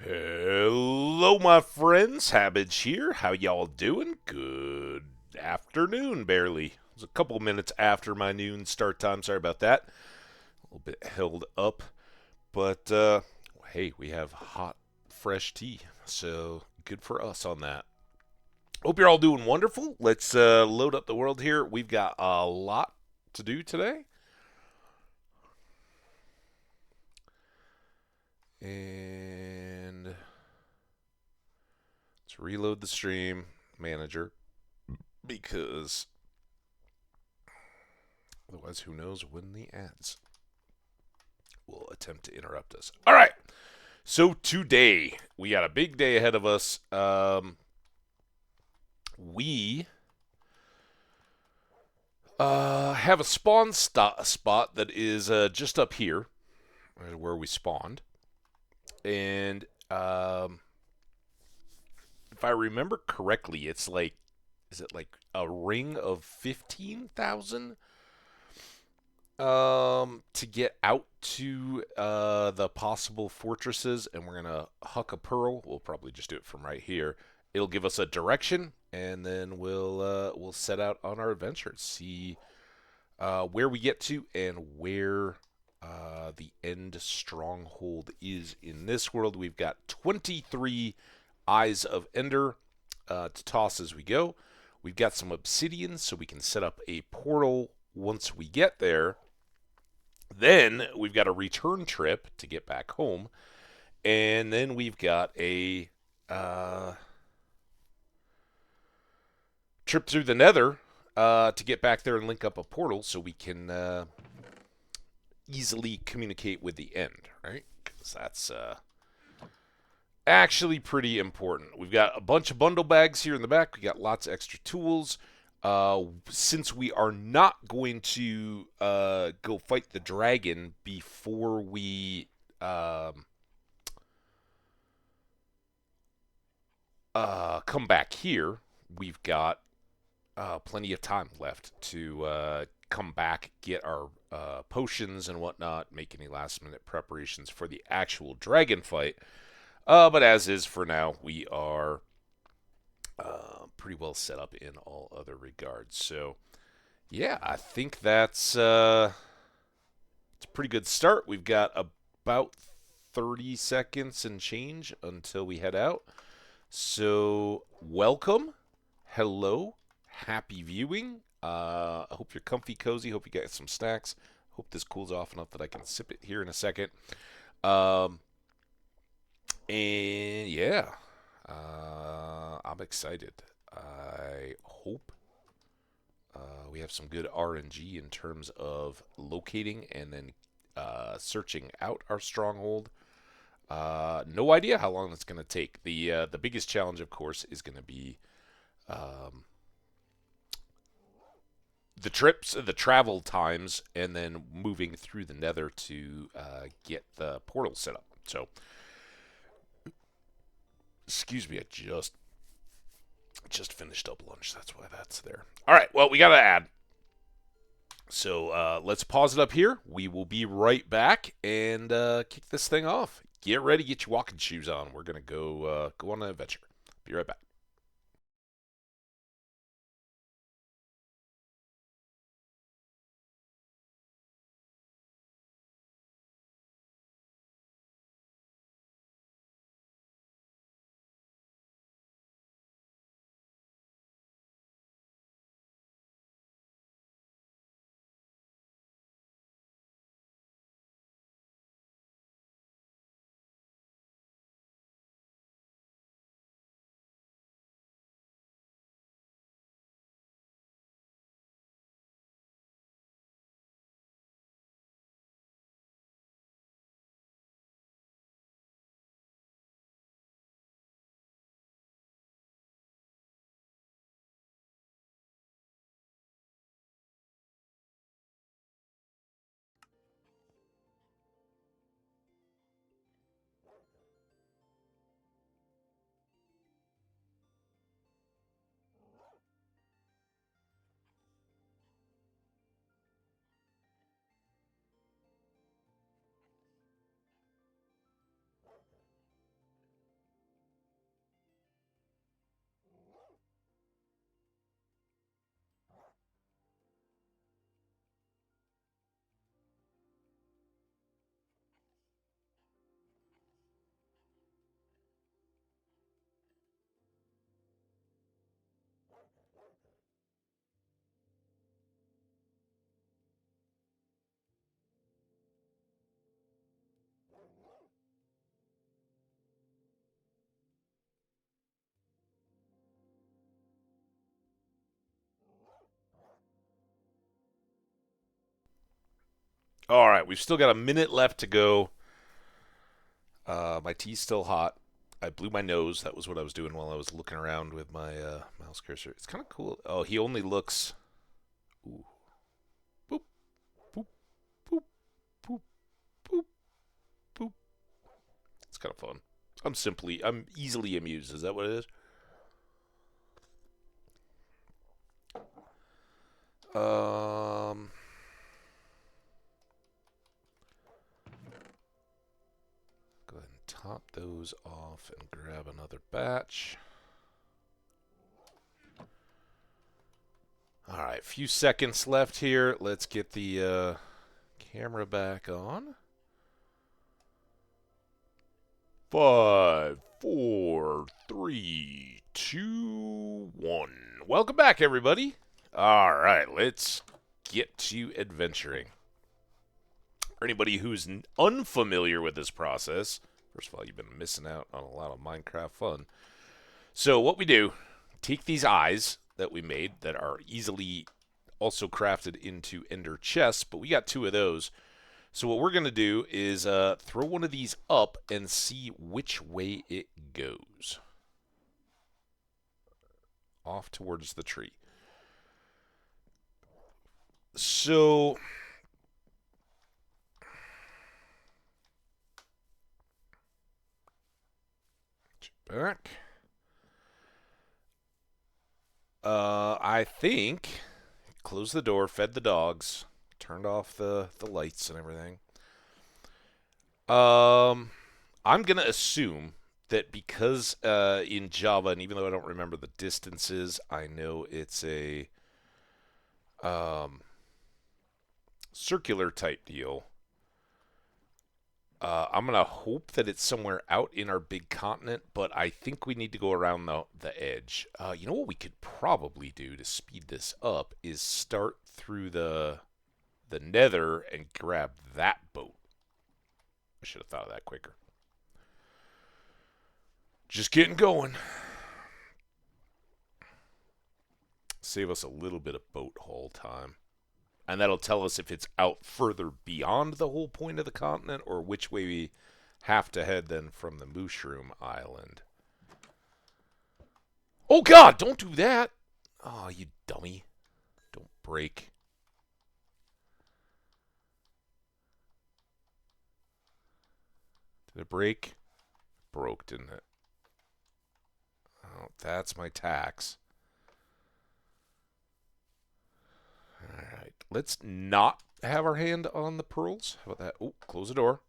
Hello, my friends. Hambbage here. How y'all doing? Good afternoon, barely. It was a couple minutes after my noon start time. Sorry about that. A little bit held up. But, hey, we have hot, fresh tea. So, good for us on that. Hope you're all doing wonderful. Let's load up the world here. We've got a lot to do today. And let's reload the stream manager because otherwise, who knows when the ads will attempt to interrupt us. All right. So today we got a big day ahead of us. We have a spawn spot that is just up here, where we spawned, and if I remember correctly, it's like, is it like a ring of 15,000? To get out to the possible fortresses, and we're gonna huck a pearl. We'll probably just do it from right here. It'll give us a direction, and then we'll set out on our adventure. See where we get to and where the end stronghold is in this world. We've got 23 Eyes of Ender to toss as we go. We've got some obsidian, so we can set up a portal once we get there. Then we've got a return trip to get back home, and then we've got a trip through the Nether to get back there and link up a portal so we can easily communicate with the end, right? Because that's actually pretty important. We've got a bunch of bundle bags here in the back. We got lots of extra tools. Since we are not going to go fight the dragon before we come back here, we've got plenty of time left to come back, get our potions and whatnot, make any last minute preparations for the actual dragon fight. But as is for now, we are pretty well set up in all other regards. So, yeah, I think that's it's a pretty good start. We've got about 30 seconds and change until we head out. So, welcome, hello, happy viewing. I hope you're comfy, cozy. Hope you got some snacks. Hope this cools off enough that I can sip it here in a second. And yeah, I'm excited. I hope we have some good RNG in terms of locating and then searching out our stronghold. No idea how long that's going to take. The biggest challenge, of course, is going to be the trips, the travel times, and then moving through the Nether to get the portal set up. So, excuse me, I just finished up lunch. That's why that's there. All right, well, we got to add. So let's pause it up here. We will be right back and kick this thing off. Get ready, get your walking shoes on. We're gonna go on an adventure. Be right back. All right, we've still got a minute left to go. My tea's still hot. I blew my nose. That was what I was doing while I was looking around with my mouse cursor. It's kind of cool. Oh, he only looks. Ooh. Boop, boop, boop, boop, boop, boop. It's kind of fun. I'm easily amused. Is that what it is? Um, Go ahead and top those off and grab another batch. All right, few seconds left here. Let's get the camera back on. 5, 4, 3, 2, 1. Welcome back, everybody. All right, let's get to adventuring. For anybody who's unfamiliar with this process, first of all, you've been missing out on a lot of Minecraft fun. So what we do, take these eyes that we made that are easily also crafted into ender chests, but we got 2 of those. So what we're going to do is throw one of these up and see which way it goes. Off towards the tree. So back. I think closed the door, fed the dogs, turned off the lights and everything. I'm gonna assume that because in Java, and even though I don't remember the distances, I know it's a circular type deal. I'm gonna hope that it's somewhere out in our big continent, but I think we need to go around the edge. You know what we could probably do to speed this up is start through the Nether and grab that boat. I should have thought of that quicker. Just getting going. Save us a little bit of boat haul time. And that'll tell us if it's out further beyond the whole point of the continent or which way we have to head then from the Mushroom Island. Oh God, don't do that. Oh, you dummy. Don't break. Did it break? Broke, didn't it? Oh, that's my tax. Alright, let's not have our hand on the pearls. How about that? Oh, close the door.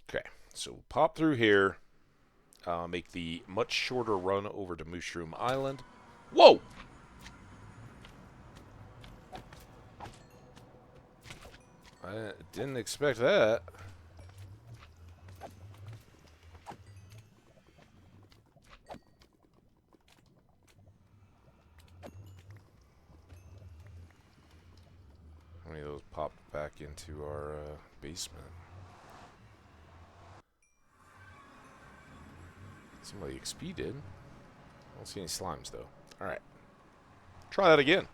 Okay, so we'll pop through here. Make the much shorter run over to Mushroom Island. Whoa! I didn't expect that. How many of those popped back into our basement? Some of the XP did. I don't see any slimes, though. Alright. Try that again.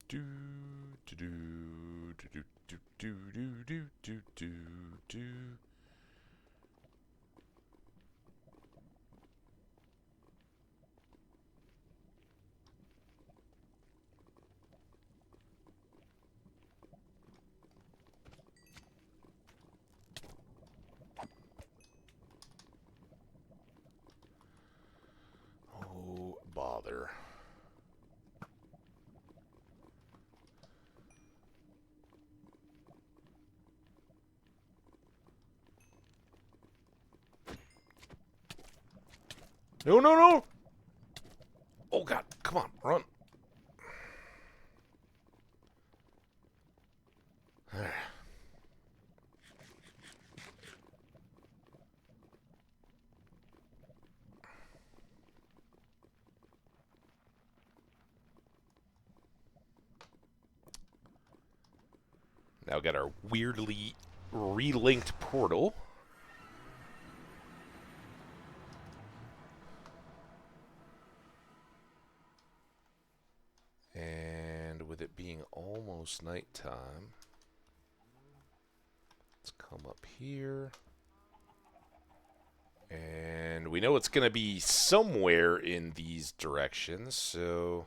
Do do do do do do do do do do do. bother. No, no, no! Oh, God. Come on. Run. Now got our weirdly relinked portal. And with it being almost nighttime, let's come up here. And we know it's going to be somewhere in these directions, so...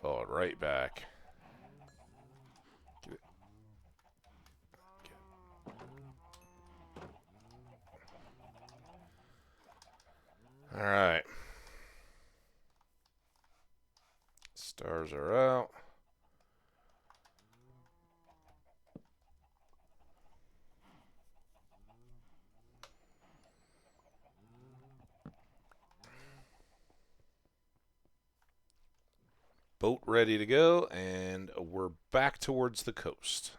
Oh, right back. Give it. All right. Stars are out. Boat ready to go, and we're back towards the coast.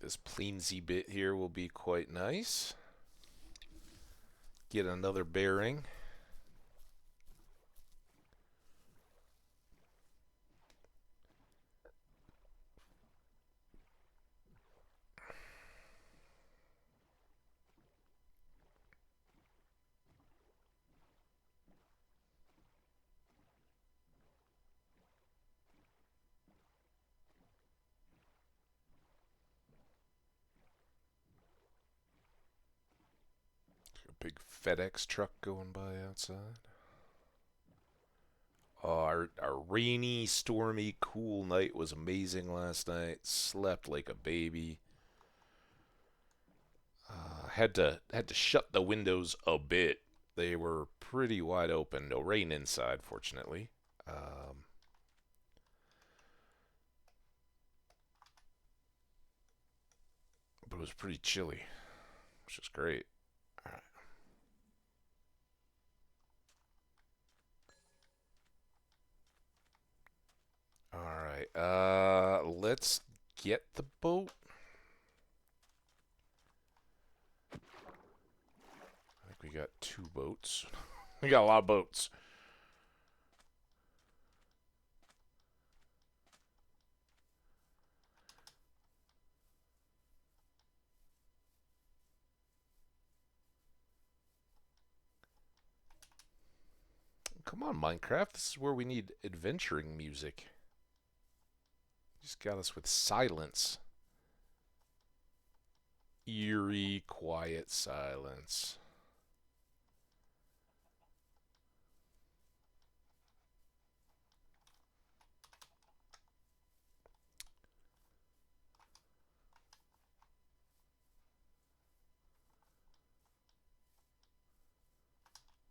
This plensy bit here will be quite nice. Get another bearing. A big FedEx truck going by outside. Oh, our rainy, stormy, cool night was amazing last night. Slept like a baby. Had to shut the windows a bit. They were pretty wide open. No rain inside, fortunately. But it was pretty chilly, which is great. All right. Let's get the boat. I think we got 2 boats. We got a lot of boats. Come on, Minecraft. This is where we need adventuring music. You just got us with silence. Eerie, quiet silence.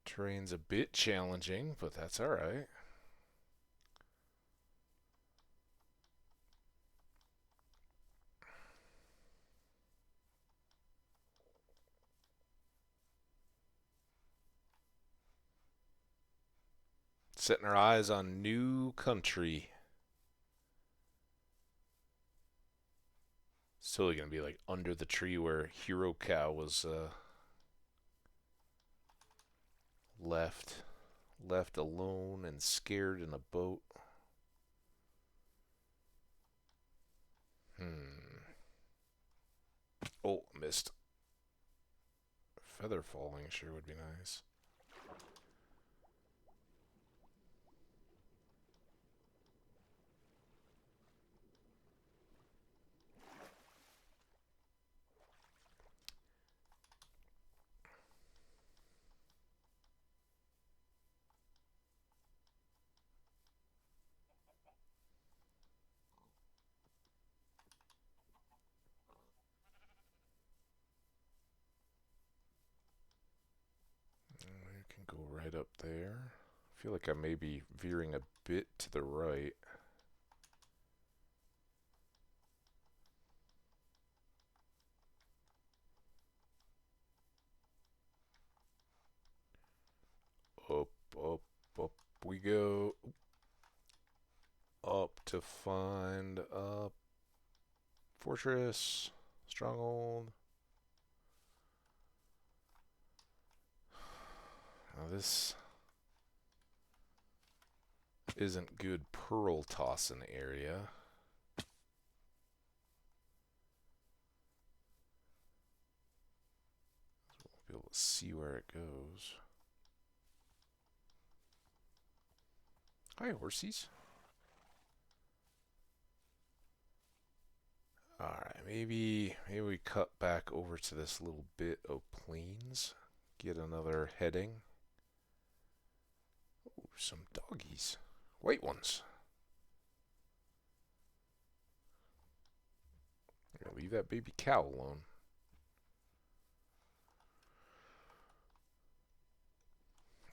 Terrain's a bit challenging, but that's alright. Setting our eyes on new country. It's totally gonna be like under the tree where Hero Cow was left alone and scared in a boat. Oh, missed. Feather falling sure would be nice. You can go right up there. I feel like I may be veering a bit to the right. Up, up, up we go. Up to find a fortress, stronghold. Now this isn't good pearl tossing area. We'll be able to see where it goes. Hi, horsies. Alright, maybe we cut back over to this little bit of plains. Get another heading. Ooh, some doggies. White ones. I'm gonna leave that baby cow alone.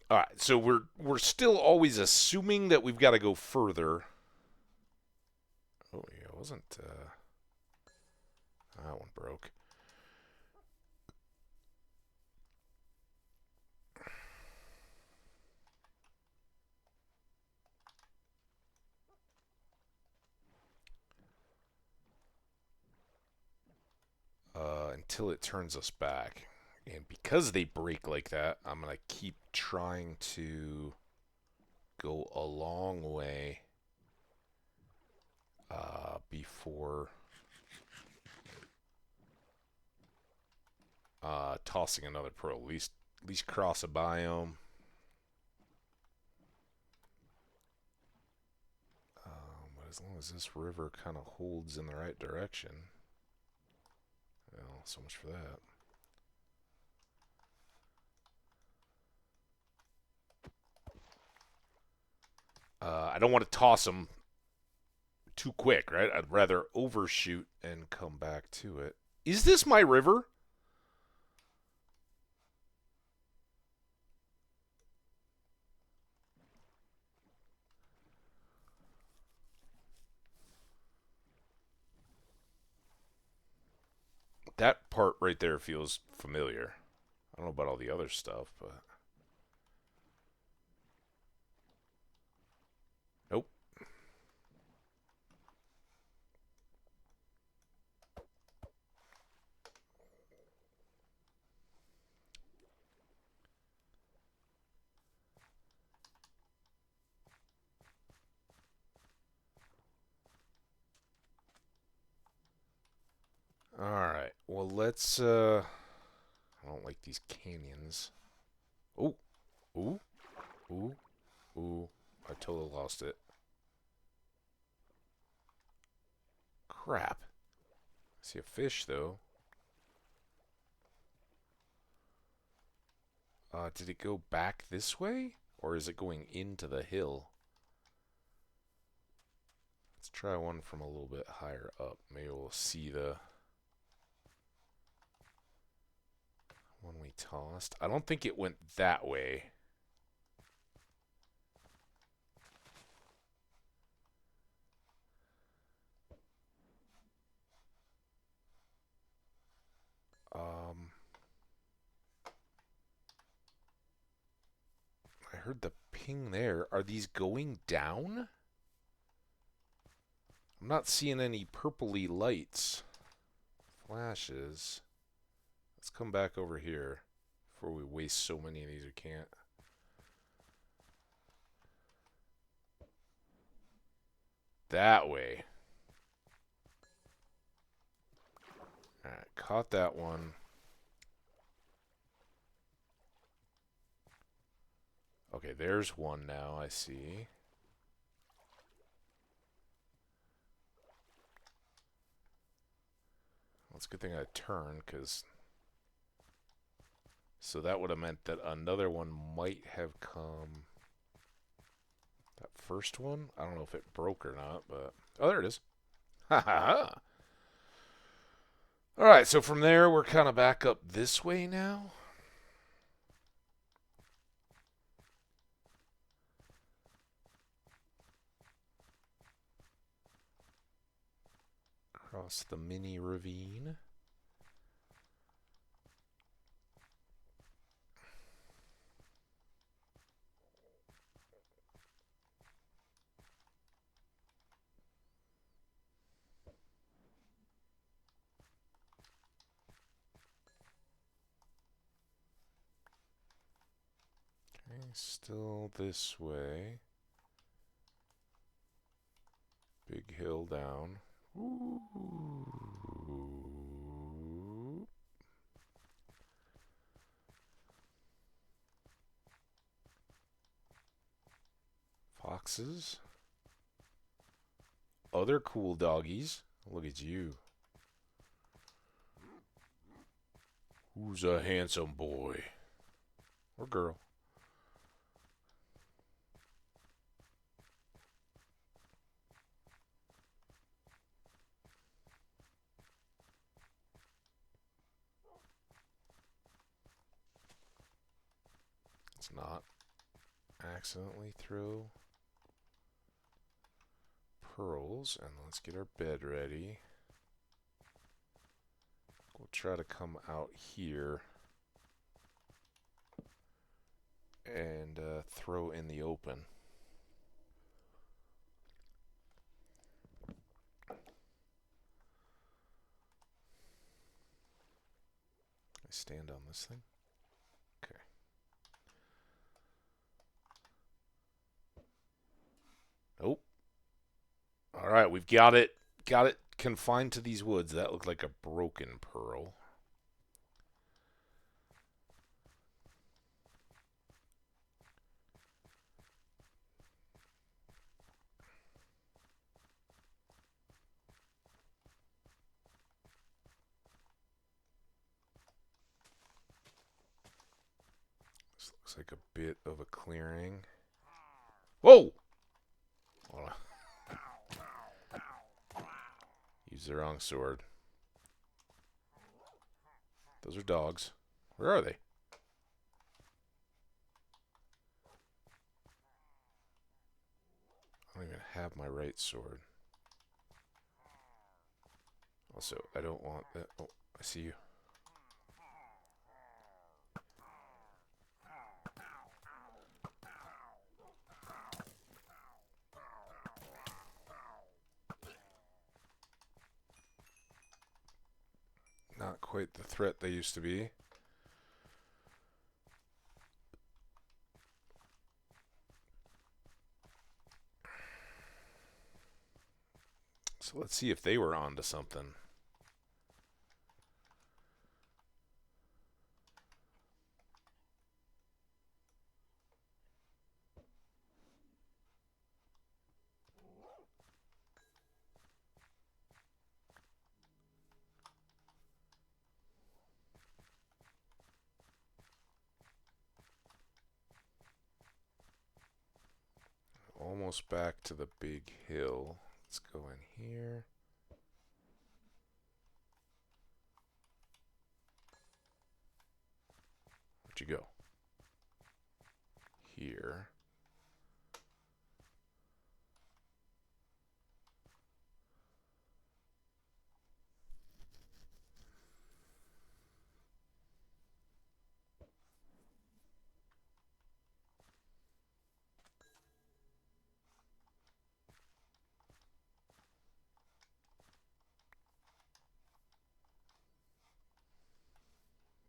Alright, so we're still always assuming that we've got to go further. Oh yeah, it wasn't that one broke. Until it turns us back. And because they break like that, I'm going to keep trying to go a long way before tossing another pearl. At least cross a biome. But as long as this river kind of holds in the right direction, well, so much for that. I don't want to toss them too quick, right? I'd rather overshoot and come back to it. Is this my river? That part right there feels familiar. I don't know about all the other stuff, but... Nope. Alright, well let's, I don't like these canyons. Oh, ooh, ooh, ooh, I totally lost it. Crap. I see a fish, though. Did it go back this way? Or is it going into the hill? Let's try one from a little bit higher up. Maybe we'll see the one we tossed. I don't think it went that way. I heard the ping there. Are these going down? I'm not seeing any purpley lights. Flashes. Let's come back over here before we waste so many of these we can't. that way. Alright, caught that one. Okay, there's one now, I see. Well, it's a good thing I turned, because... So that would have meant that another one might have come... That first one? I don't know if it broke or not, but... Oh, there it is. Ha ha ha! Alright, so from there, we're kind of back up this way now. Across the mini ravine. Okay, still this way. Big hill down. Ooh. Foxes. Other cool doggies. Look at you. Who's a handsome boy? Or girl? Let's not accidentally throw pearls. And let's get our bed ready. We'll try to come out here and throw in the open. I stand on this thing. Okay. Nope. All right, we've got it. Got it confined to these woods. That looked like a broken pearl. This looks like a bit of a clearing. Whoa! Use the wrong sword. Those are dogs. Where are they? I don't even have my right sword. Also, I don't want that. Oh, I see you. Not quite the threat they used to be. So let's see if they were onto something. Almost back to the big hill. Let's go in here. Where'd you go? Here.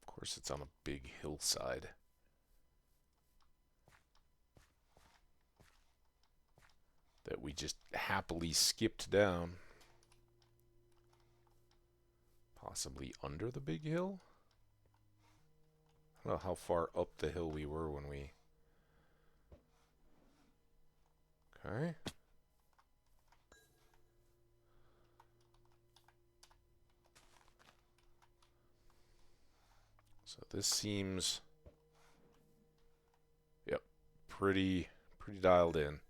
Of course, it's on a big hillside. that we just happily skipped down. Possibly under the big hill? I don't know how far up the hill we were when we... Okay. So this seems... Yep, pretty dialed in.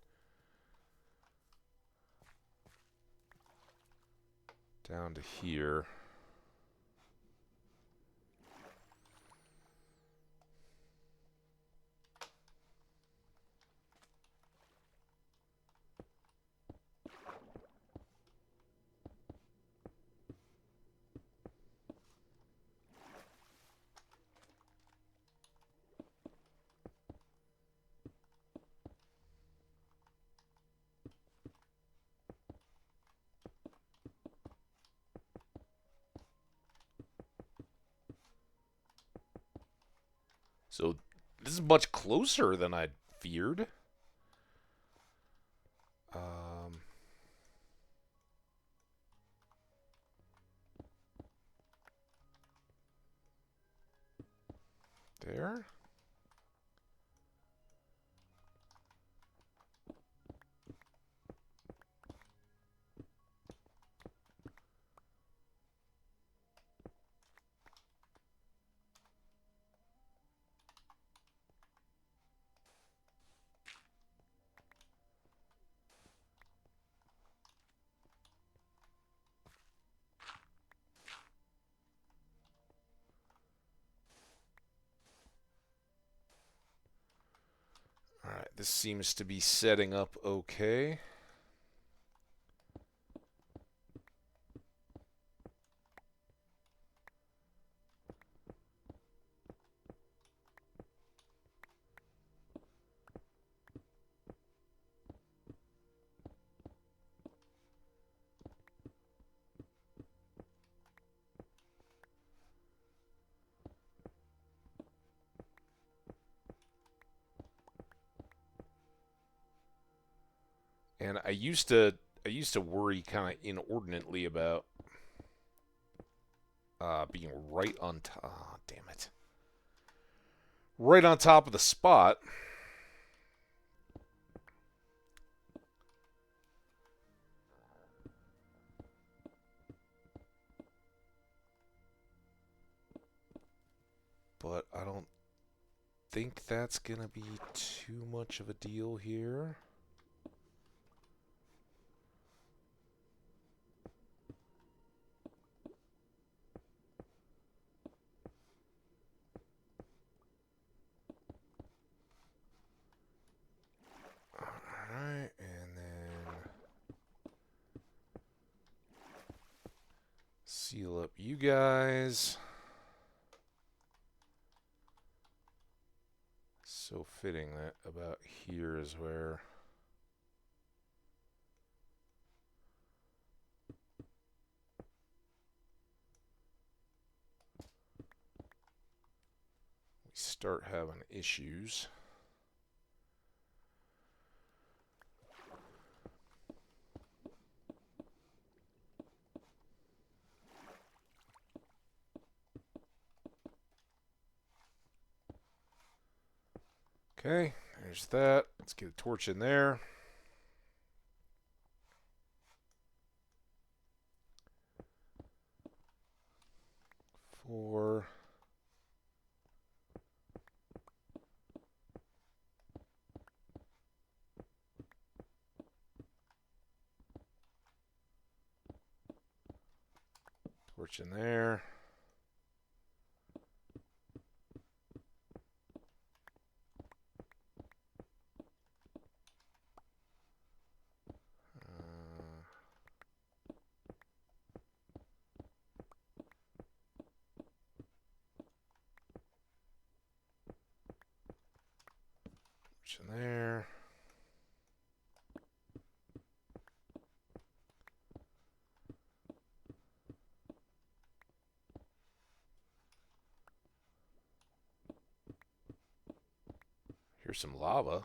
Down to here. So this is much closer than I'd feared. There. Alright, this seems to be setting up okay. And I used to worry kind of inordinately about being right on top. Oh, damn it. Right on top of the spot. But I don't think that's going to be too much of a deal here. Alright, and then seal up you guys. So fitting that about here is where... we start having issues. Okay, there's that. Let's get a torch in there. Four. Torch in there. Torch in there. Here's some lava.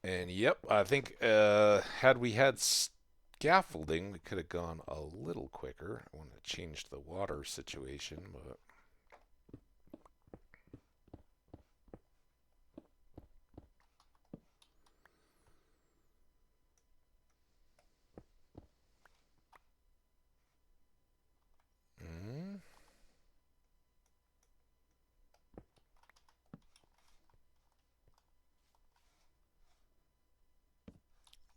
And yep, I think had we had scaffolding, we could have gone a little quicker. I want to change the water situation, but mm,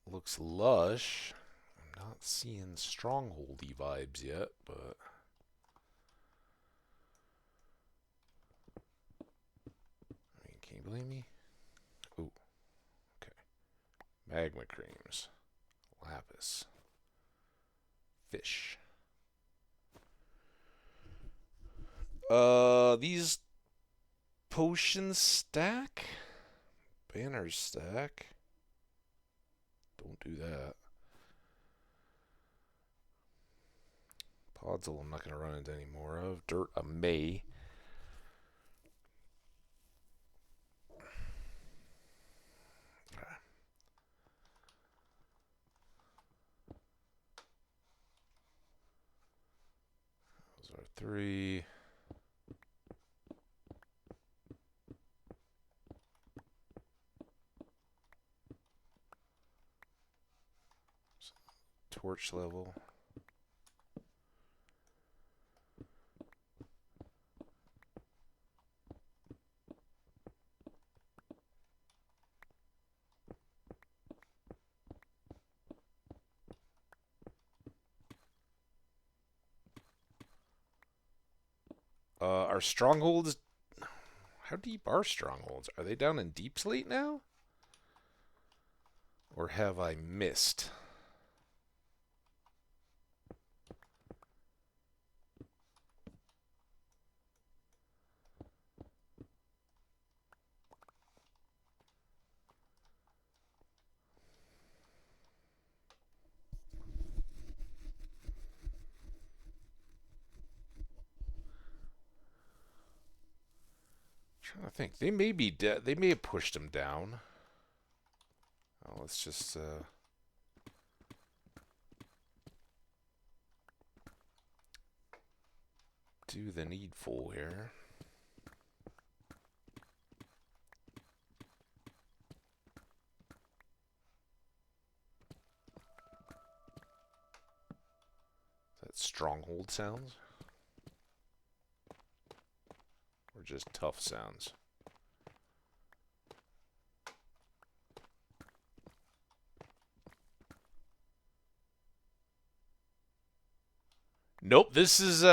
looks lush. I'm not seeing strongholdy vibes yet, but I mean, can you blame me? Ooh, okay. Magma creams, lapis, fish. These potions stack, banners stack. Don't do that. Podzol I'm not going to run into any more of. Dirt I may. Those are 3. Torch level. Our strongholds. How deep are strongholds? Are they down in deep slate now? Or have I missed? I'm trying to think. They may be dead. They may have pushed him down. Oh, let's just do the needful here. That stronghold sounds? Or just tough sounds? Nope, this is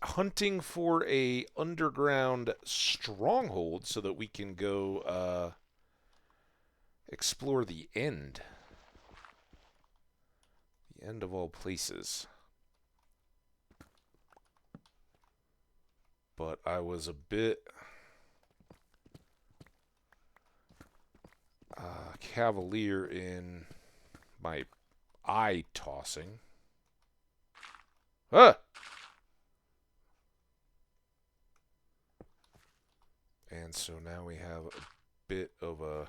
hunting for a underground stronghold so that we can go explore the end. The end of all places. But I was a bit cavalier in my eye tossing. Ah! And so now we have a bit of a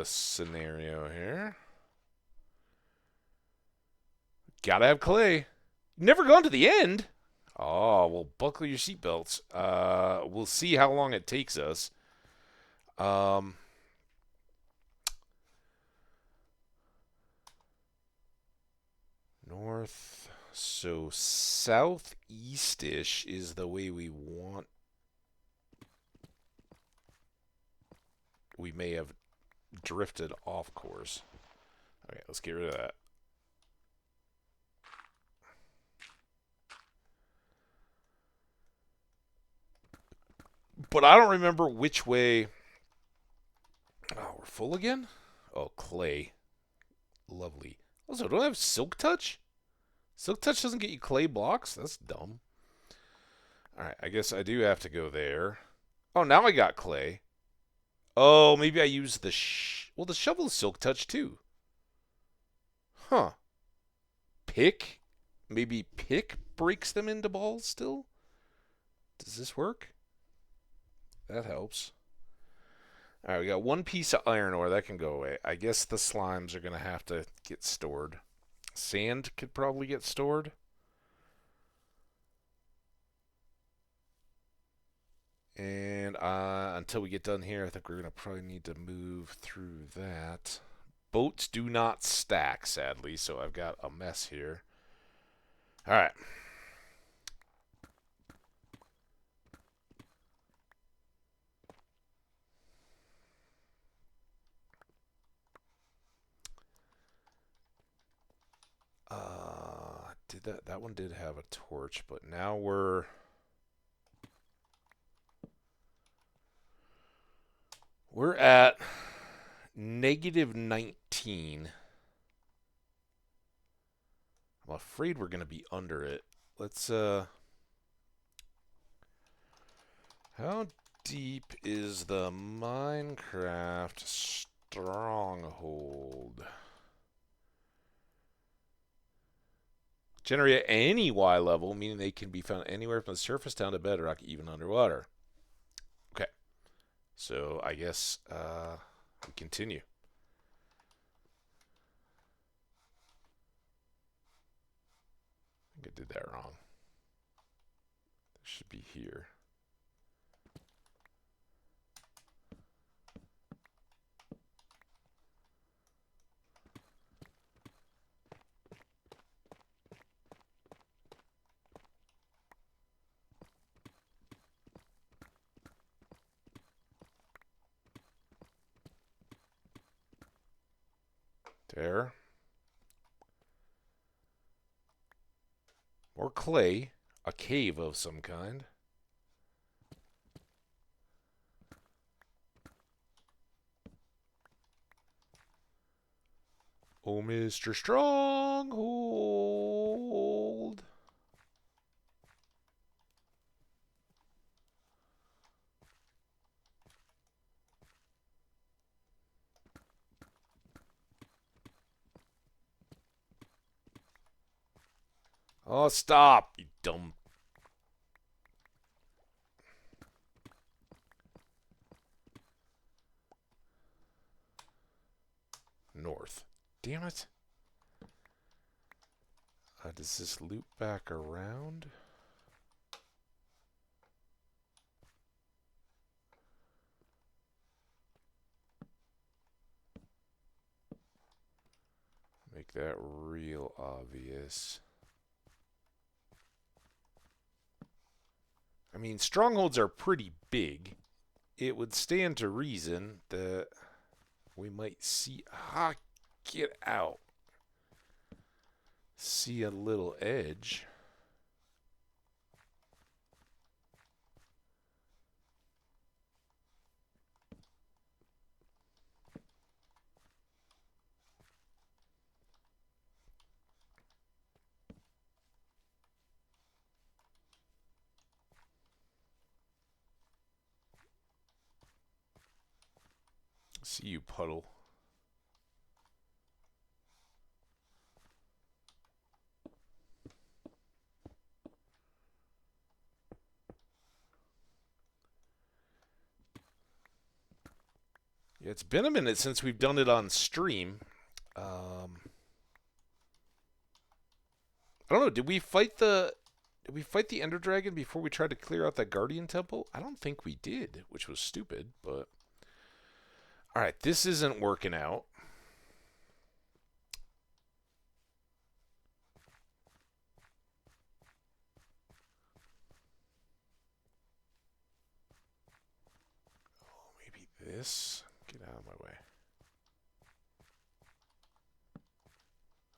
scenario here. Gotta have clay. Never gone to the end. Oh, well, buckle your seatbelts. We'll see how long it takes us. North. So southeast-ish is the way we want. We may have drifted off course. Okay, let's get rid of that. But I don't remember which way. Oh, we're full again? Oh, clay. Lovely. Also, don't I have Silk Touch? Silk Touch doesn't get you clay blocks? That's dumb. Alright, I guess I do have to go there. Oh, now I got clay. Oh, maybe I use the well, the shovel is Silk Touch too. Huh. Pick? maybe pick breaks them into balls still? Does this work? That helps. All right, we got one piece of iron ore. That can go away. I guess the slimes are going to have to get stored. Sand could probably get stored. And until we get done here, I think we're going to probably need to move through that. Boats do not stack, sadly, so I've got a mess here. All right. Did that one did have a torch, but now we're at -19. I'm afraid we're going to be under it. Let's how deep is the Minecraft stronghold? Generate at any Y level, meaning they can be found anywhere from the surface down to bedrock, even underwater. Okay. So I guess we continue. I think I did that wrong. It should be here. There. More clay. A cave of some kind. Oh, Mr. Stronghold. Oh, stop, you dumb. North. Damn it. Does this loop back around? Make that real obvious. I mean, strongholds are pretty big. It would stand to reason that we might see... Ah, get out. See a little edge. See you, puddle. Yeah, it's been a minute since we've done it on stream. I don't know. Did we fight the Ender Dragon before we tried to clear out that Guardian Temple? I don't think we did, which was stupid. But all right, this isn't working out. Oh, maybe this. Get out of my way.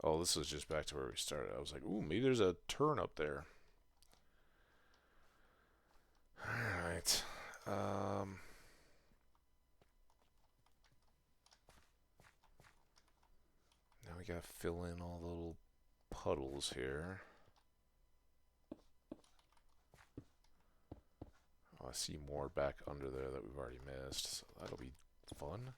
Oh, this was just back to where we started. I was like, ooh, maybe there's a turn up there. Alright. Now we gotta fill in all the little puddles here. Oh, I see more back under there that we've already missed, so that'll be fun.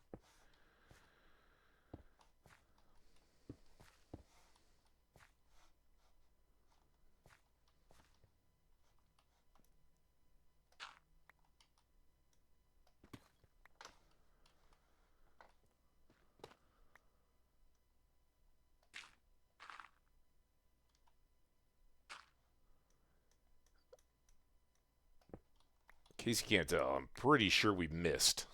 In case you can't tell, I'm pretty sure we missed.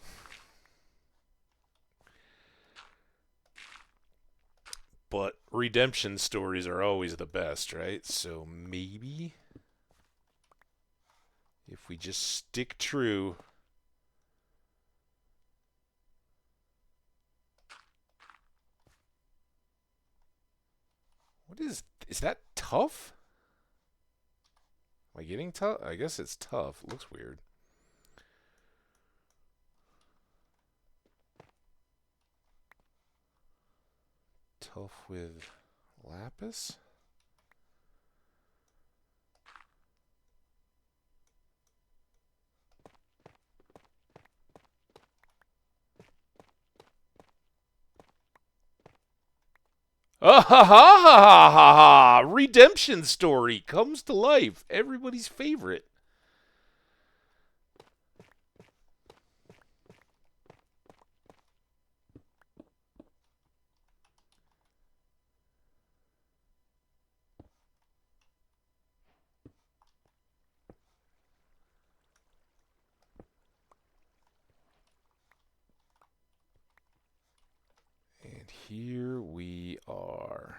But redemption stories are always the best, right? So maybe if we just stick true. What is that tough? Am I getting tough? I guess it's tough. It looks weird. Tough with lapis? Ah ha ha ha ha ha ha! Redemption story comes to life. Everybody's favorite. And here we are.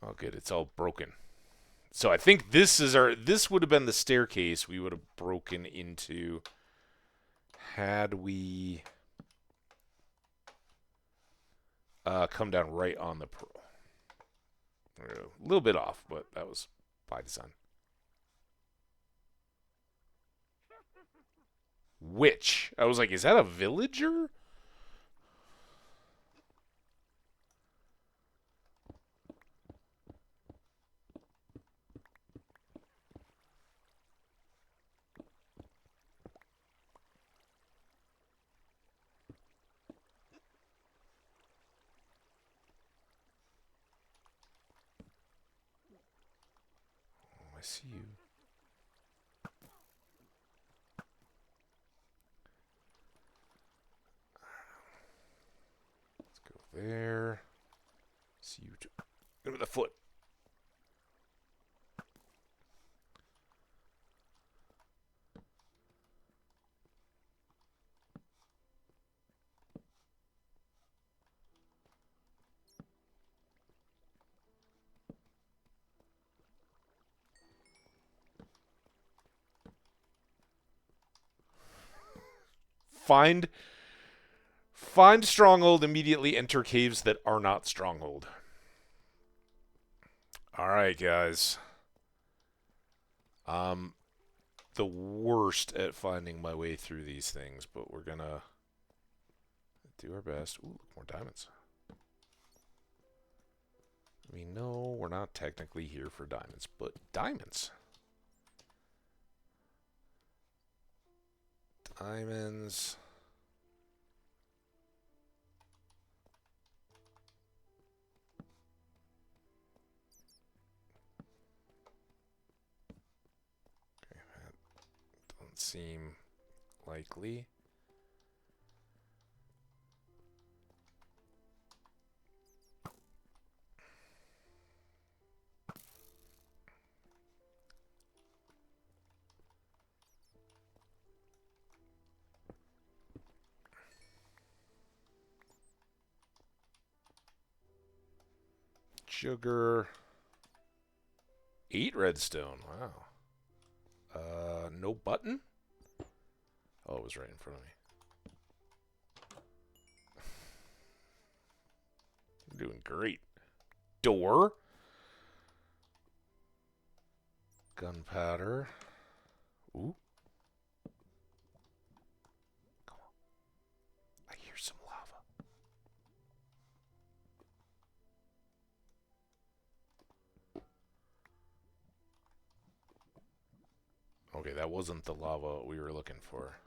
Oh, good. It's all broken. So I think this would have been the staircase we would have broken into had we come down right on the pearl. A little bit off, but that was by design. Witch. I was like, is that a villager? Oh, I see you. Let's go there. See you. Go to the foot. Find stronghold, immediately enter caves that are not stronghold. Alright, guys. The worst at finding my way through these things, but we're gonna do our best. Ooh, more diamonds. I mean, no, we're not technically here for diamonds, but diamonds. Diamonds. Okay, that doesn't seem likely. Sugar. 8 redstone. Wow. No button? Oh, it was right in front of me. I'm doing great. Door. Gunpowder. Ooh. Come on. I hear some lava. Okay, that wasn't the lava we were looking for.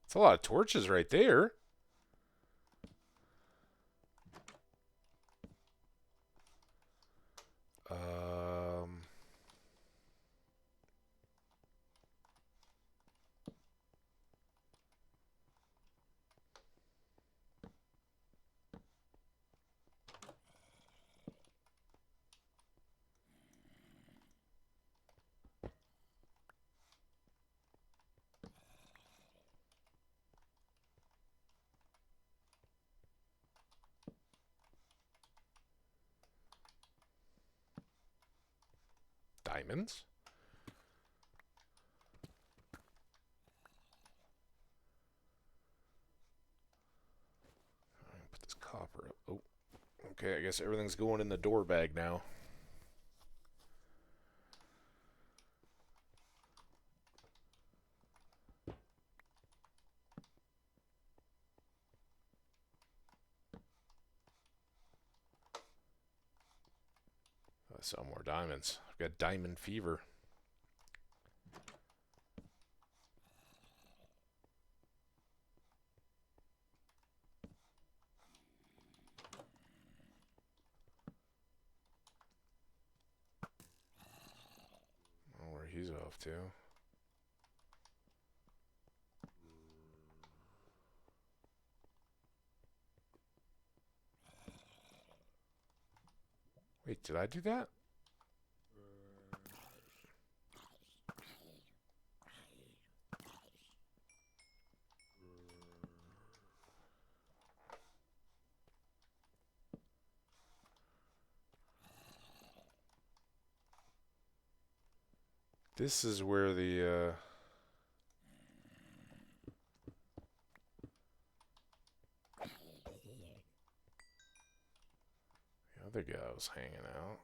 It's a lot of torches right there. diamonds. Put this copper up. Oh, okay, I guess everything's going in the door bag now. I saw more diamonds. I've got diamond fever. Oh, where he's off to. Wait, did I do that? This is where the other guy was hanging out.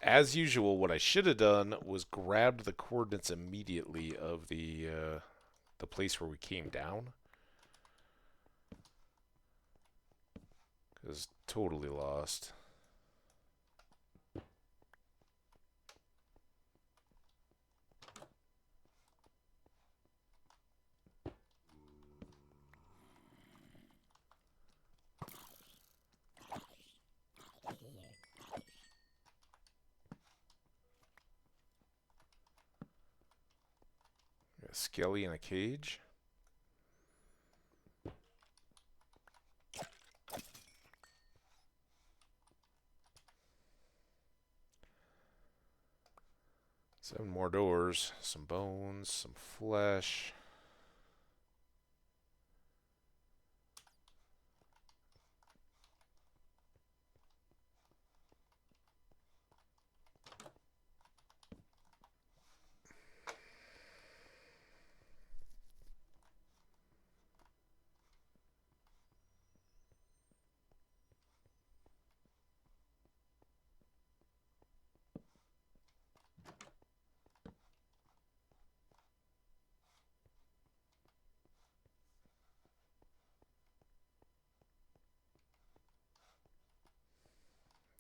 As usual, what I should have done was grabbed the coordinates immediately of the place where we came down. Because totally lost. Got a skelly in a cage. Seven more doors, some bones, some flesh.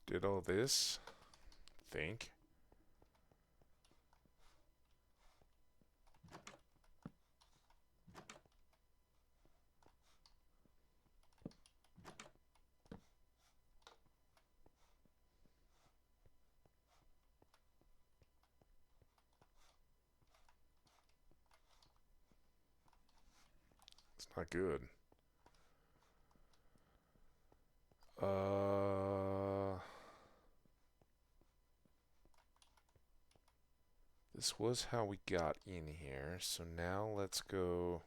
Did all this, think. It's not good. This was how we got in here, so now let's go.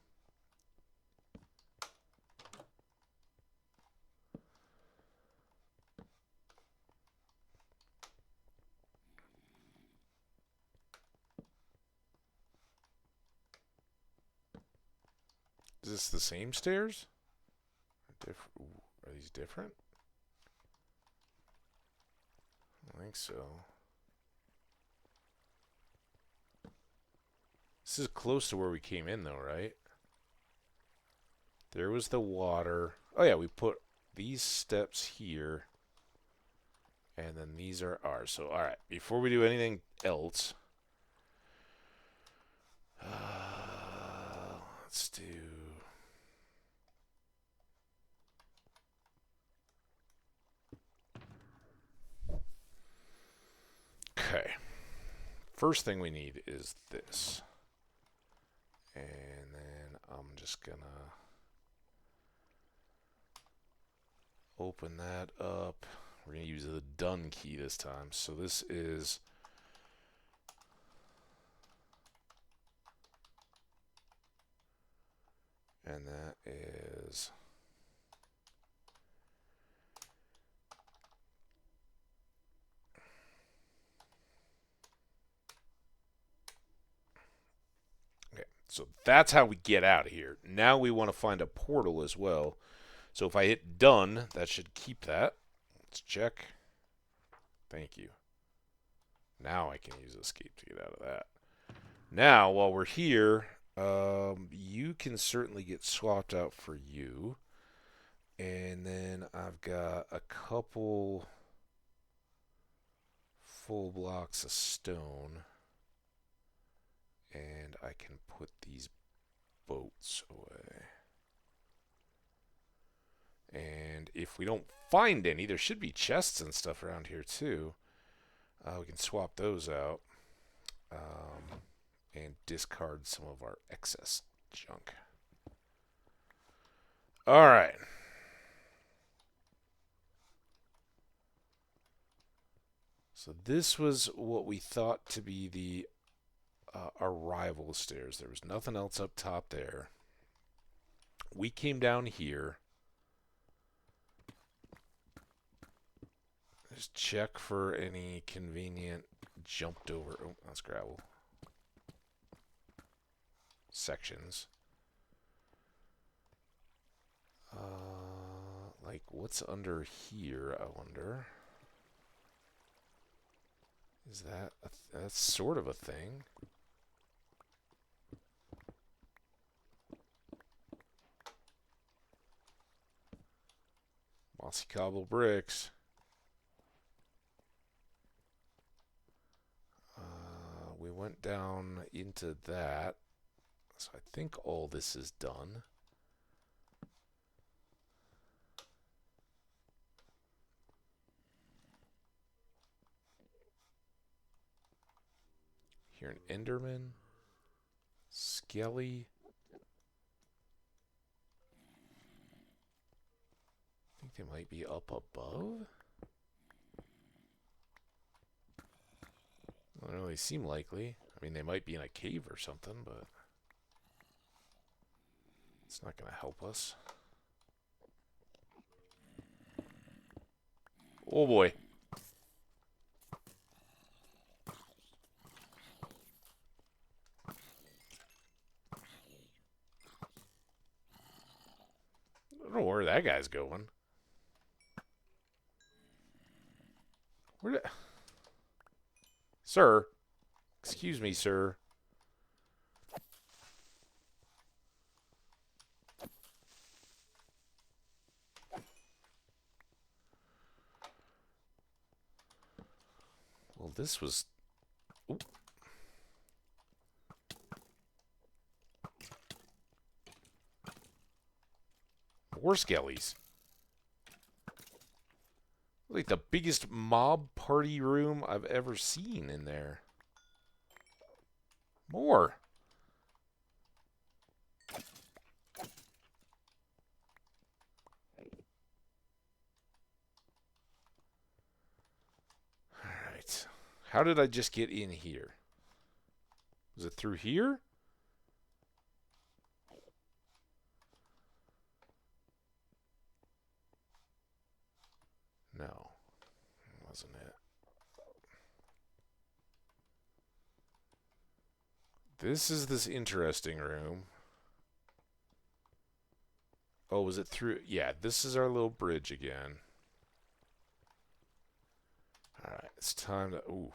Is this the same stairs? Are these different? I don't think so. This is close to where we came in, though, right? There was the water. Oh, yeah, we put these steps here. And then these are ours. So, all right, before we do anything else, let's do... Okay. First thing we need is this. And then I'm just gonna open that up. We're gonna use the done key this time. So this is and that is okay. So that's how we get out of here. Now we want to find a portal as well. So if I hit done, that should keep that. Let's check. Thank you. Now I can use escape to get out of that. Now, while we're here, you can certainly get swapped out for you. And then I've got a couple full blocks of stone. And I can put these boats away. And if we don't find any, there should be chests and stuff around here too. We can swap those out and discard some of our excess junk. All right. So this was what we thought to be the arrival stairs. There was nothing else up top there. We came down here. Just check for any convenient jumped over. Oh, that's gravel. Sections. Like what's under here? I wonder. Is that that's sort of a thing? Mossy cobble bricks. We went down into that. So I think all this is done. Here an Enderman. Skelly. I think they might be up above. Doesn't really seem likely. I mean, they might be in a cave or something, but it's not going to help us. Oh boy. I don't know where that guy's going. Where did... Sir. Excuse me, sir. Well, this was... Ooh. More skellies. Like the biggest mob party room I've ever seen in there. More. Alright. How did I just get in here? Was it through here? No. Wasn't it? This is this interesting room. Oh, was it through? Yeah, this is our little bridge again. Alright, it's time to... Ooh.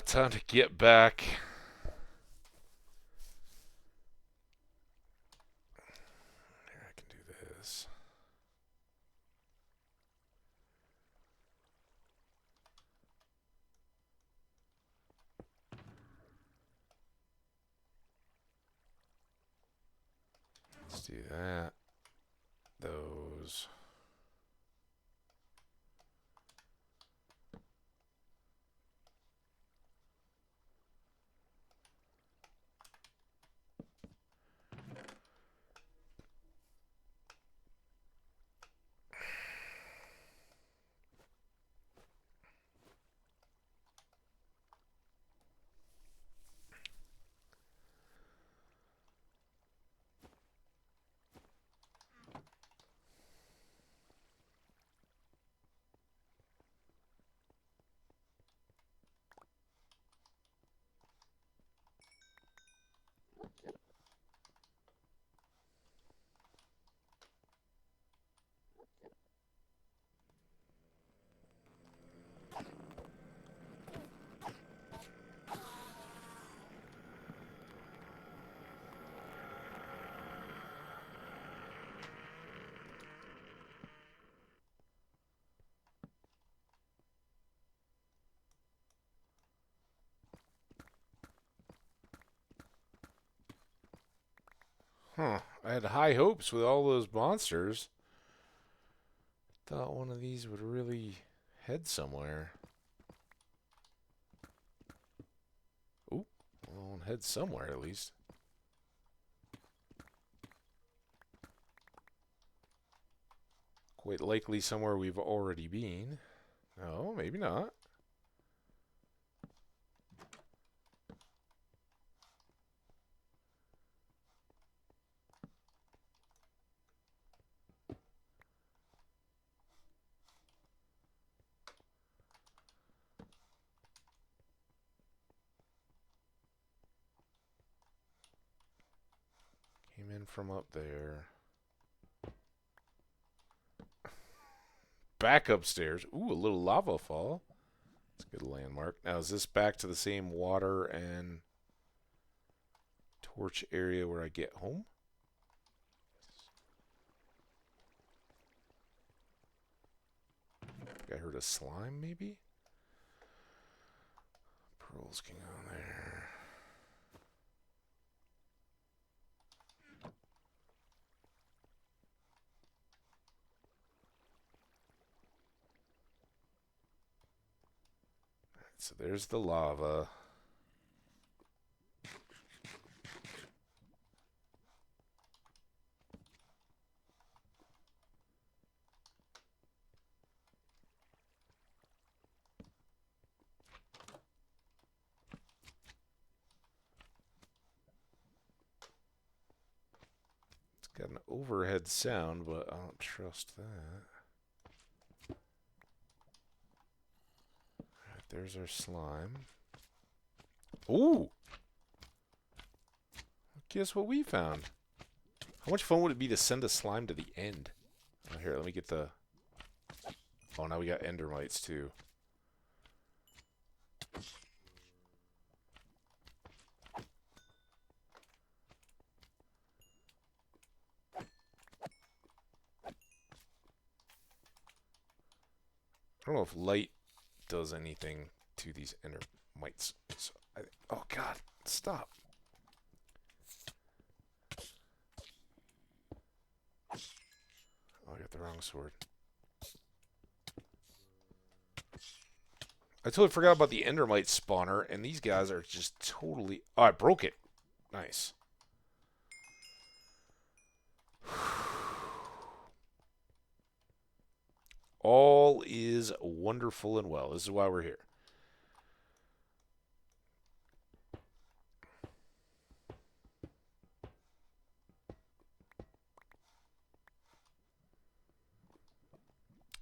Time to get back. Here, I can do this. Let's do that. Those. Huh. I had high hopes with all those monsters. Thought one of these would really head somewhere. Oop. Well, one head somewhere at least. Quite likely somewhere we've already been. No, maybe not. Came in from up there. Back upstairs. Ooh, a little lava fall. That's a good landmark. Now, is this back to the same water and torch area where I get home? I heard a slime, maybe? Pearls can go there. So there's the lava. It's got an overhead sound, but I don't trust that. Alright, there's our slime. Ooh! Guess what we found? How much fun would it be to send a slime to the end? Oh, here, let me get the... Oh, now we got endermites, too. I don't know if light does anything to these endermites. So oh, God. Stop. Oh, I got the wrong sword. I totally forgot about the endermite spawner, and these guys are just totally... Oh, I broke it. Nice. All is wonderful and well. This is why we're here.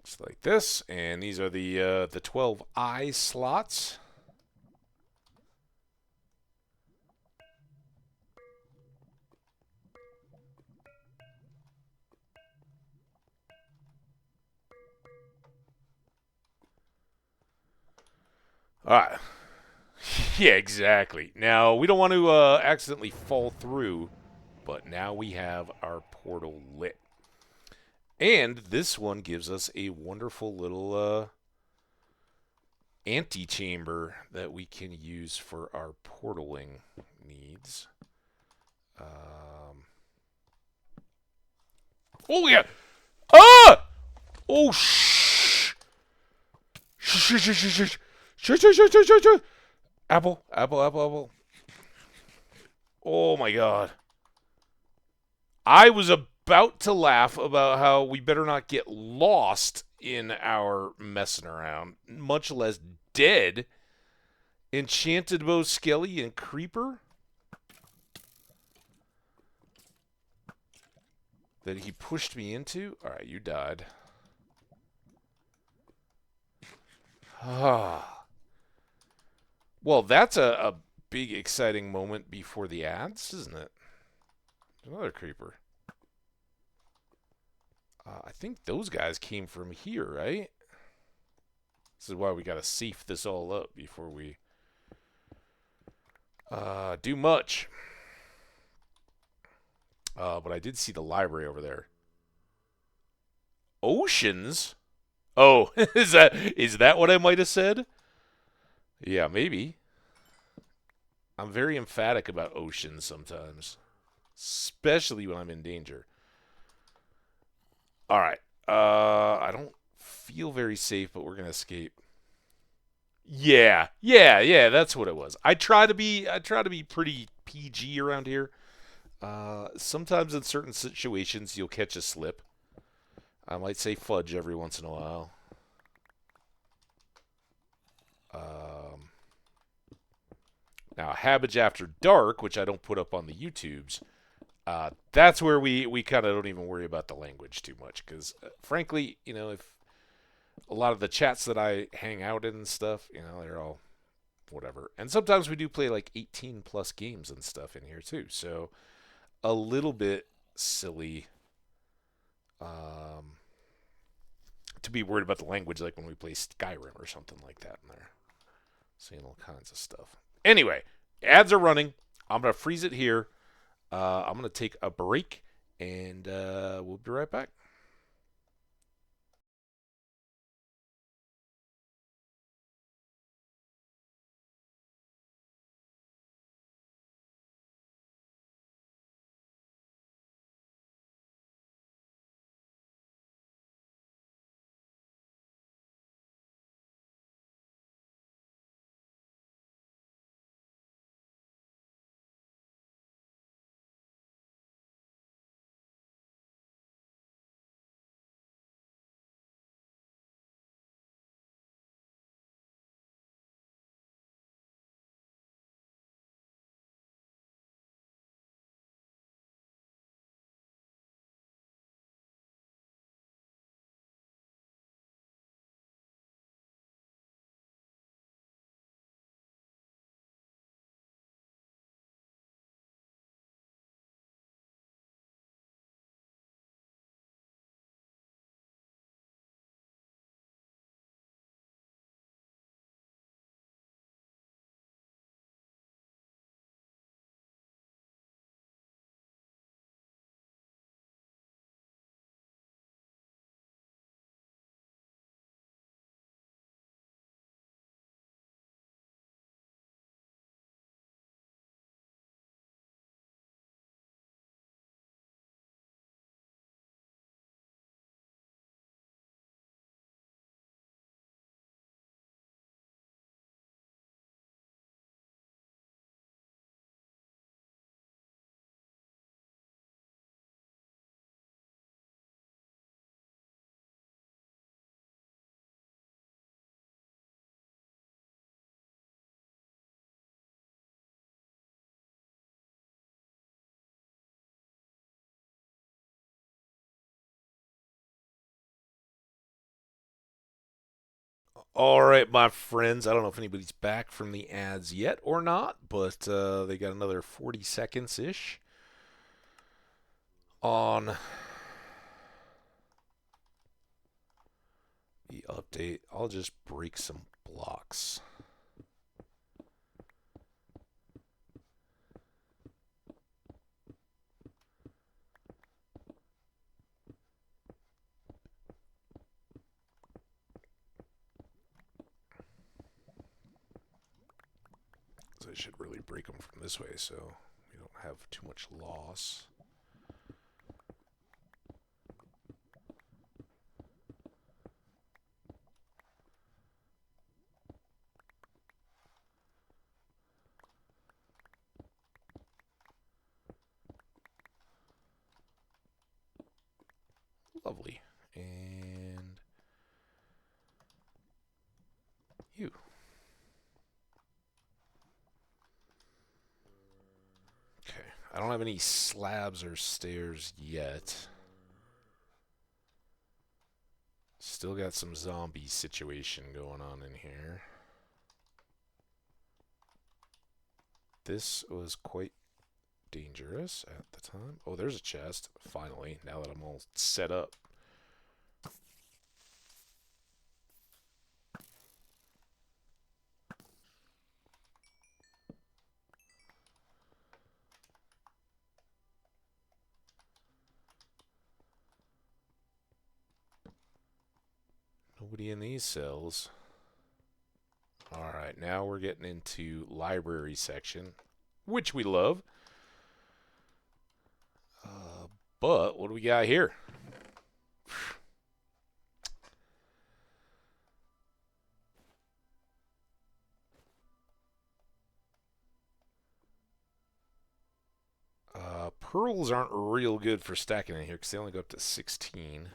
Just like this, and these are the 12 eye slots. All right. Yeah, exactly. Now, we don't want to accidentally fall through, but now we have our portal lit. And this one gives us a wonderful little antechamber that we can use for our portaling needs. Oh, yeah! Ah! Oh, shh! Shh, shh, shh, shh, shh. Shh, shh, shh, shh, shh, shh. Apple, apple, apple, apple. Oh my god. I was about to laugh about how we better not get lost in our messing around, much less dead. Enchanted bow, skelly, and creeper? That he pushed me into? Alright, you died. Ah. Well, that's a big, exciting moment before the ads, isn't it? Another creeper. I think those guys came from here, right? This is why we gotta safe this all up before we do much. But I did see the library over there. Oceans? Oh, is that what I might have said? Yeah, maybe. I'm very emphatic about oceans sometimes. especially when I'm in danger. All right. I don't feel very safe, but we're gonna escape. Yeah. That's what it was. I try to be pretty PG around here. Sometimes in certain situations you'll catch a slip. I might say fudge every once in a while. Um, Now, Hambbage After Dark, which I don't put up on the YouTubes, that's where we kind of don't even worry about the language too much. Because, frankly, if a lot of the chats that I hang out in and stuff, they're all whatever. And sometimes we do play like 18 plus games and stuff in here too. So, a little bit silly um, to be worried about the language, like when we play Skyrim or something like that in there. Seeing all kinds of stuff. Anyway, ads are running. I'm going to freeze it here. I'm going to take a break, and we'll be right back. All right, my friends. I don't know if anybody's back from the ads yet or not, but they got another 40 seconds ish on the update. I'll just break some blocks. So I should really break them from this way so we don't have too much loss. Lovely. And you. Okay. I don't have any slabs or stairs yet. Still got some zombie situation going on in here. This was quite dangerous at the time. Oh, there's a chest. Finally, now that I'm all set up. Nobody in these cells. Alright, now we're getting into library section, which we love. But what do we got here? Pearls aren't real good for stacking in here because they only go up to 16.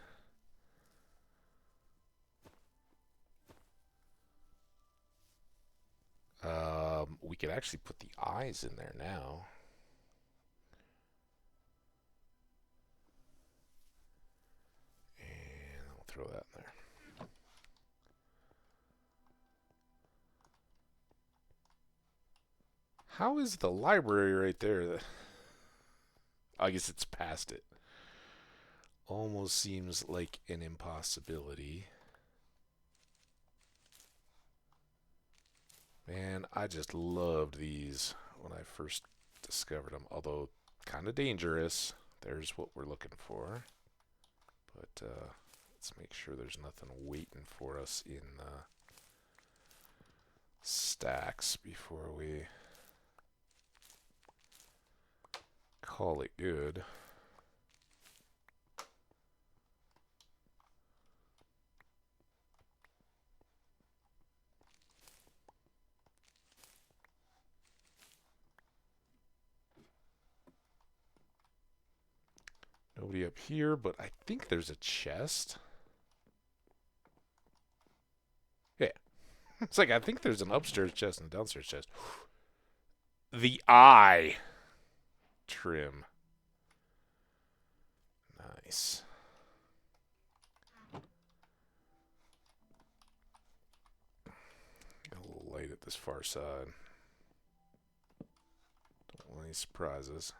We could actually put the eyes in there now. And I'll throw that in there. How is the library right there? I guess it's past it. Almost seems like an impossibility. Man, I just loved these when I first discovered them. Although, kind of dangerous. There's what we're looking for. But let's make sure there's nothing waiting for us in stacks before we call it good. Nobody up here, but I think there's a chest. Yeah. It's like, I think there's an upstairs chest and a downstairs chest. The eye trim. Nice. Got a little light at this far side. Don't want any surprises.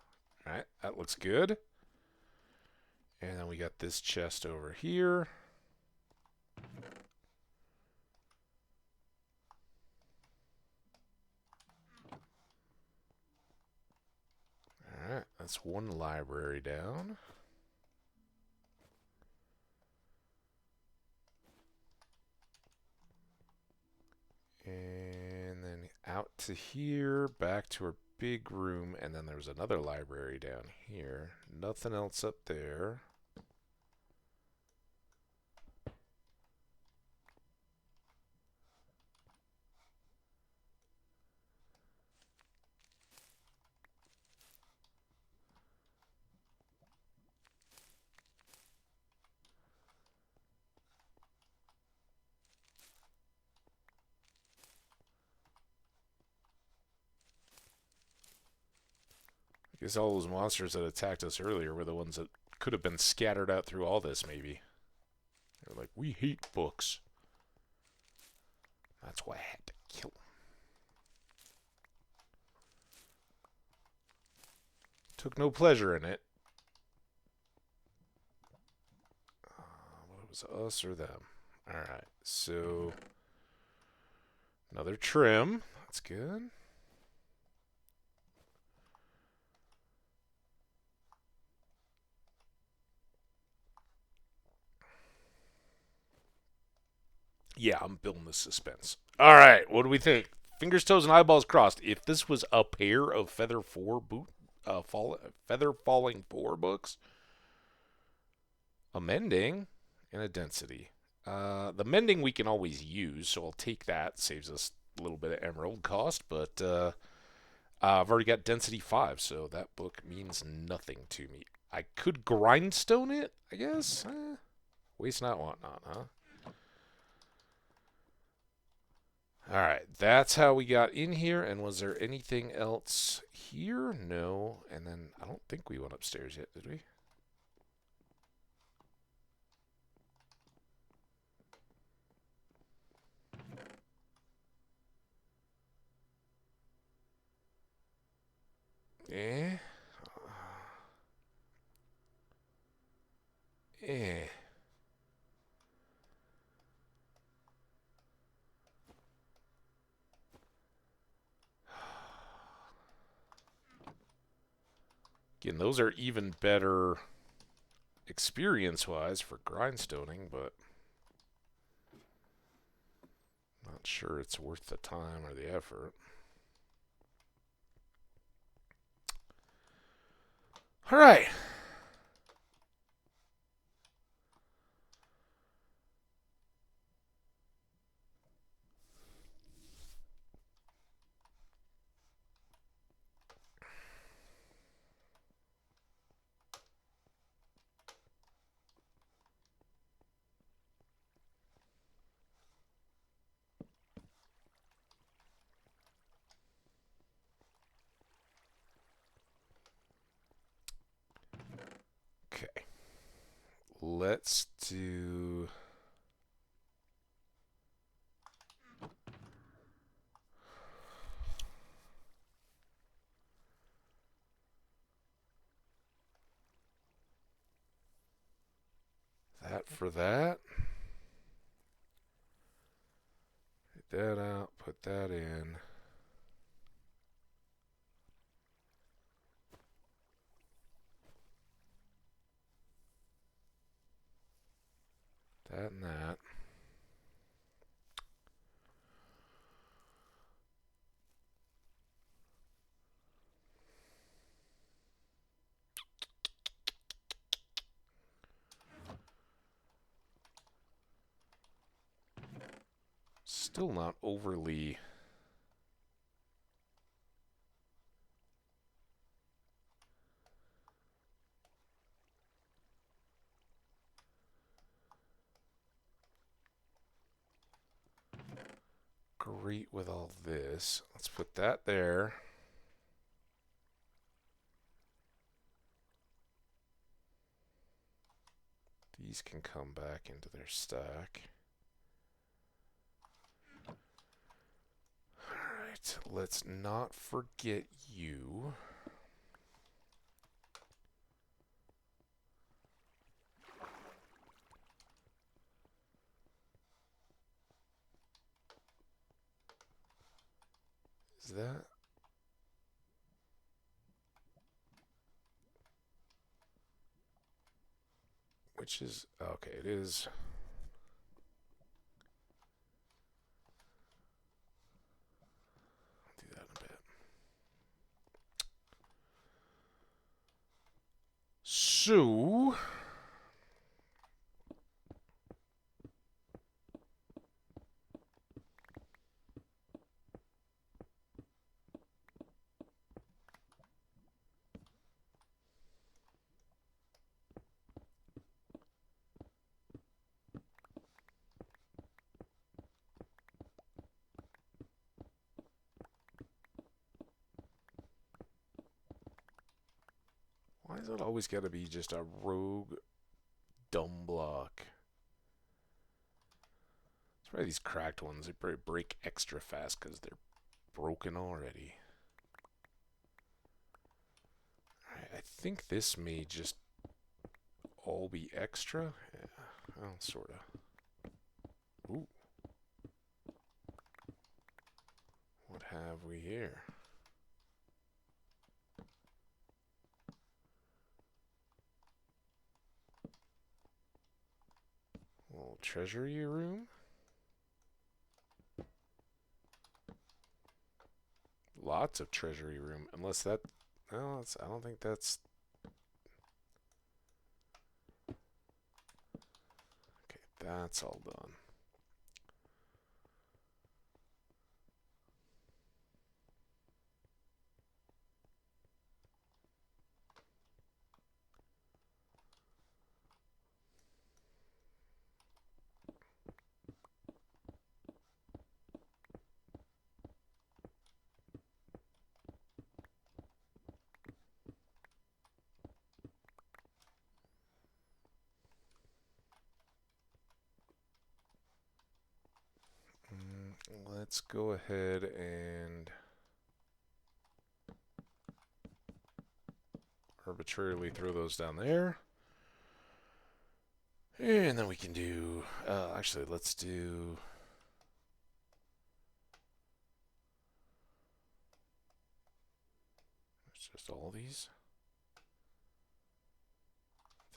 Alright, that looks good. And then we got this chest over here. Alright, that's one library down. And then out to here, back to our big room, and then there's another library down here. Nothing else up there. I guess all those monsters that attacked us earlier were the ones that could have been scattered out through all this, maybe. They're like, we hate books. That's why I had to kill them. Took no pleasure in it. Well, it was us or them. Alright, so another trim. That's good. Yeah, I'm building the suspense. All right, what do we think? Fingers, toes, and eyeballs crossed. If this was a pair of Feather Falling 4 books, a mending and a density. The mending we can always use, so I'll take that. Saves us a little bit of emerald cost, but I've already got density 5, so that book means nothing to me. I could grindstone it, I guess. Waste not, want not, huh? Alright, that's how we got in here. And was there anything else here? No. And then I don't think we went upstairs yet, did we? Eh. Eh. Again, those are even better experience-wise for grindstoning, but not sure it's worth the time or the effort. All right. let's do... that for that. Take that out, put that in. That and that. Still not overly... great with all this. Let's put that there. These can come back into their stack. Alright, let's not forget you. Is that... which is... okay, it is... I'll do that in a bit. So... why is it always got to be just a rogue dumb block? That's why these cracked ones, they probably break extra fast because they're broken already. Alright, I think this may just all be extra. Yeah, well, sort of. Ooh. What have we here? A little treasury room. Lots of treasury room, unless that... no, I don't think that's... okay, that's all done. Let's go ahead and arbitrarily throw those down there. And then we can do... actually, let's do... it's just all these.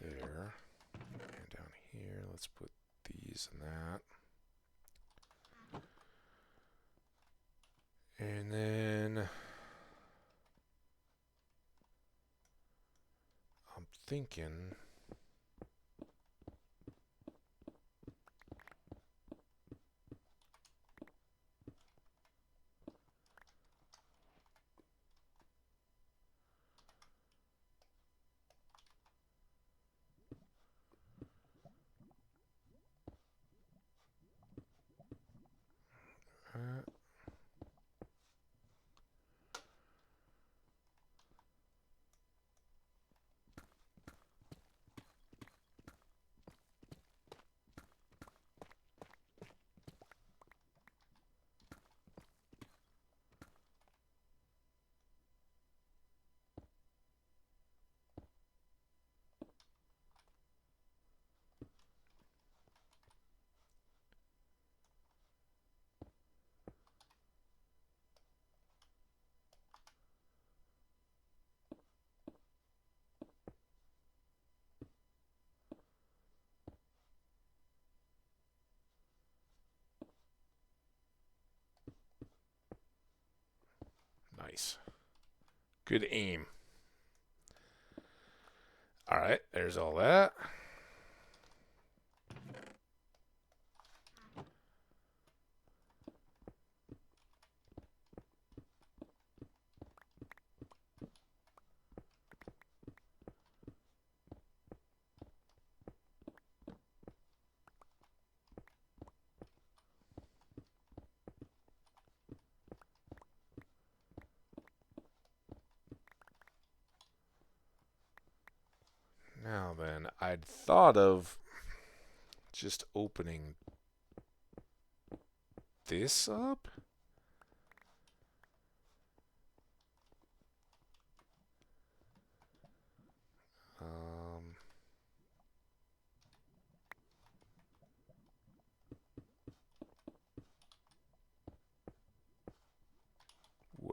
There. And down here, let's put these and that. And then I'm thinking Nice. Good aim. Alright, there's all that. Now then, I'd thought of just opening this up. I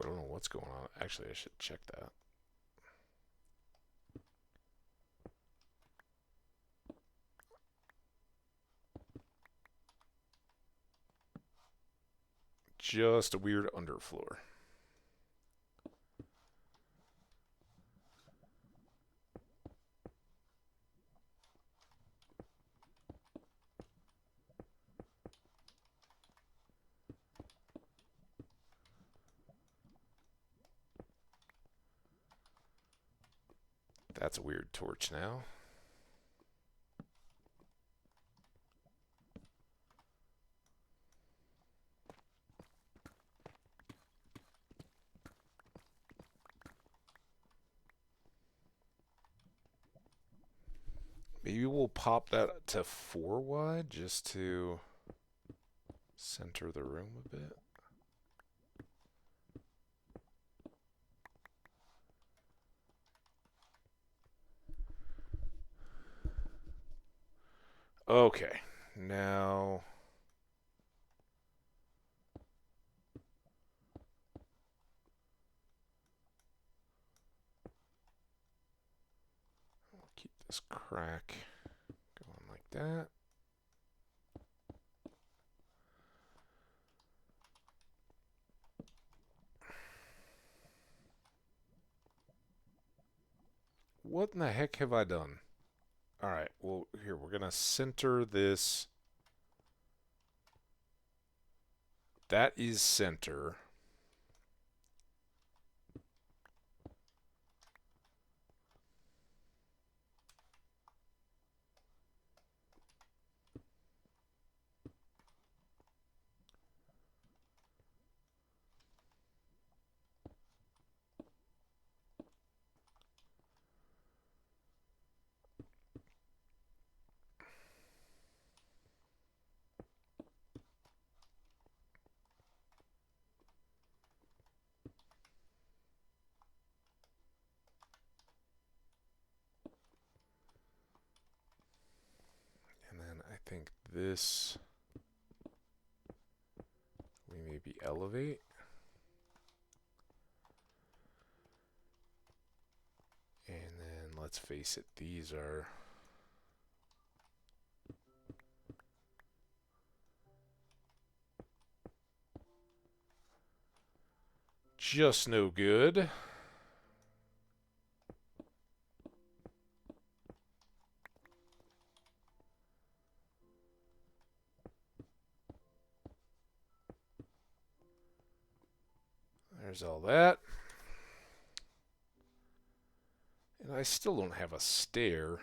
don't know what's going on. Actually, I should check that. Just a weird underfloor. That's a weird torch now. Maybe we'll pop that to 4 wide just to center the room a bit. Okay, now I'll keep this crack going like that. What in the heck have I done? Alright, well, here, we're going to center this. That is center. I think this we maybe elevate. And then let's face it, these are just no good. There's all that. And I still don't have a stair.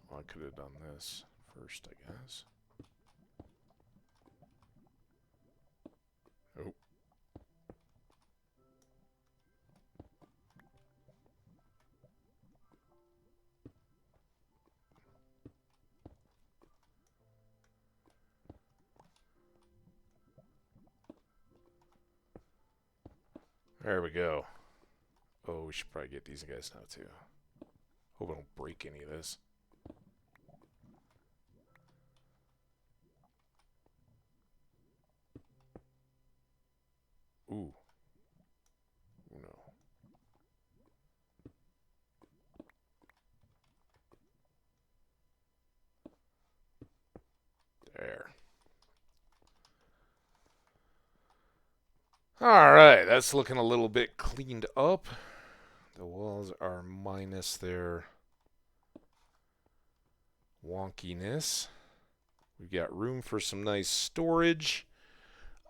Well, I could have done this first, I guess. Oh. There we go. Oh, we should probably get these guys now, too. Hope I don't break any of this. Alright, that's looking a little bit cleaned up. The walls are minus their wonkiness. We've got room for some nice storage.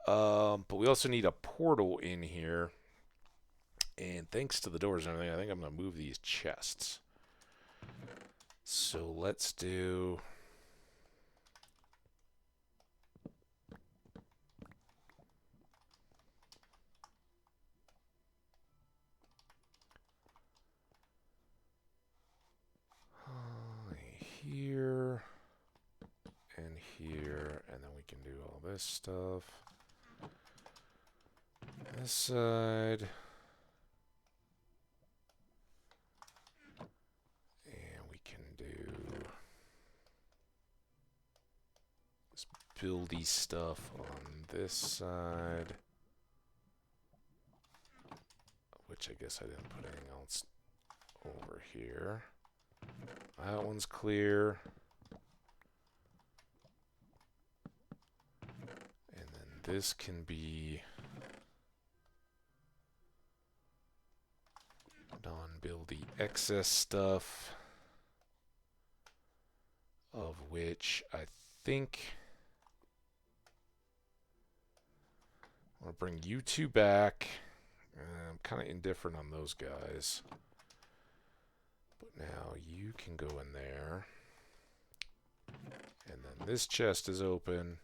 But we also need a portal in here. And thanks to the doors and everything, I think I'm going to move these chests. So let's do... here and here, and then we can do all this stuff. This side. And we can do this buildy stuff on this side. Which I guess I didn't put anything else over here. That one's clear. And then this can be non-buildy excess stuff, of which I think I'm going to bring you two back. I'm kind of indifferent on those guys. But now you can go in there. And then this chest is open.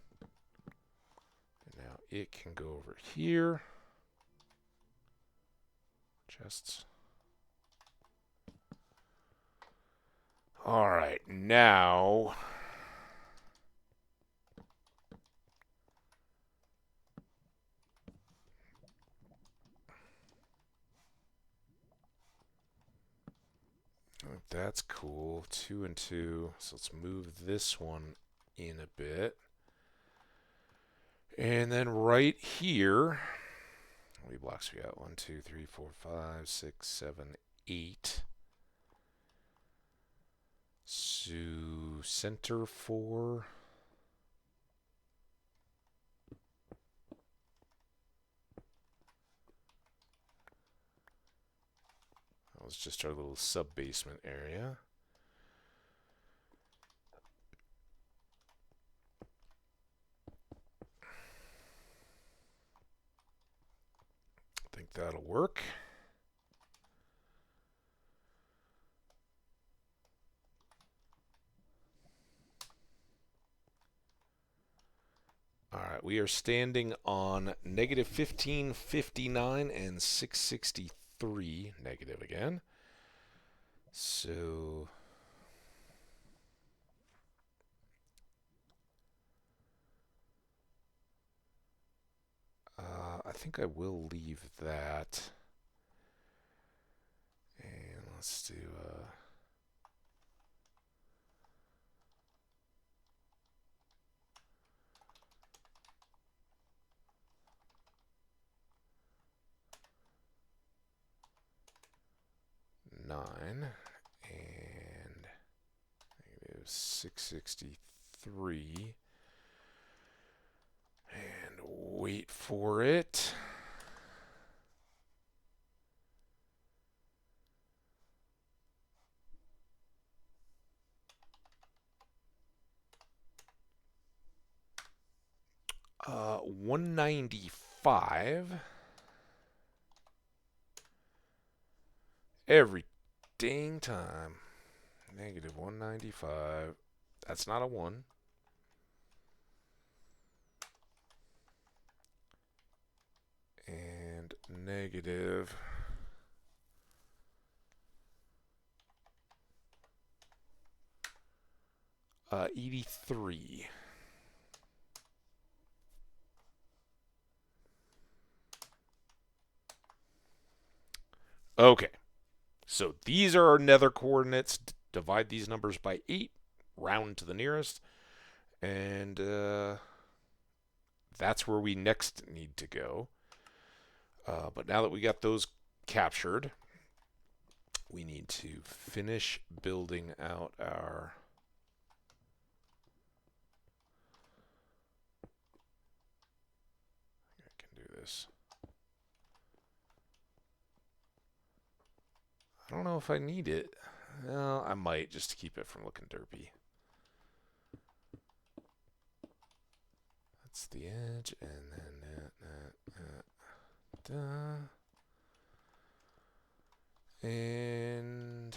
And now it can go over here. Chests. Alright, now... that's cool. 2 and 2. So let's move this one in a bit. And then right here, how many blocks we got? 1, 2, 3, 4, 5, 6, 7, 8. So center 4. That was just our little sub-basement area. I think that'll work. Alright, we are standing on negative 1559 and 663 negative again. So I think I will leave that. And let's do 9 and negative 663 and wait for it. Uh, 195 every dang time. Negative 195. That's not a 1. And negative 83. Okay. So these are our nether coordinates. Divide these numbers by 8. Round to the nearest. And that's where we next need to go. But now that we got those captured, we need to finish building out our... I can do this. don't know if I need it. Well, I might just to keep it from looking derpy. That's the edge, and then and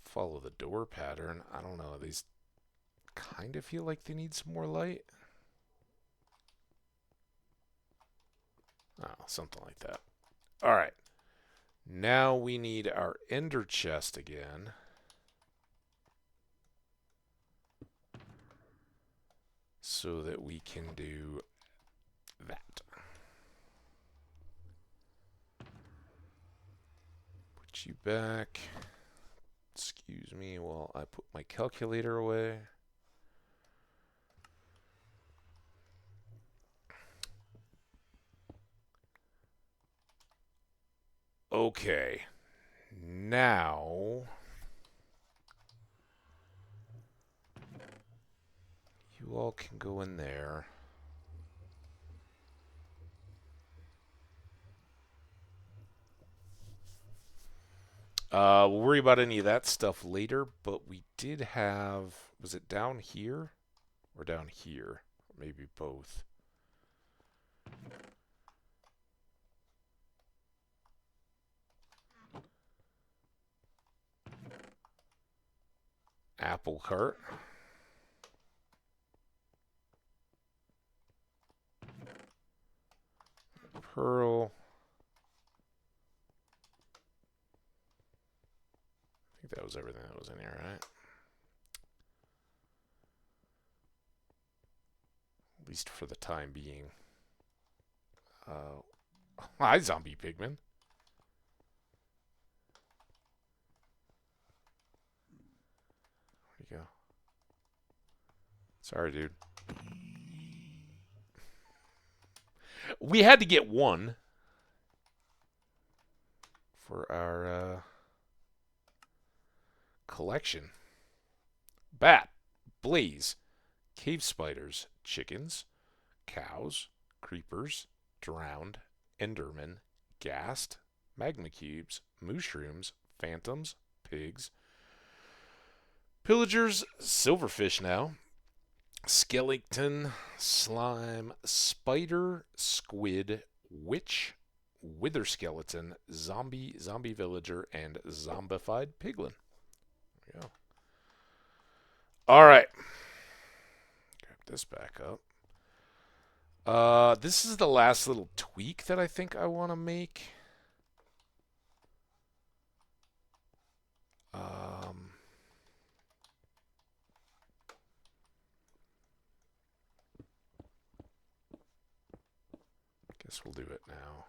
follow the door pattern. I don't know. These kind of feel like they need some more light. Oh, something like that. All right. Now we need our ender chest again. So that we can do that. Put you back. Excuse me while I put my calculator away. Okay. Now you all can go in there. We'll worry about any of that stuff later, but we did have, was it down here or down here? Maybe both. Apple cart. Pearl. I think that was everything that was in here, right? At least for the time being. Hi, zombie pigman. Where'd he go? Sorry, dude. We had to get one for our collection. Bat, blaze, cave spiders, chickens, cows, creepers, drowned, endermen, ghast, magma cubes, mushrooms, phantoms, pigs, pillagers, silverfish now, skeleton, slime, spider, squid, witch, wither skeleton, zombie villager, and zombified piglin. There we go. All right. Grab this back up. This is the last little tweak that I think I want to make. Guess we'll do it now.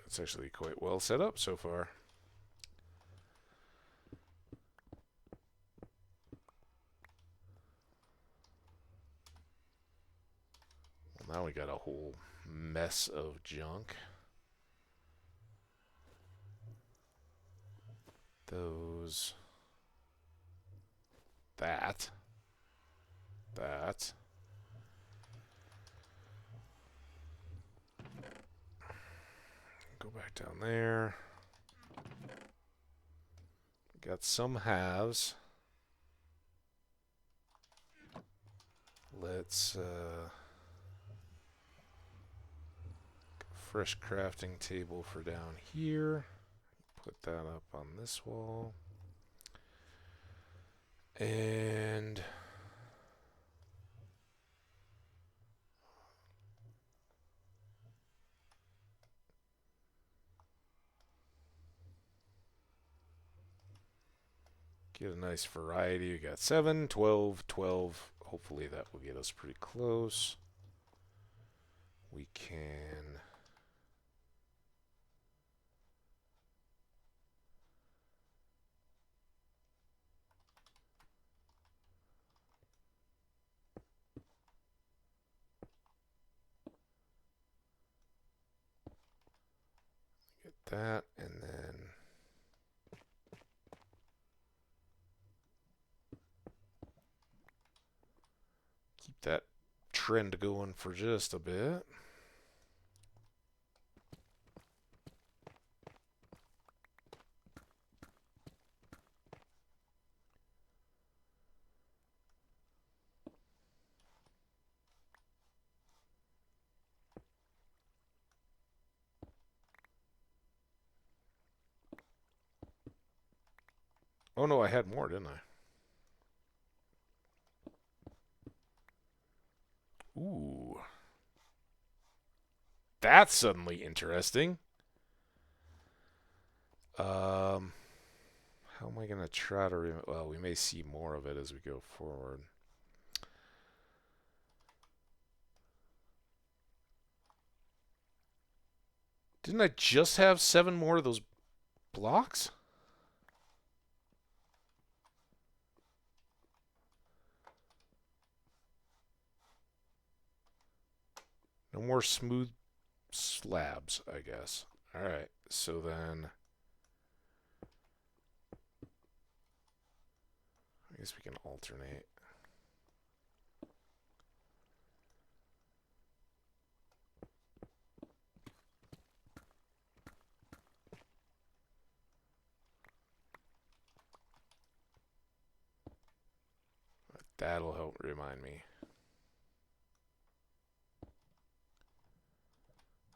It's actually quite well set up so far. Well, now we got a whole mess of junk. Those. That. Go back down there. Got some halves. Let's fresh crafting table for down here. Put that up on this wall. And get a nice variety. We got 7, 12, 12, hopefully that will get us pretty close. We can... get that, and then... keep that trend going for just a bit. Oh no, I had more, didn't I? Ooh. That's suddenly interesting. How am I going to try to... well, we may see more of it as we go forward. Didn't I just have 7 more of those blocks? No more smooth slabs, I guess. Alright, so then... I guess we can alternate. That'll help remind me.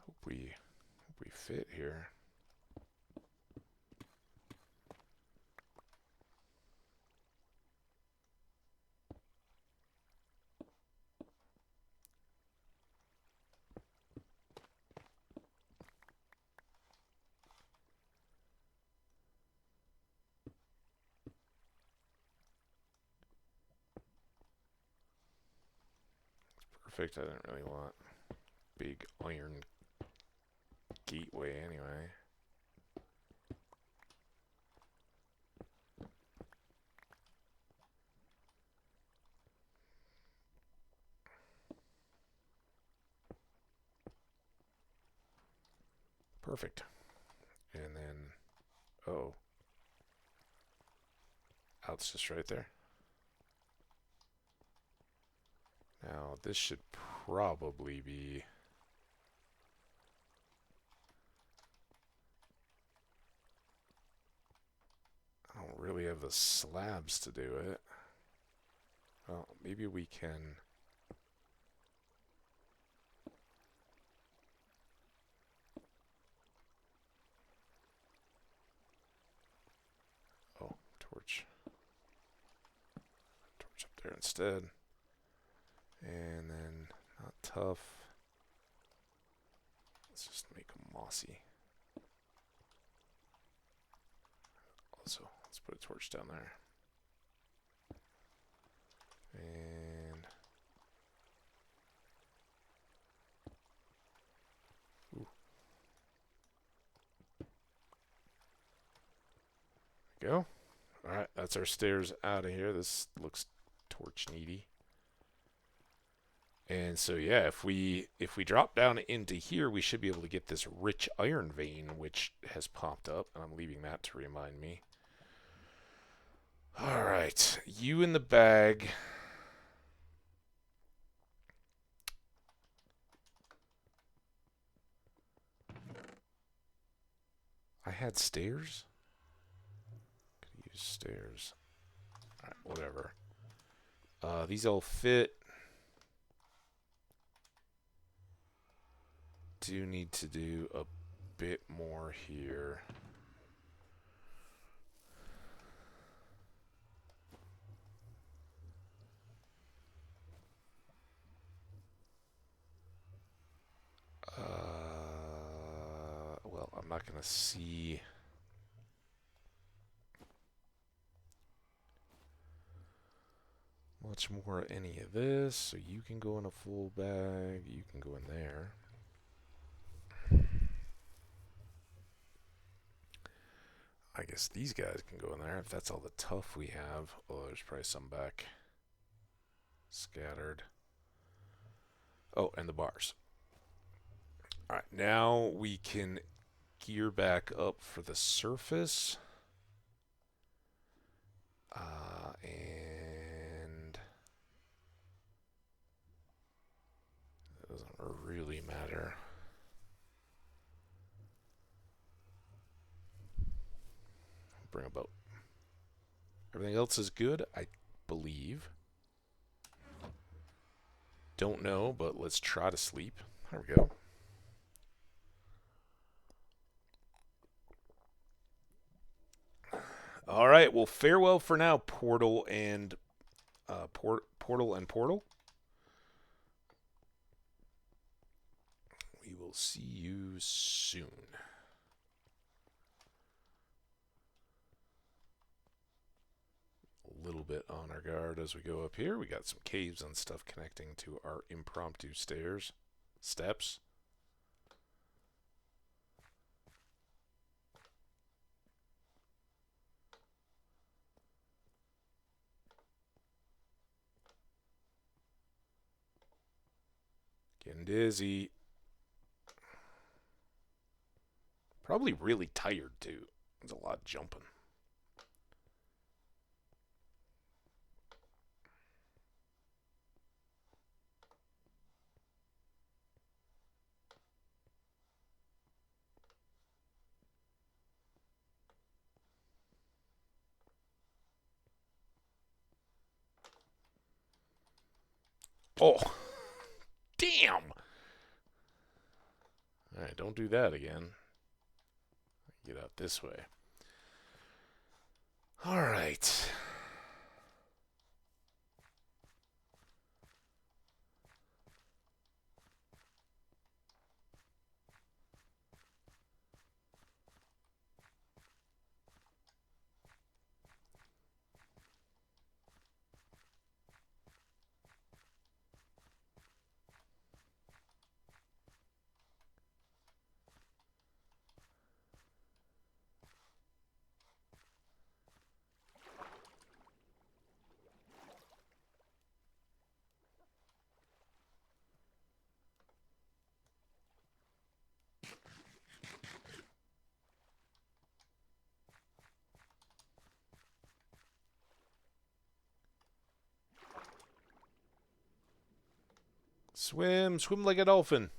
Hope we fit here. Perfect. I didn't really want big iron gateway anyway. Perfect. And then, oh, out's just right there. Now, this should probably be... I don't really have the slabs to do it. Well, maybe we can... oh, torch. Torch up there instead. And then, not tough. Let's just make them mossy. Also, let's put a torch down there. And... ooh. There we go. Alright, that's our stairs out of here. This looks torch needy. And so yeah, if we drop down into here, we should be able to get this rich iron vein, which has popped up, and I'm leaving that to remind me. All right, you in the bag. I had stairs? Could use stairs. All right, whatever. These all fit. Do need to do a bit more here. Well, I'm not gonna see. much more of any of this, so you can go in a full bag, you can go in there. I guess these guys can go in there if that's all the tough we have. Oh, there's probably some back scattered. Oh, and the bars. Alright, now we can gear back up for the surface. And it doesn't really matter. Bring a boat. Everything else is good, I believe. Don't know, but let's try to sleep. There we go. All right, well, farewell for now, Portal and Portal. We will see you soon. A little bit on our guard as we go up here. We got some caves and stuff connecting to our impromptu steps. Getting dizzy. Probably really tired, too. There's a lot of jumping. Oh, damn! Alright, don't do that again. Get out this way. Alright. Swim like a dolphin.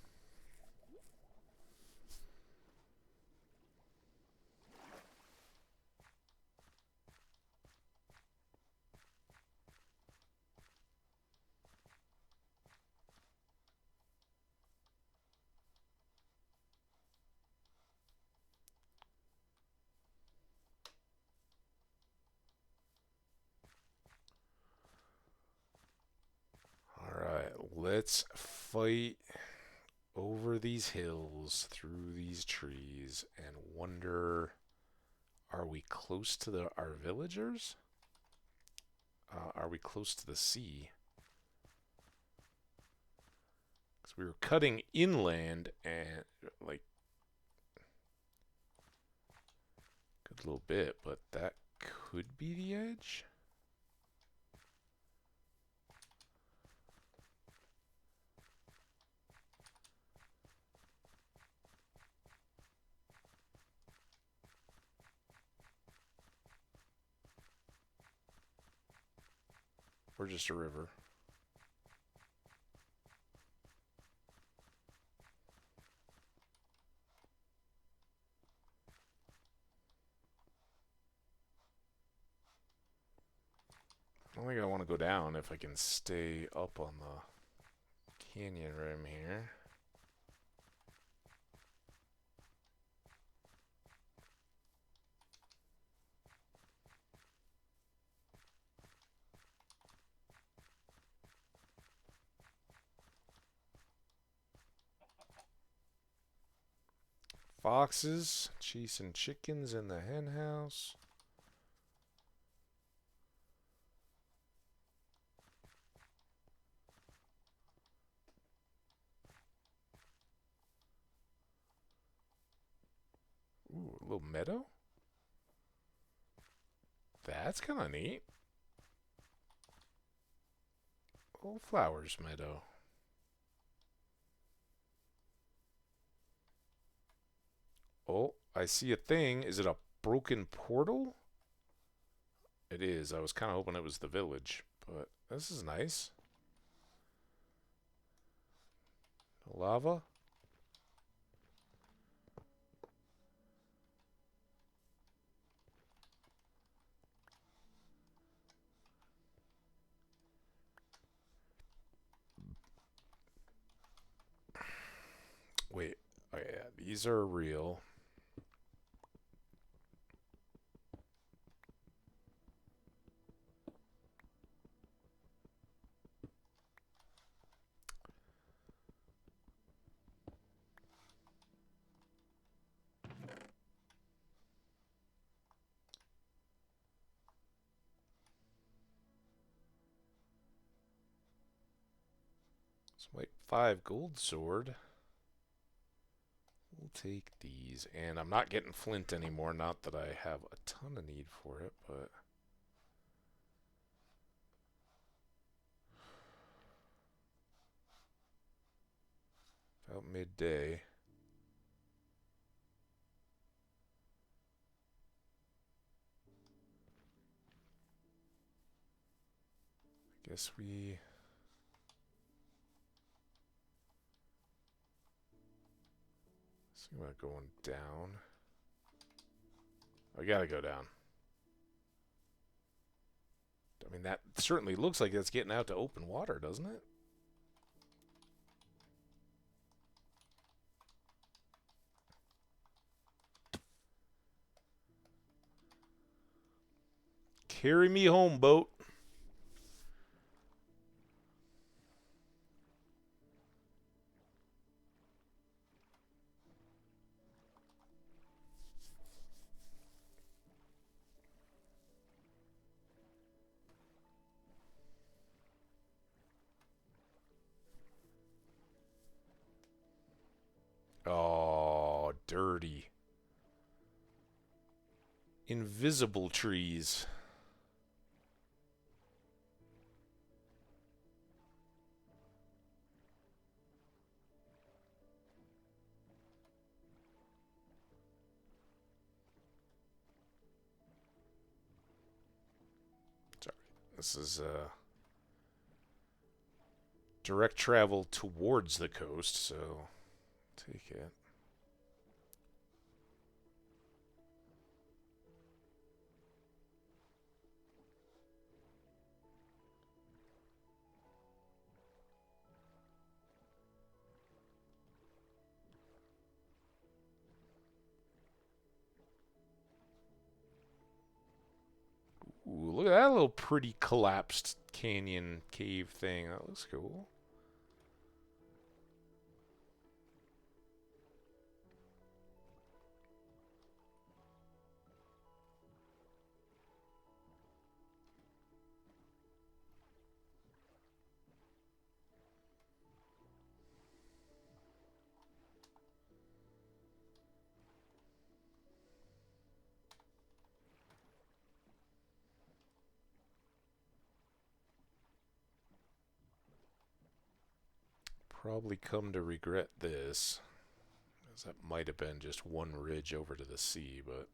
Alright, let's fight over these hills, through these trees, and wonder, are we close to our villagers? Are we close to the sea? Because we were cutting inland and, like, good little bit, but that could be the edge? Or just a river? I don't think I want to go down if I can stay up on the canyon rim here. Foxes chasing chickens in the hen house. Ooh, a little meadow? That's kind of neat. Little flowers meadow. Oh, I see a thing. Is it a broken portal? It is. I was kind of hoping it was the village, but this is nice. Lava? Wait. Oh, yeah, these are real. So, wait, 5 gold sword. We'll take these. And I'm not getting flint anymore. Not that I have a ton of need for it, but... about midday. Guess we... see about going down. I gotta go down. I mean, that certainly looks like that's getting out to open water, doesn't it? Carry me home, boat. Oh, dirty. Invisible trees. Sorry. This is direct travel towards the coast, so take it. Ooh, look at that little pretty collapsed canyon cave thing. That looks cool. Probably come to regret this, as that might have been just one ridge over to the sea, but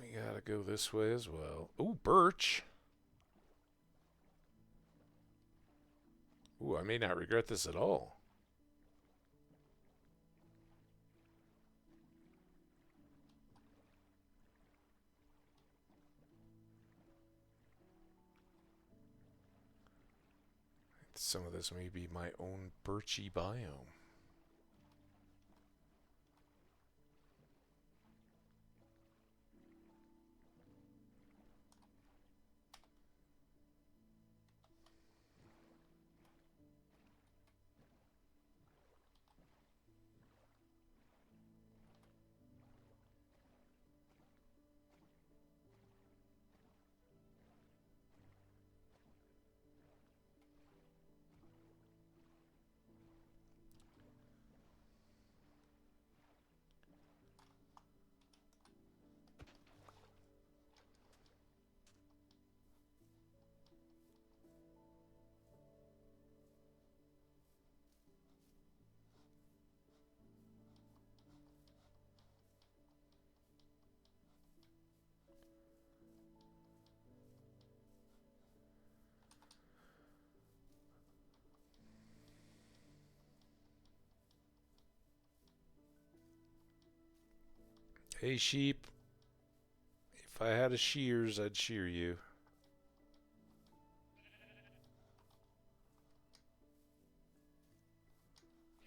we gotta go this way as well. Ooh, birch. Ooh, I may not regret this at all. Some of this may be my own birchy biome. Hey, sheep. If I had a shears, I'd shear you.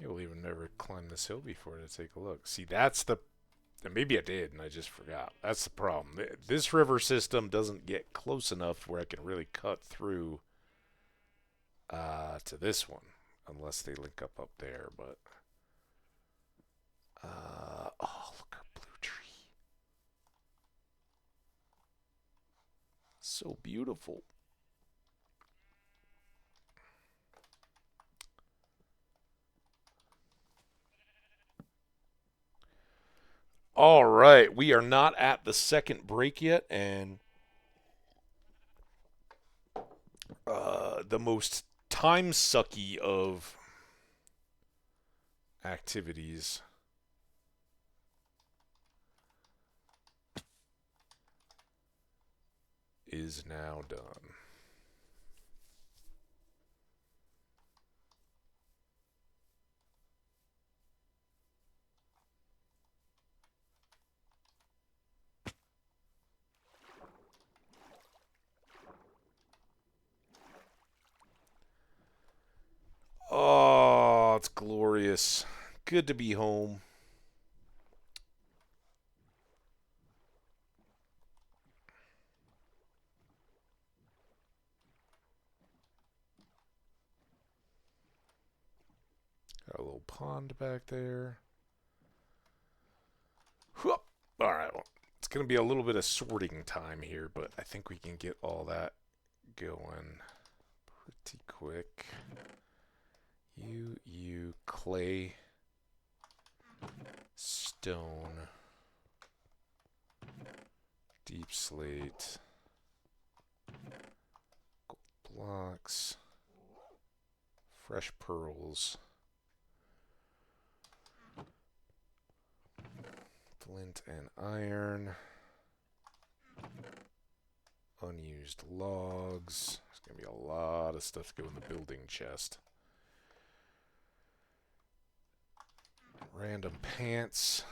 You'll even never climb this hill before to take a look. See, that's the... And maybe I did, and I just forgot. That's the problem. This river system doesn't get close enough where I can really cut through to this one. Unless they link up there, but... oh, look, our blue tree. So beautiful. All right, we are not at the second break yet, and the most time sucky of activities is now done. Oh, it's glorious. Good to be home. Got a little pond back there. Whoop. All right, well, it's going to be a little bit of sorting time here, but I think we can get all that going pretty quick. You, clay, stone, deep slate, gold blocks, fresh pearls, flint and iron, unused logs. There's going to be a lot of stuff to go in the building chest. Random pants.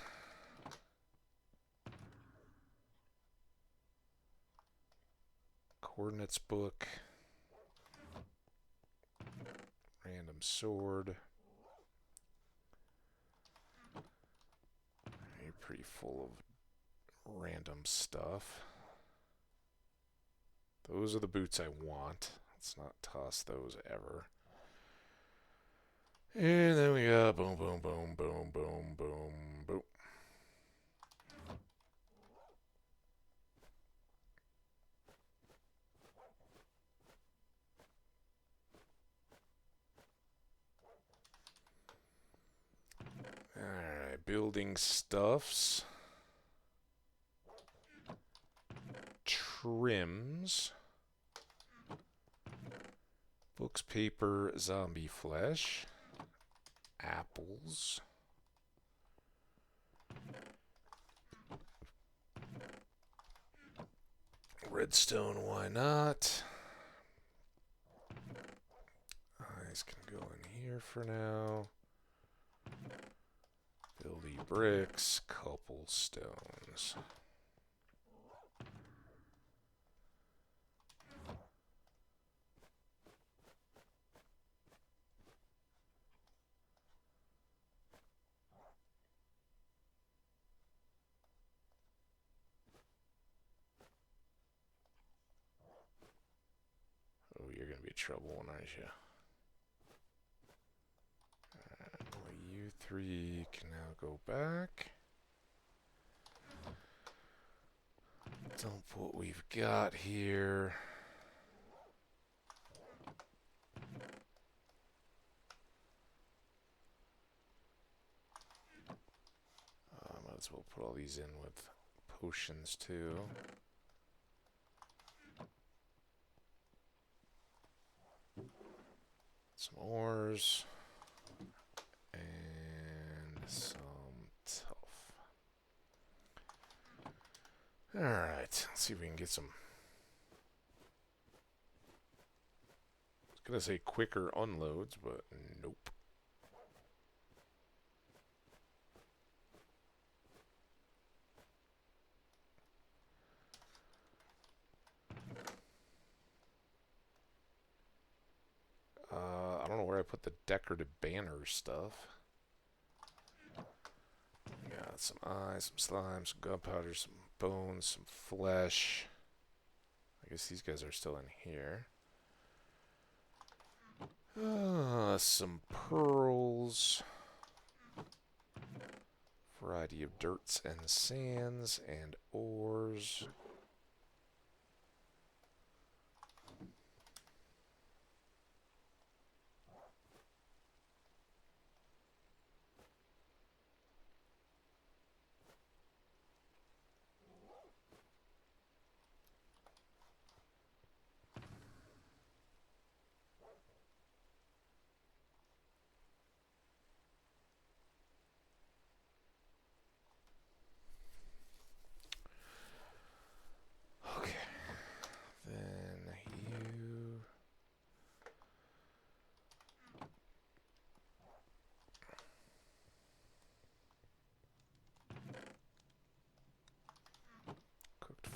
Coordinates book. Random sword. You're pretty full of random stuff. Those are the boots I want. Let's not toss those ever. And then we got boom, boom, boom, boom, boom, boom, boom. Alright, building stuffs. Trims. Books, paper, zombie flesh. Apples. Redstone, why not? Eyes can go in here for now. Buildy bricks, couple stones. Oh, you're going to be trouble, aren't you? Well, you three can now go back. Dump what we've got here. Might as well put all these in with potions too. Some ores. And some tough. Alright, let's see if we can get some. I was gonna say quicker unloads, but nope. where I put the decorative banner stuff. Got some eyes, some slime, some gunpowder, some bones, some flesh. I guess these guys are still in here. Some pearls. Variety of dirts and sands and ores.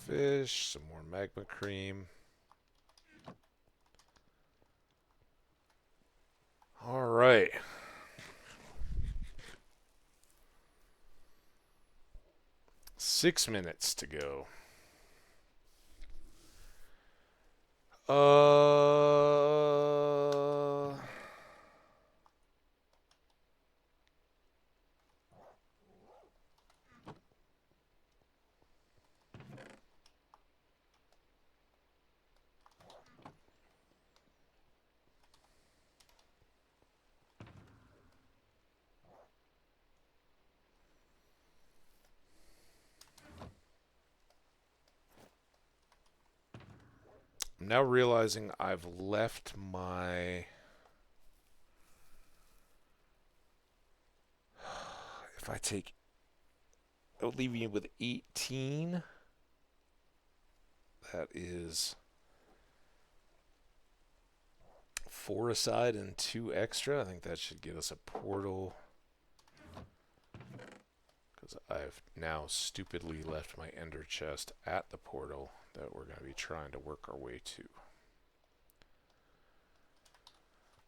Fish, some more magma cream. All right. Six minutes to go. I'm now realizing I've left my... If I take... It'll leave me with 18. That is 4 aside and 2 extra. I think that should get us a portal. Because I've now stupidly left my ender chest at the portal that we're going to be trying to work our way to.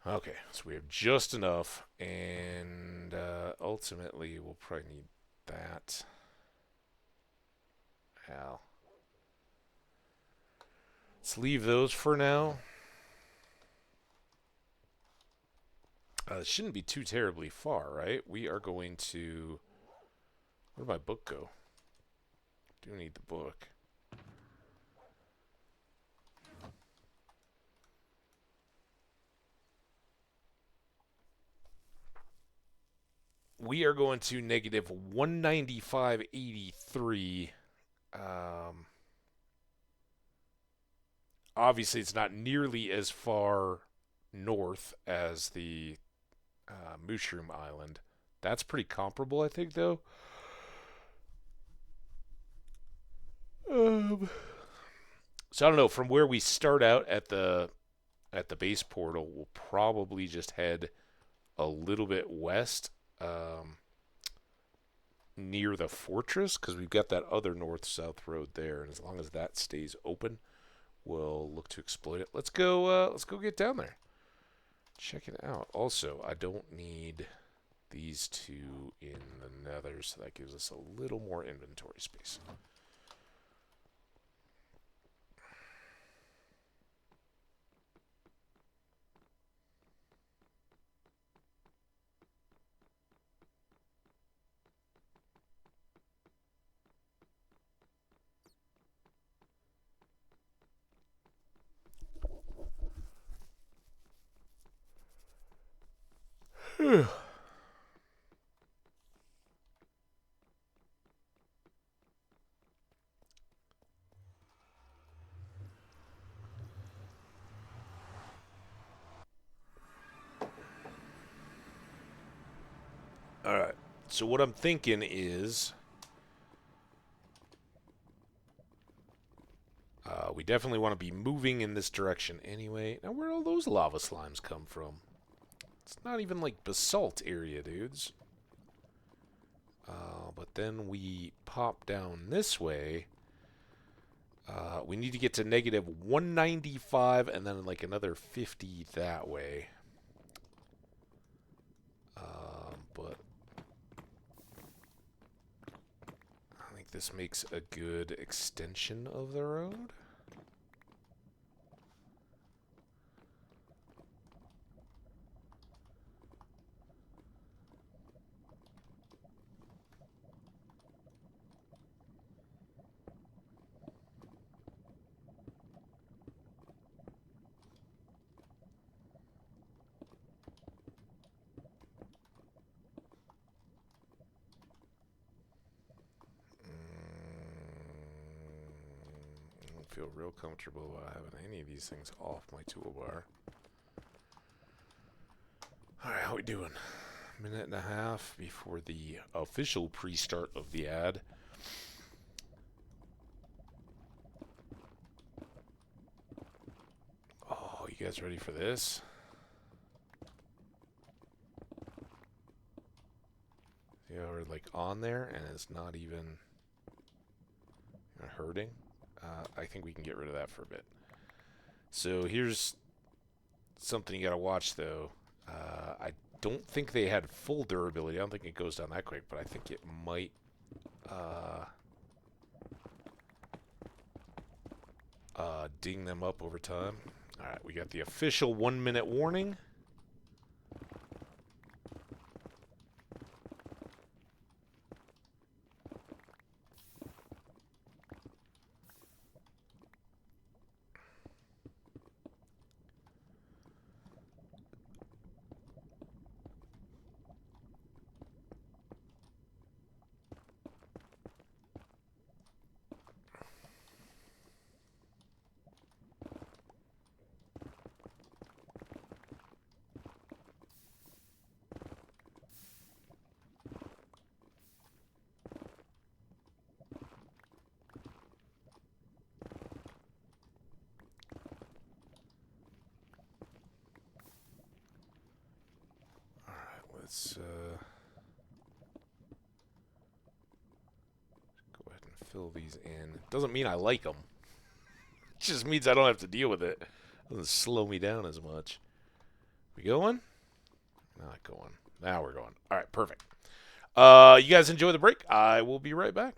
Okay, so we have just enough, and ultimately we'll probably need that. Hell. Let's leave those for now. It shouldn't be too terribly far, right? We are going to... Where did my book go? Do need the book. We are going to negative 195.83. Obviously, it's not nearly as far north as the Mushroom Island. That's pretty comparable, I think, though. So I don't know. From where we start out at the base portal, we'll probably just head a little bit west, near the fortress, because we've got that other north-south road there, and as long as that stays open, we'll look to exploit it. Let's go. Let's go get down there. Check it out. Also, I don't need these two in the nether, so that gives us a little more inventory space. Alright, so what I'm thinking is... we definitely want to be moving in this direction anyway. Now, where all those lava slimes come from? It's not even like basalt area, dudes. But then we pop down this way. We need to get to negative 195 and then like another 50 that way. but I think this makes a good extension of the road. I don't feel real comfortable about having any of these things off my toolbar. Alright, how we doing? Minute and a half before the official pre-start of the ad. Oh, you guys ready for this? Yeah, we're like on there and it's not even hurting. I think we can get rid of that for a bit. So here's something you gotta watch though. I don't think they had full durability. I don't think it goes down that quick, but I think it might ding them up over time. Alright, we got the official 1-minute warning. Let's go ahead and fill these in. Doesn't mean I like them. It just means I don't have to deal with it. It doesn't slow me down as much. We going? Not going. Now we're going. All right, perfect. You guys enjoy the break. I will be right back.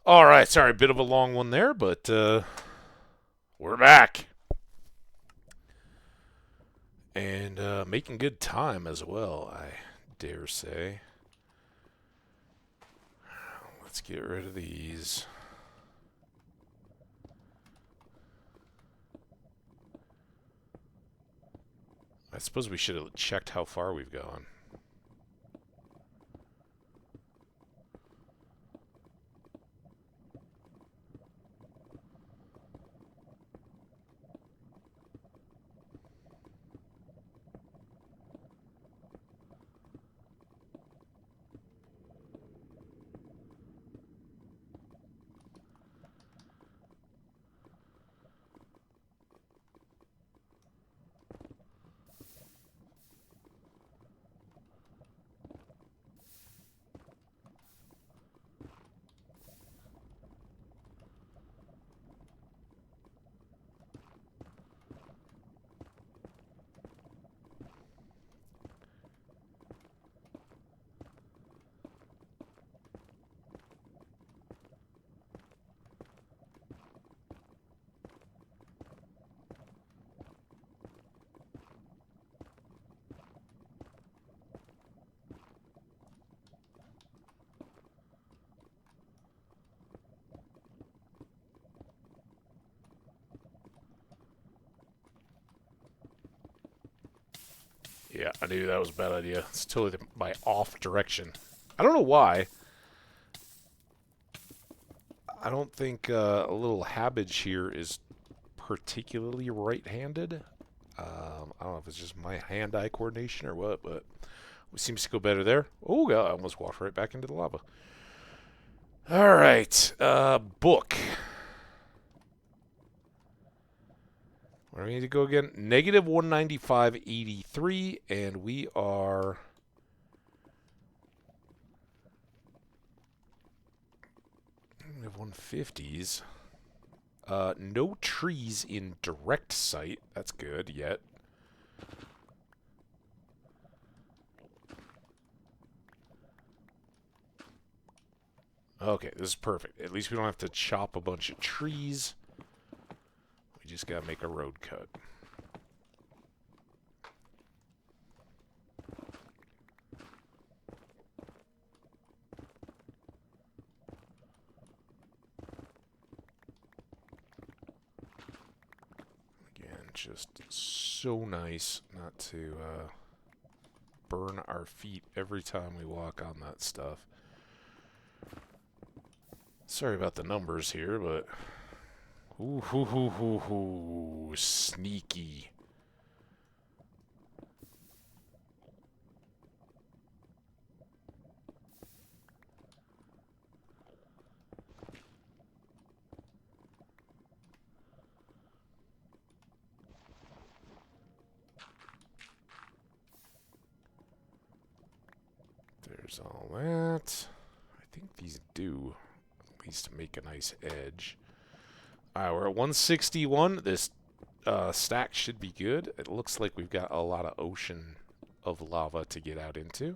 All right, sorry, bit of a long one there, but we're back and making good time as well, I dare say. Let's get rid of these. I suppose we should have checked how far we've gone. Yeah, I knew that was a bad idea. It's totally my off direction. I don't know why. I don't think a little Hambbage here is particularly right-handed. I don't know if it's just my hand-eye coordination or what, but it seems to go better there. Oh, God, I almost walked right back into the lava. All right, book. Where do we need to go again? Negative 195.83, and we are... Negative 150s. No trees in direct sight. That's good yet. Okay, this is perfect. At least we don't have to chop a bunch of trees. We just gotta make a road cut. Again, just so nice not to burn our feet every time we walk on that stuff. Sorry about the numbers here, but... Ooh, hoo, hoo, hoo, hoo. Sneaky. There's all that. I think these do at least make a nice edge. Alright, we're at 161. This stack should be good. It looks like we've got a lot of ocean of lava to get out into.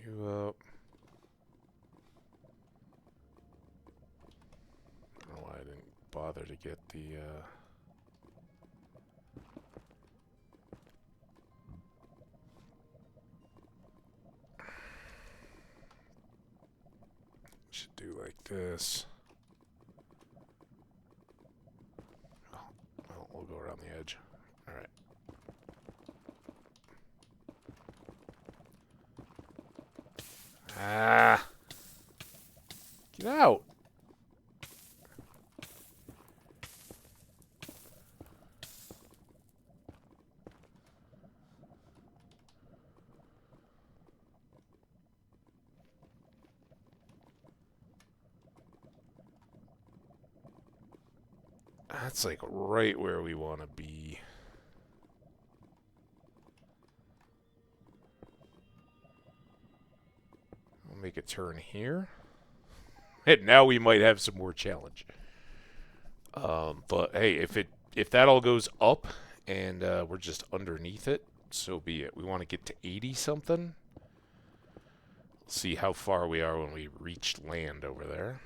You up. I don't know why I didn't bother to get the should do like this. Oh, well, we'll go around the edge. Alright. Ah! Get out! That's like right where we want to be. We'll make a turn here. And now we might have some more challenge. But hey, if that all goes up and we're just underneath it, so be it. We want to get to 80 something. See how far we are when we reach land over there.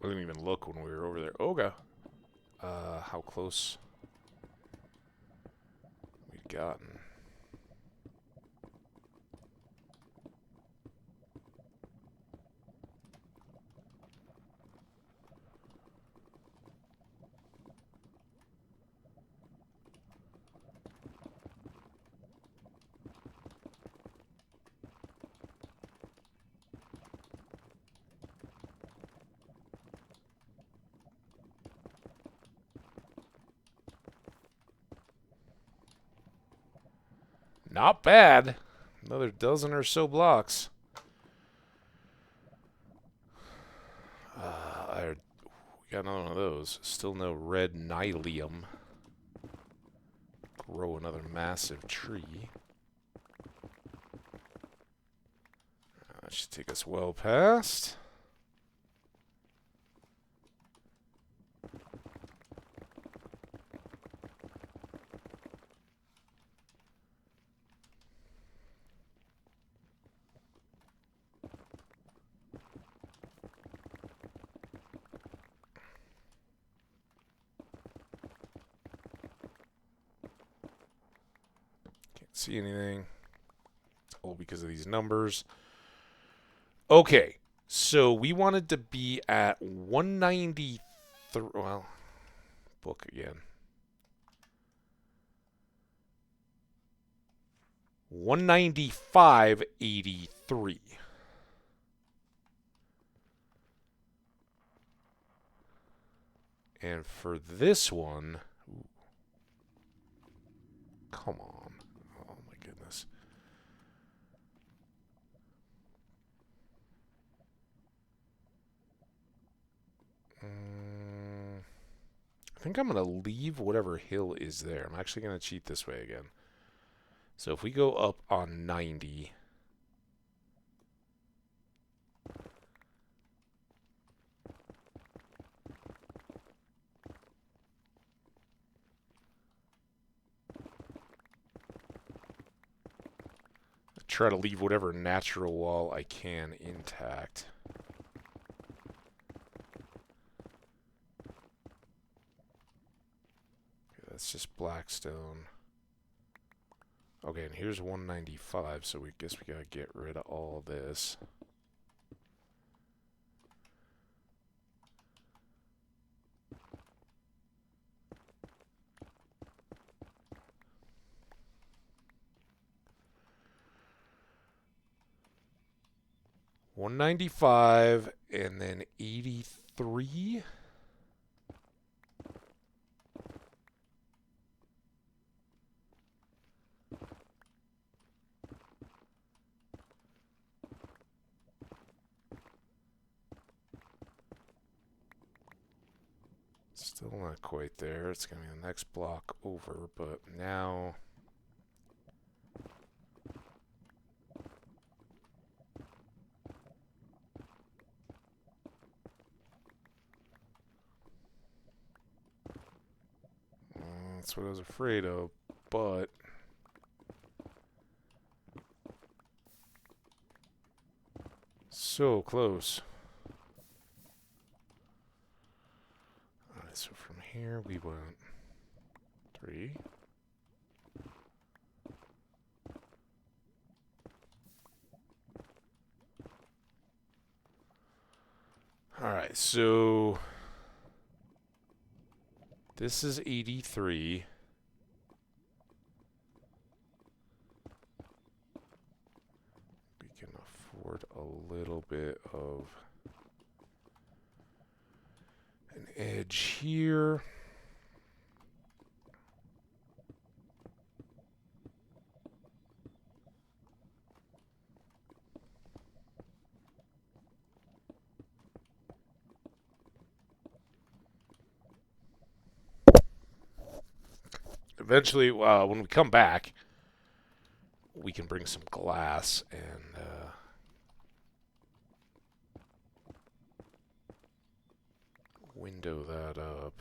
We didn't even look when we were over there. Oga. How close we've gotten. Not bad. Another dozen or so blocks. We got another one of those. Still no red nylium. Grow another massive tree. That should take us well past. See anything. All because of these numbers. Okay, so we wanted to be at 193. Well, book again. 195.83. And for this one, ooh, come on. Oh my goodness. I think I'm going to leave whatever hill is there. I'm actually going to cheat this way again. So if we go up on 90... try to leave whatever natural wall I can intact. Okay, that's just blackstone. Okay, and here's 195, so we guess we gotta get rid of all this. $195 and then 83. Still not quite there. It's going to be the next block over, but now... That's what I was afraid of, but... So close. Alright, so from here we went 3. Alright, so this is 83. We can afford a little bit of an edge here. Eventually, when we come back, we can bring some glass and window that up.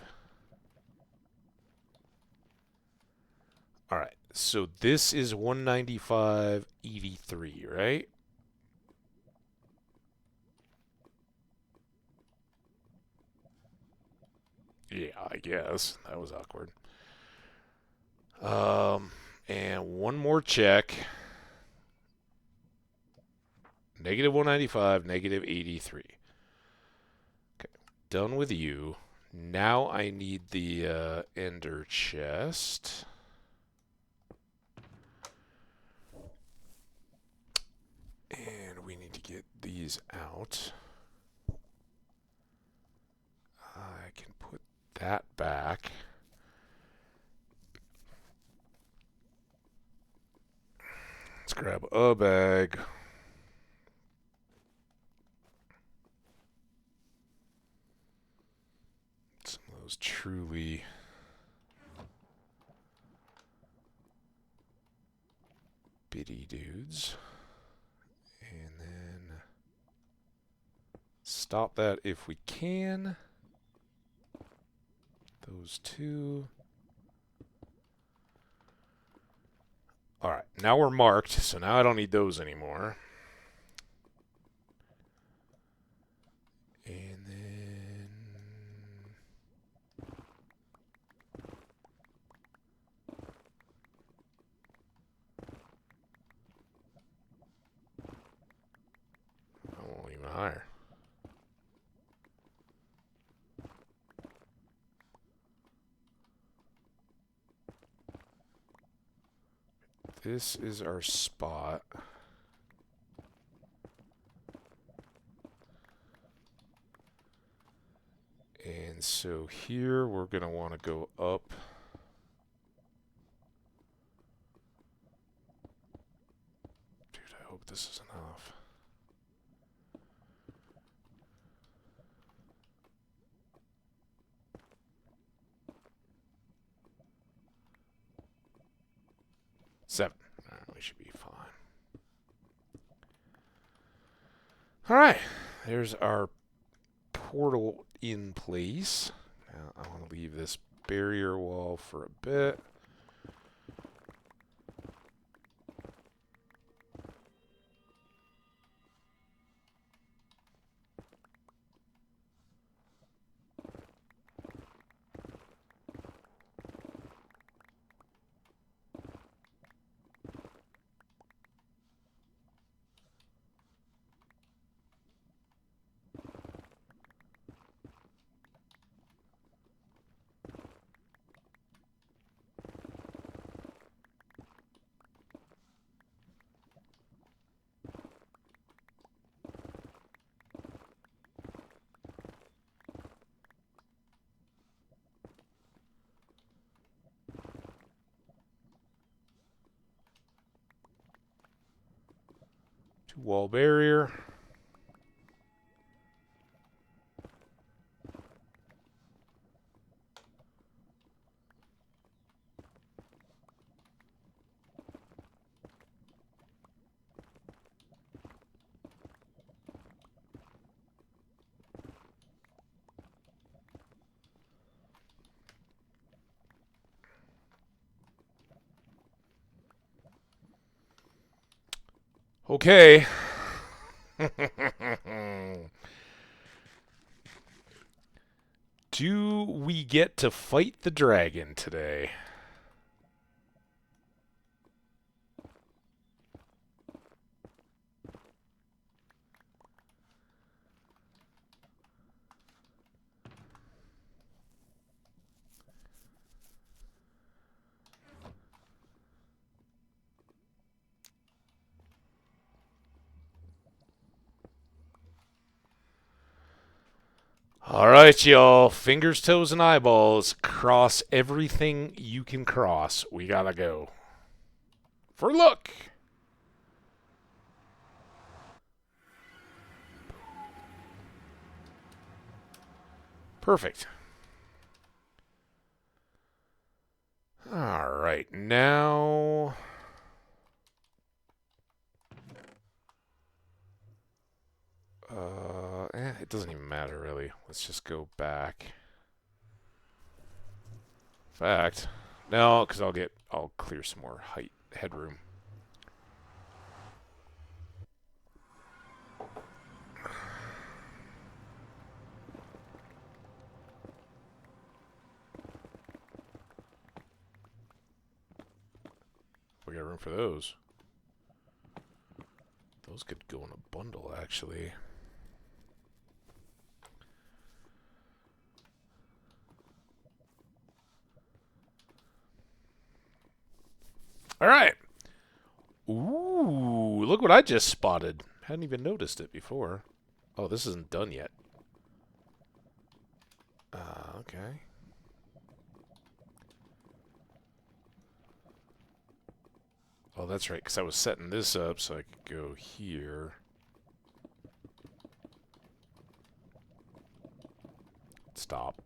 Alright, so this is 195.83, right? Yeah, I guess. That was awkward. And one more check. Negative 195, negative 83. Okay, done with you. Now I need the ender chest. And we need to get these out. I can put that back. Let's grab a bag. Some of those truly bitty dudes. And then stop that if we can. Those two. Alright, now we're marked, so now I don't need those anymore. And then I won't even higher. This is our spot. And so here we're going to want to go up. Dude, I hope this is enough. Seven. All right, we should be fine. All right, there's our portal in place. Now I want to leave this barrier wall for a bit. Two wall barrier. Okay. Do we get to fight the dragon today? Alright, y'all. Fingers, toes, and eyeballs. Cross everything you can cross. We gotta go. For luck! Perfect. Alright, now... it doesn't even matter, really. Let's just go back. In fact, no, because I'll clear some more headroom. We got room for those. Those could go in a bundle, actually. Alright. Ooh, look what I just spotted. Hadn't even noticed it before. Oh, this isn't done yet. Okay. Oh, that's right, because I was setting this up so I could go here. Stop.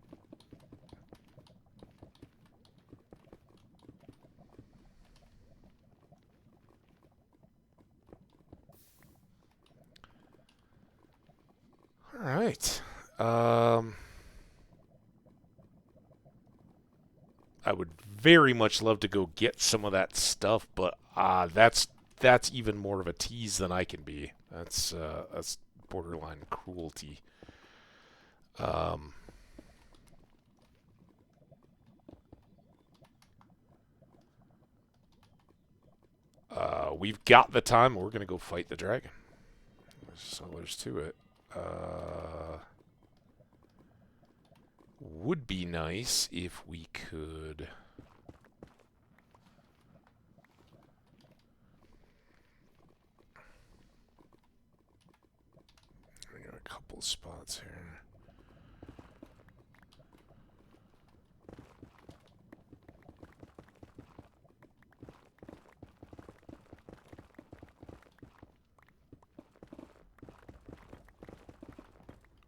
Alright. I would very much love to go get some of that stuff, but that's even more of a tease than I can be. That's borderline cruelty. We've got the time. We're gonna go fight the dragon. So there's to it. Would be nice if we could. We got a couple spots here.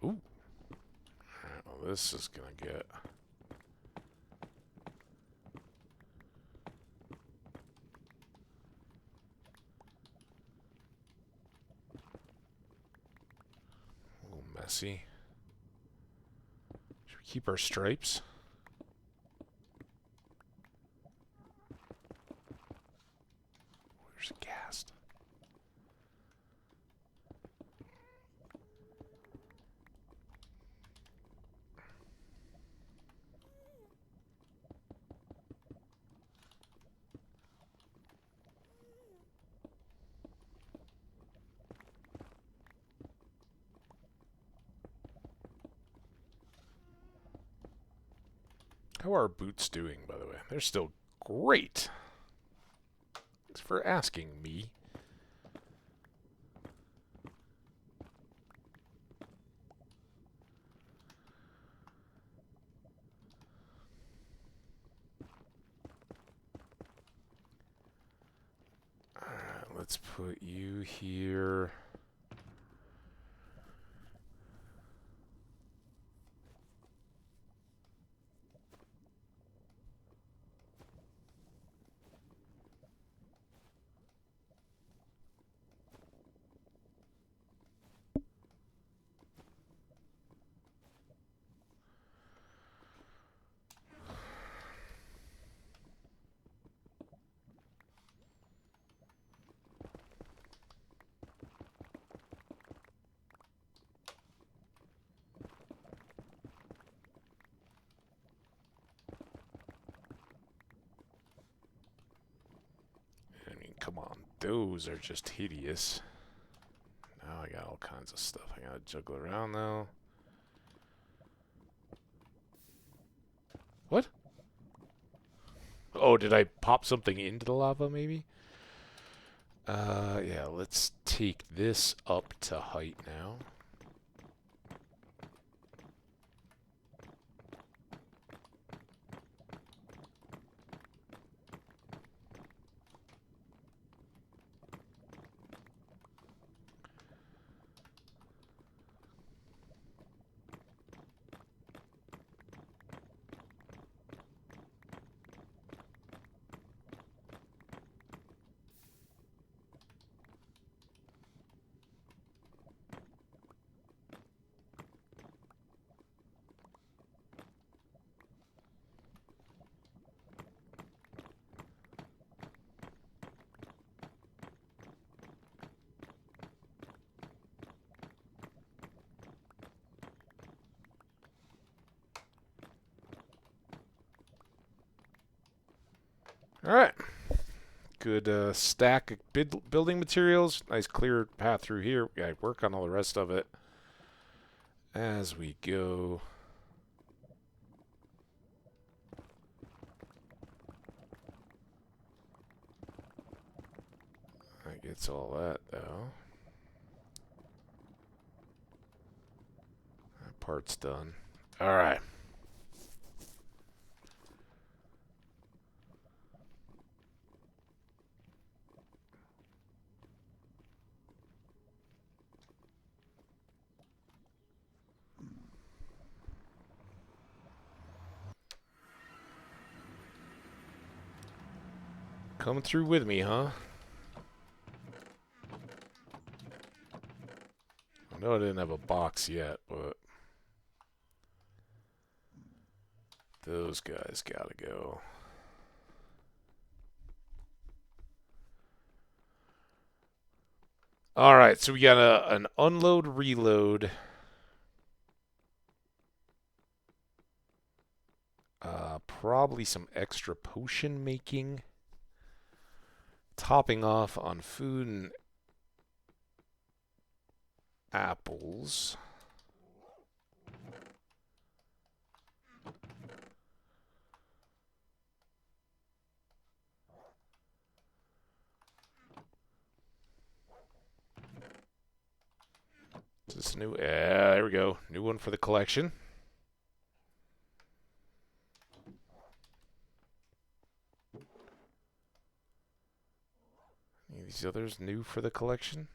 Ooh. Well, this is gonna get. A little messy. Should we keep our stripes? There's a ghast. How are our boots doing, by the way? They're still great. Thanks for asking me. Alright, let's put you here. Come on, those are just hideous. Now I got all kinds of stuff I gotta juggle around now. What? Oh, did I pop something into the lava, maybe? Yeah, let's take this up to height now. All right. Good stack of building materials. Nice clear path through here. We gotta work on all the rest of it as we go. That gets all that, though. That part's done. All right. Coming through with me, huh? I know I didn't have a box yet, but those guys gotta go. All right, so we got an unload reload. Probably some extra potion making. Topping off on food and apples. Is this new? Yeah, there we go. New one for the collection. Any of these others new for the collection?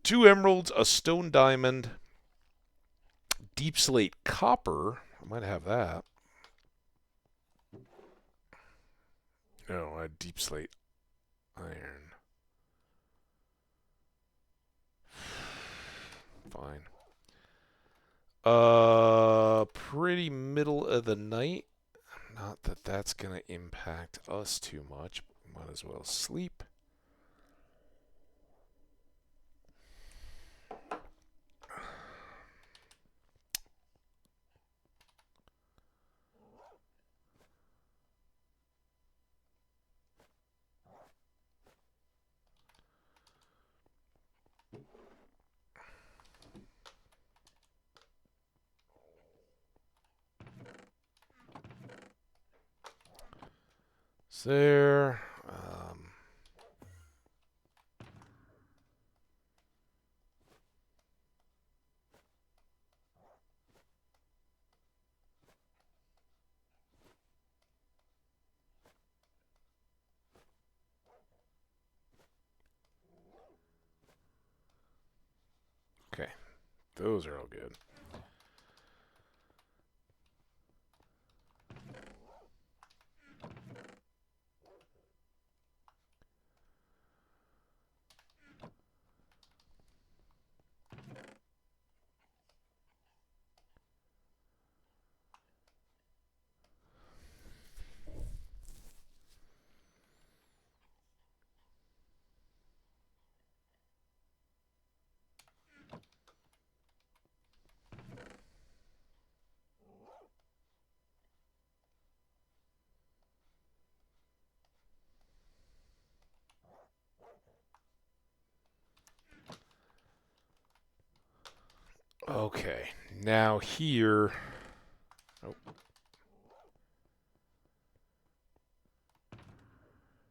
2 emeralds, a stone diamond, deep slate copper. I might have that. No, I had deep slate iron. Fine. Pretty middle of the night. Not that that's going to impact us too much. Might as well sleep. There. Okay. Those are all good. Okay. Now here. Oh.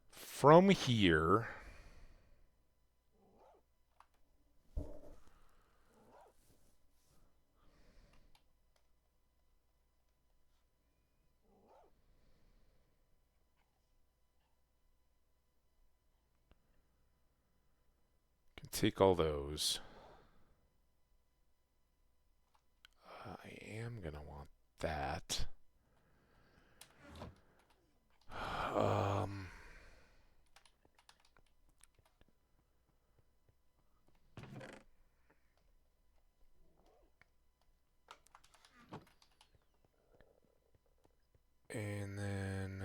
From here. Can take all those. I am going to want that. And then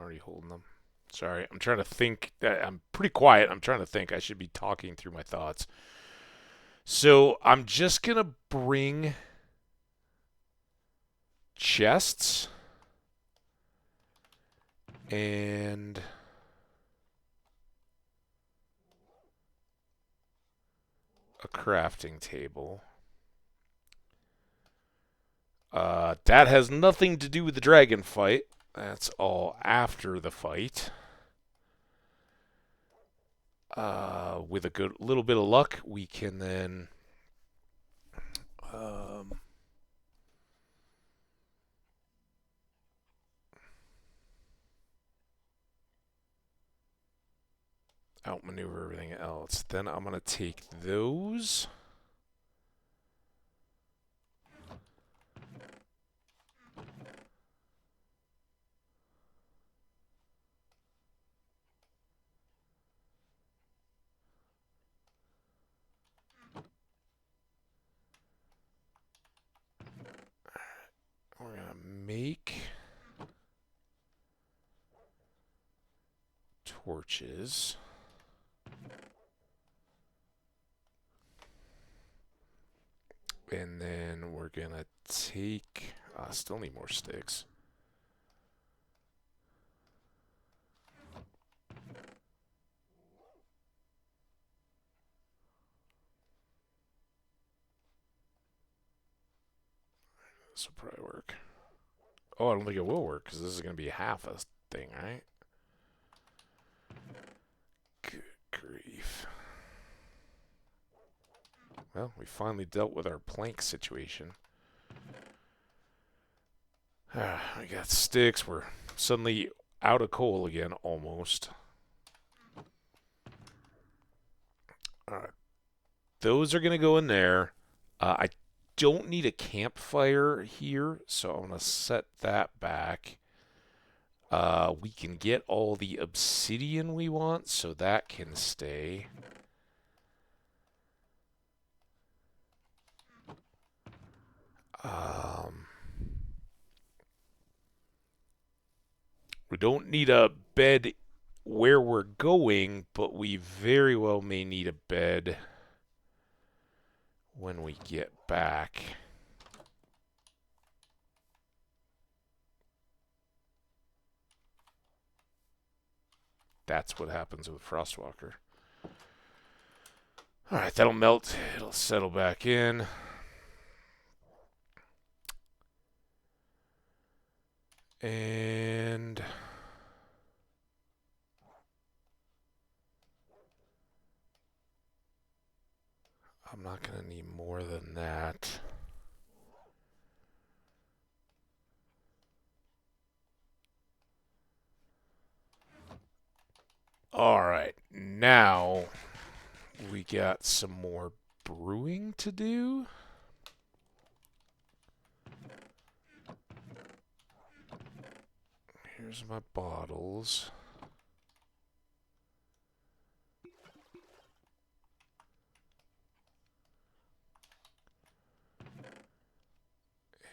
already holding them. Sorry, I'm trying to think. I'm pretty quiet. I'm trying to think. I should be talking through my thoughts. So I'm just going to bring chests and a crafting table. That has nothing to do with the dragon fight. That's all after the fight. With a good little bit of luck, we can then outmaneuver everything else. Then I'm going to take those. We're going to make torches. And then we're going to take... still need more sticks. This will probably work. Oh, I don't think it will work because this is going to be half a thing, right? Good grief. Well, we finally dealt with our plank situation. We got sticks. We're suddenly out of coal again, almost. Alright. Those are going to go in there. I don't need a campfire here, so I'm going to set that back. We can get all the obsidian we want, so that can stay. We don't need a bed where we're going, but we very well may need a bed when we get back. That's what happens with Frostwalker. Alright, that'll melt. It'll settle back in. And I'm not going to need more than that. Alright, now we got some more brewing to do. Here's my bottles.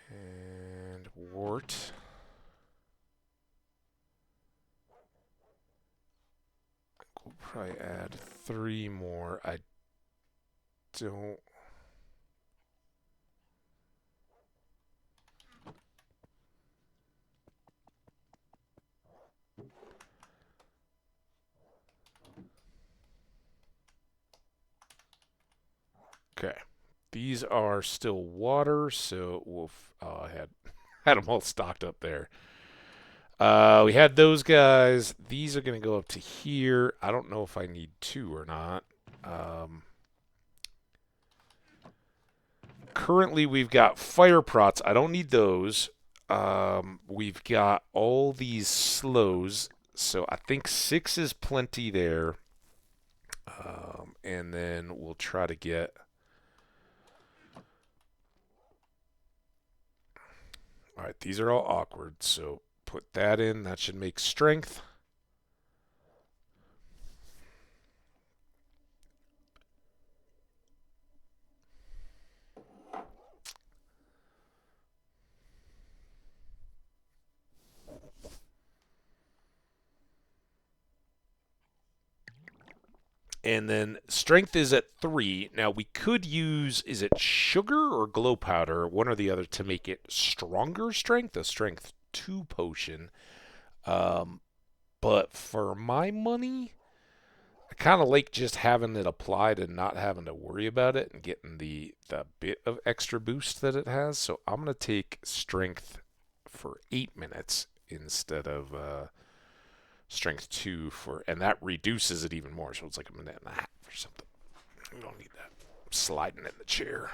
And wort. We'll probably add 3 more. I don't... Okay. These are still water, so we'll... I had them all stocked up there. We had those guys. These are going to go up to here. I don't know if I need 2 or not. Currently, we've got fire prots. I don't need those. We've got all these slows. So I think 6 is plenty there. And then we'll try to get... Alright, these are all awkward, so put that in. That should make strength. And then strength is at 3. Now we could use, is it sugar or glow powder, one or the other, to make it stronger strength, a strength 2 potion. But for my money, I kind of like just having it applied and not having to worry about it and getting the bit of extra boost that it has. So I'm going to take strength for 8 minutes instead of strength 2 for, and that reduces it even more. So it's like a minute and a half or something. We don't need that. I'm sliding in the chair.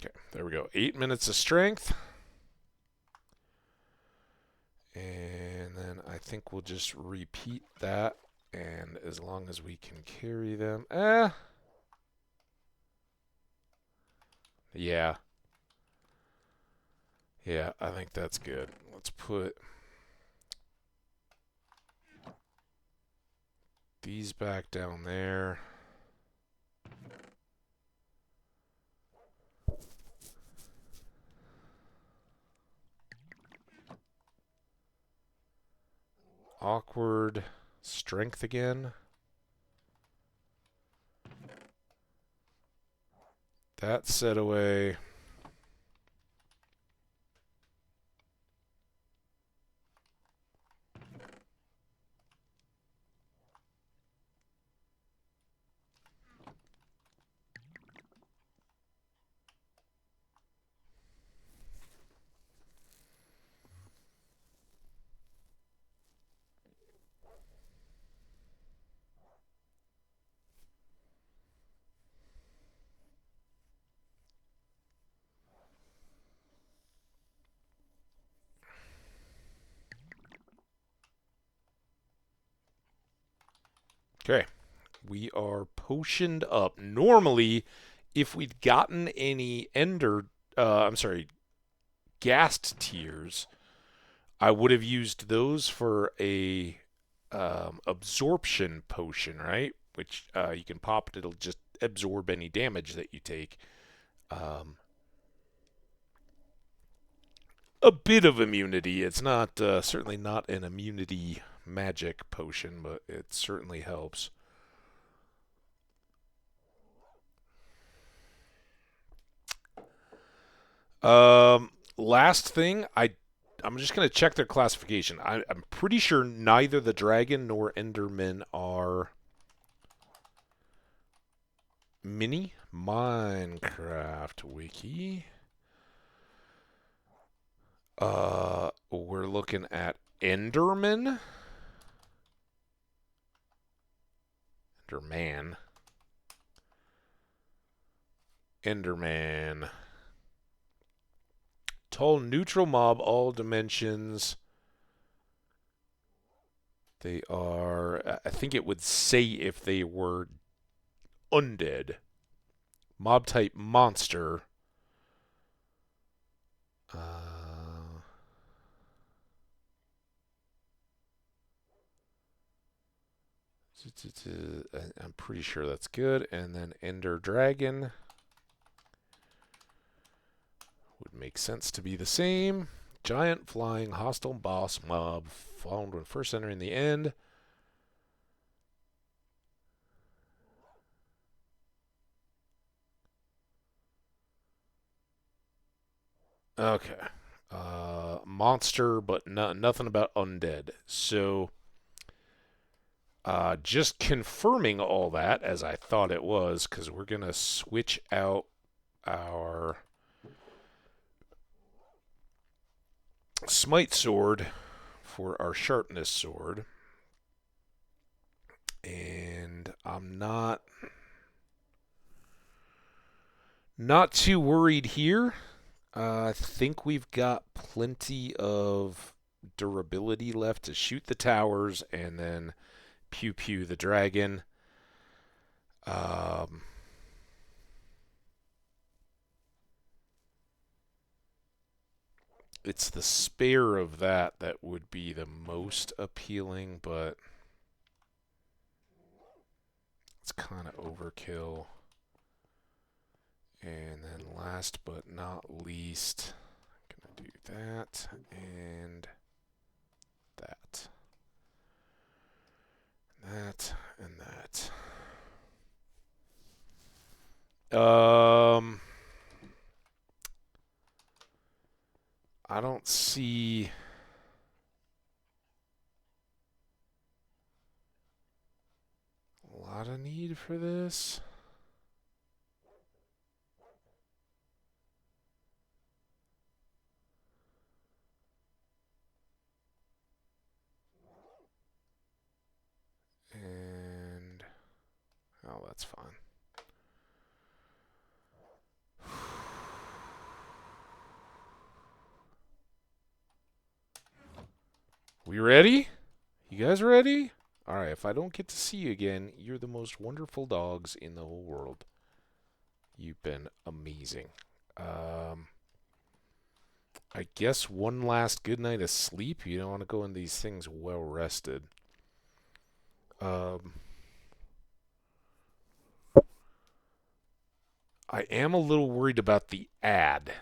Okay, there we go. 8 minutes of strength. And then I think we'll just repeat that. And as long as we can carry them. Yeah. Yeah, I think that's good. Let's put these back down there. Awkward. Strength again. That set away. Okay. We are potioned up. Normally, if we'd gotten any gassed tears, I would have used those for a absorption potion, right? Which you can pop it; it'll just absorb any damage that you take. Um, a bit of immunity. It's not certainly not an immunity magic potion, but it certainly helps. Last thing, I'm just gonna check their classification. I'm pretty sure neither the dragon nor Enderman are mini. Minecraft wiki. We're looking at Enderman. Enderman. Enderman. Tall neutral mob, all dimensions. They are, I think it would say if they were undead. Mob type monster. I'm pretty sure that's good. And then Ender Dragon would make sense to be the same. Giant flying hostile boss mob found when first entering the end. Okay. Monster, but nothing about undead. So, just confirming all that as I thought it was, because we're going to switch out our smite sword for our sharpness sword. And I'm not too worried here. I think we've got plenty of durability left to shoot the towers and then pew pew the dragon. It's the spare of that would be the most appealing, but it's kind of overkill. And then last but not least, I'm going Do that and that. That and that. I don't see a lot of need for this. And oh, that's fine. We ready? You guys ready? Alright, if I don't get to see you again, you're the most wonderful dogs in the whole world. You've been amazing. I guess one last good night of sleep. You don't want to go in these things well rested. I am a little worried about the ad.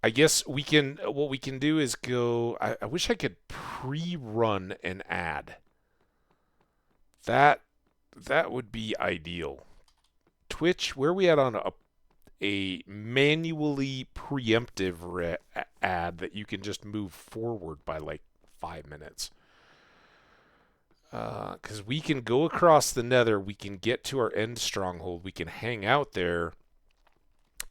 I guess what we can do is go. I wish I could pre-run an ad. That would be ideal. Twitch, where are we at on a manually preemptive ad that you can just move forward by like 5 minutes? Because we can go across the nether, we can get to our end stronghold, we can hang out there,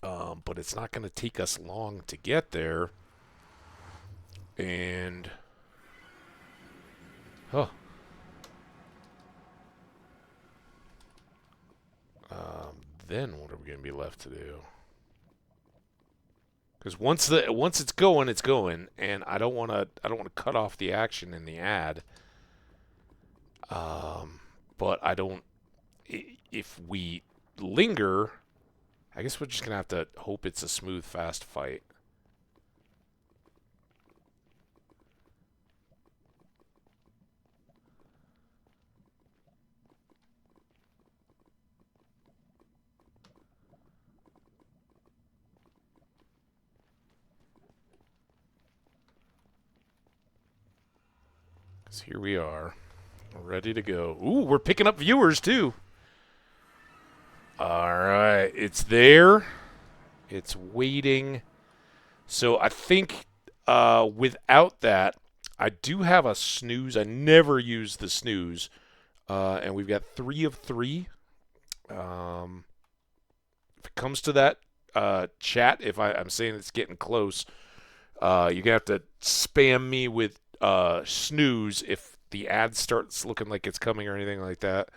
but it's not going to take us long to get there. And oh, then what are we going to be left to do? Because once it's going, and I don't want to cut off the action in the ad. But I don't. If we linger, I guess we're just gonna have to hope it's a smooth, fast fight. Because here we are, ready to go. Ooh, we're picking up viewers too. All right, it's there. It's waiting. So I think without that, I do have a snooze. I never use the snooze. And we've got 3 of 3. If it comes to that, chat, if I'm saying it's getting close, you're going to have to spam me with snooze if the ad starts looking like it's coming or anything like that.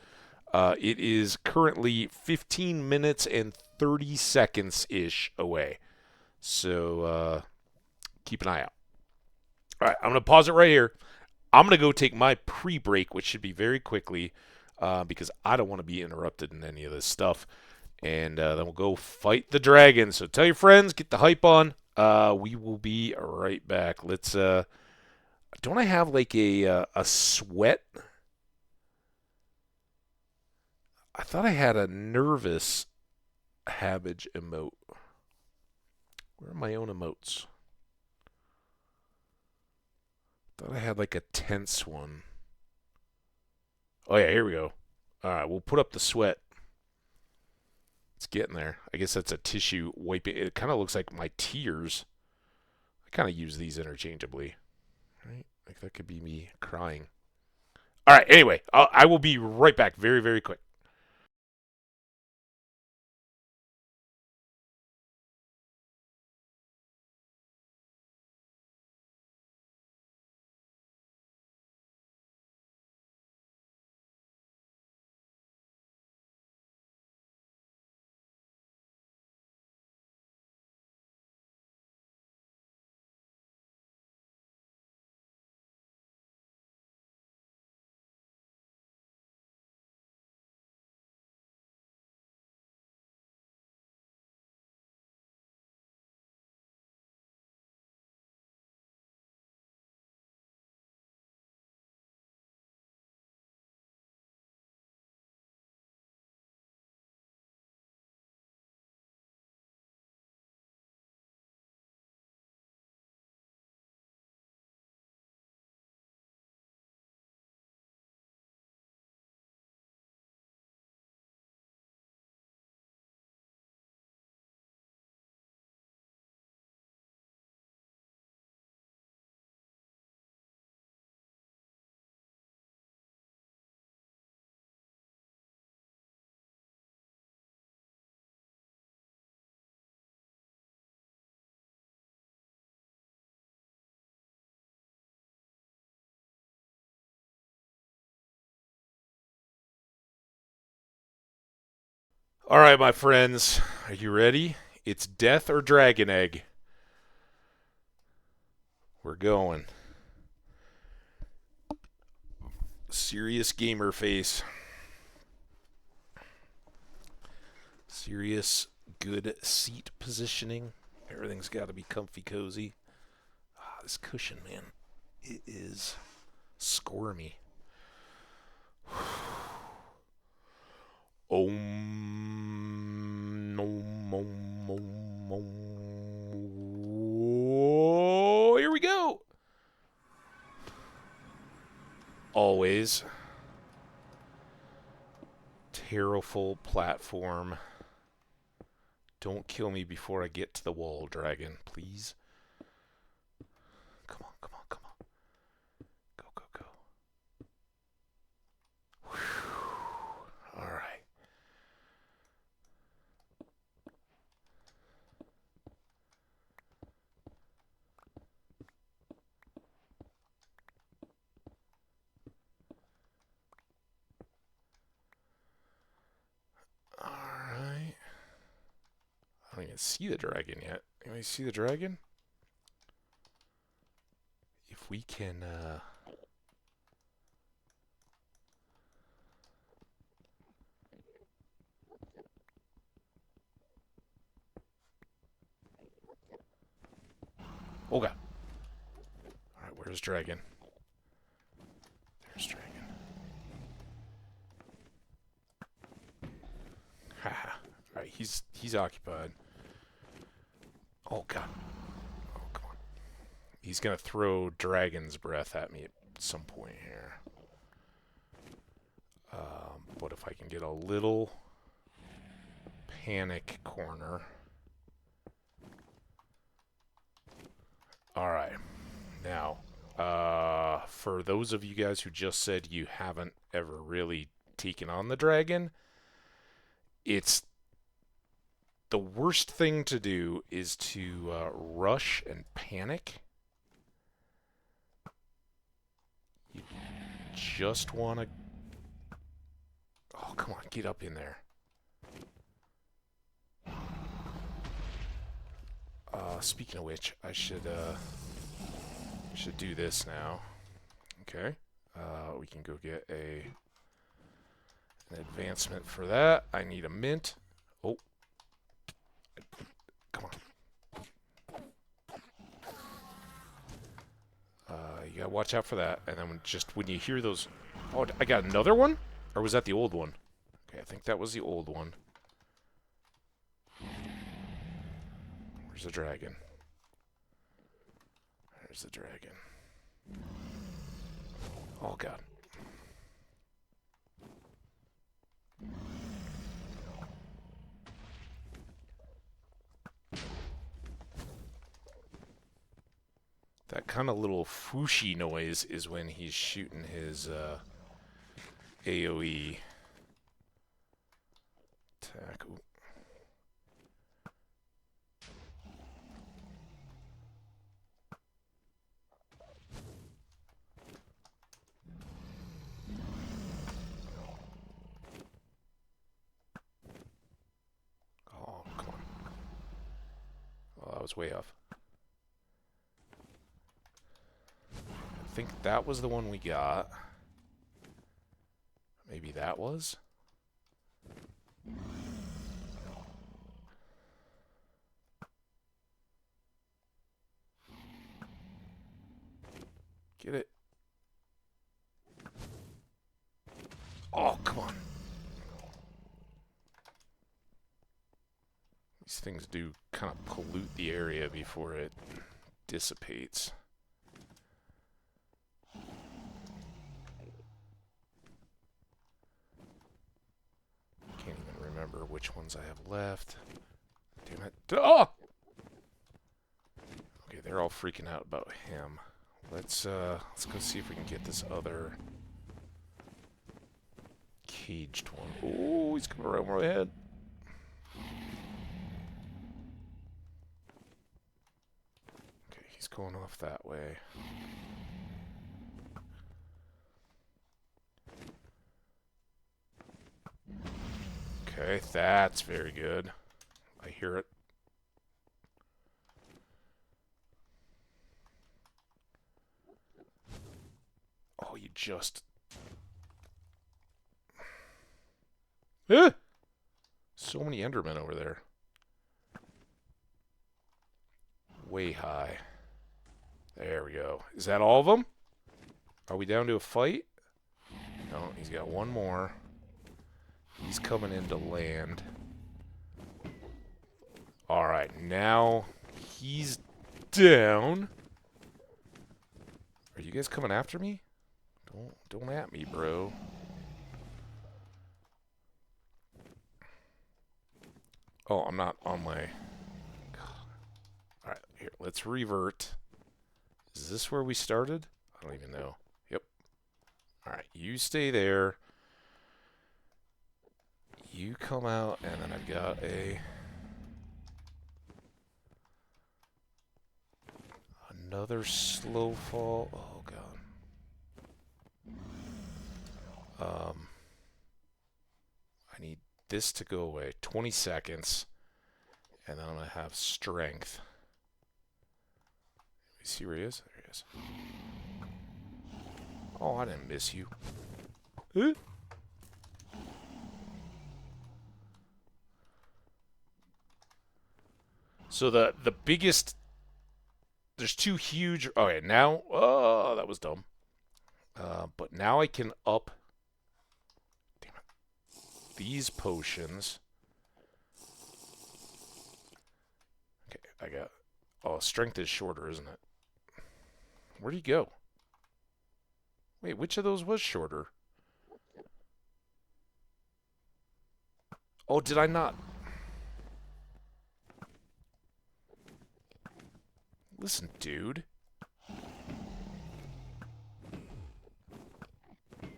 It is currently 15 minutes and 30 seconds-ish away. So keep an eye out. All right, I'm going to pause it right here. I'm going to go take my pre-break, which should be very quickly, because I don't want to be interrupted in any of this stuff. And then we'll go fight the dragon. So tell your friends, get the hype on. We will be right back. Let's. Don't I have like a sweat? I thought I had a nervous Hambbage emote. Where are my own emotes? Thought I had like a tense one. Oh yeah, here we go. All right, we'll put up the sweat. It's getting there. I guess that's a tissue wiping. It kind of looks like my tears. I kind of use these interchangeably. Right? Like that could be me crying. All right, anyway, I will be right back very, very quick. All right, my friends, are you ready? It's death or dragon egg. We're going. Serious gamer face. Serious good seat positioning. Everything's got to be comfy cozy. Ah, this cushion, man, it is squirmy. Om nom om om om. Oh, here we go. Always. Terrorful platform. Don't kill me before I get to the wall, dragon, please. Come on, come on, come on. Go, go, go. Whew. All right. Alright. I don't even see the dragon yet. Anybody see the dragon? If we can, oh god. Alright, where's dragon? There's dragon. Haha. Alright, he's occupied. Oh god. Oh, come on. He's gonna throw dragon's breath at me at some point here. But if I can get a little panic corner. Alright. Now, for those of you guys who just said you haven't ever really taken on the dragon, it's the worst thing to do is to rush and panic. You just want to... Oh, come on, get up in there. Speaking of which, I should do this now. Okay. We can go get an advancement for that. I need a mint. Oh. Come on. You gotta watch out for that. And then when you hear those... Oh, I got another one? Or was that the old one? Okay, I think that was the old one. Where's the dragon? There's the dragon. Oh, God. That kind of little fooshy noise is when he's shooting his AoE attack. Ooh. Oh, come on. Oh, that was way off. I think that was the one we got. Maybe that was? Get it. Oh, come on. These things do kind of pollute the area before it dissipates. Can't even remember which ones I have left. Damn it. Oh! Okay, they're all freaking out about him. Let's go see if we can get this other caged one. Oh, he's coming right over my head. Okay, he's going off that way. Okay. Okay, that's very good. I hear it. Oh, you just... Ah! So many Endermen over there. Way high. There we go. Is that all of them? Are we down to a fight? No, he's got one more. He's coming into land. Alright, now he's down. Are you guys coming after me? Don't at me, bro. Oh, I'm not on my... Alright, here, let's revert. Is this where we started? I don't even know. Yep. Alright, you stay there. You come out, and then I've got another slow fall. Oh, God. I need this to go away. 20 seconds. And then I'm going to have strength. You see where he is? There he is. Oh, I didn't miss you. Huh? So the biggest... There's two huge... Okay, now... Oh, that was dumb. But now I can up... Damn it. These potions. Okay, I got... Oh, strength is shorter, isn't it? Where'd he go? Wait, which of those was shorter? Oh, did I not? Listen, dude. Okay,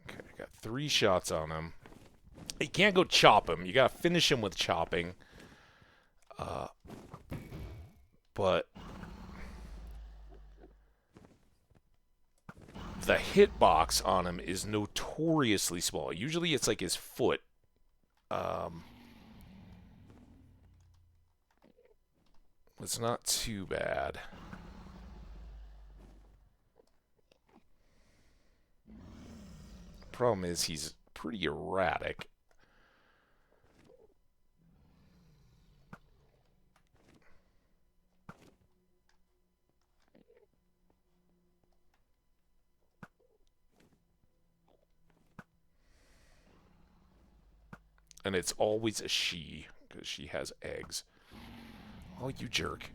I got 3 shots on him. You can't go chop him. You gotta finish him with chopping. But the hitbox on him is notoriously small. Usually it's like his foot. It's not too bad. Problem is he's pretty erratic. And it's always a she, because she has eggs. Oh, you jerk.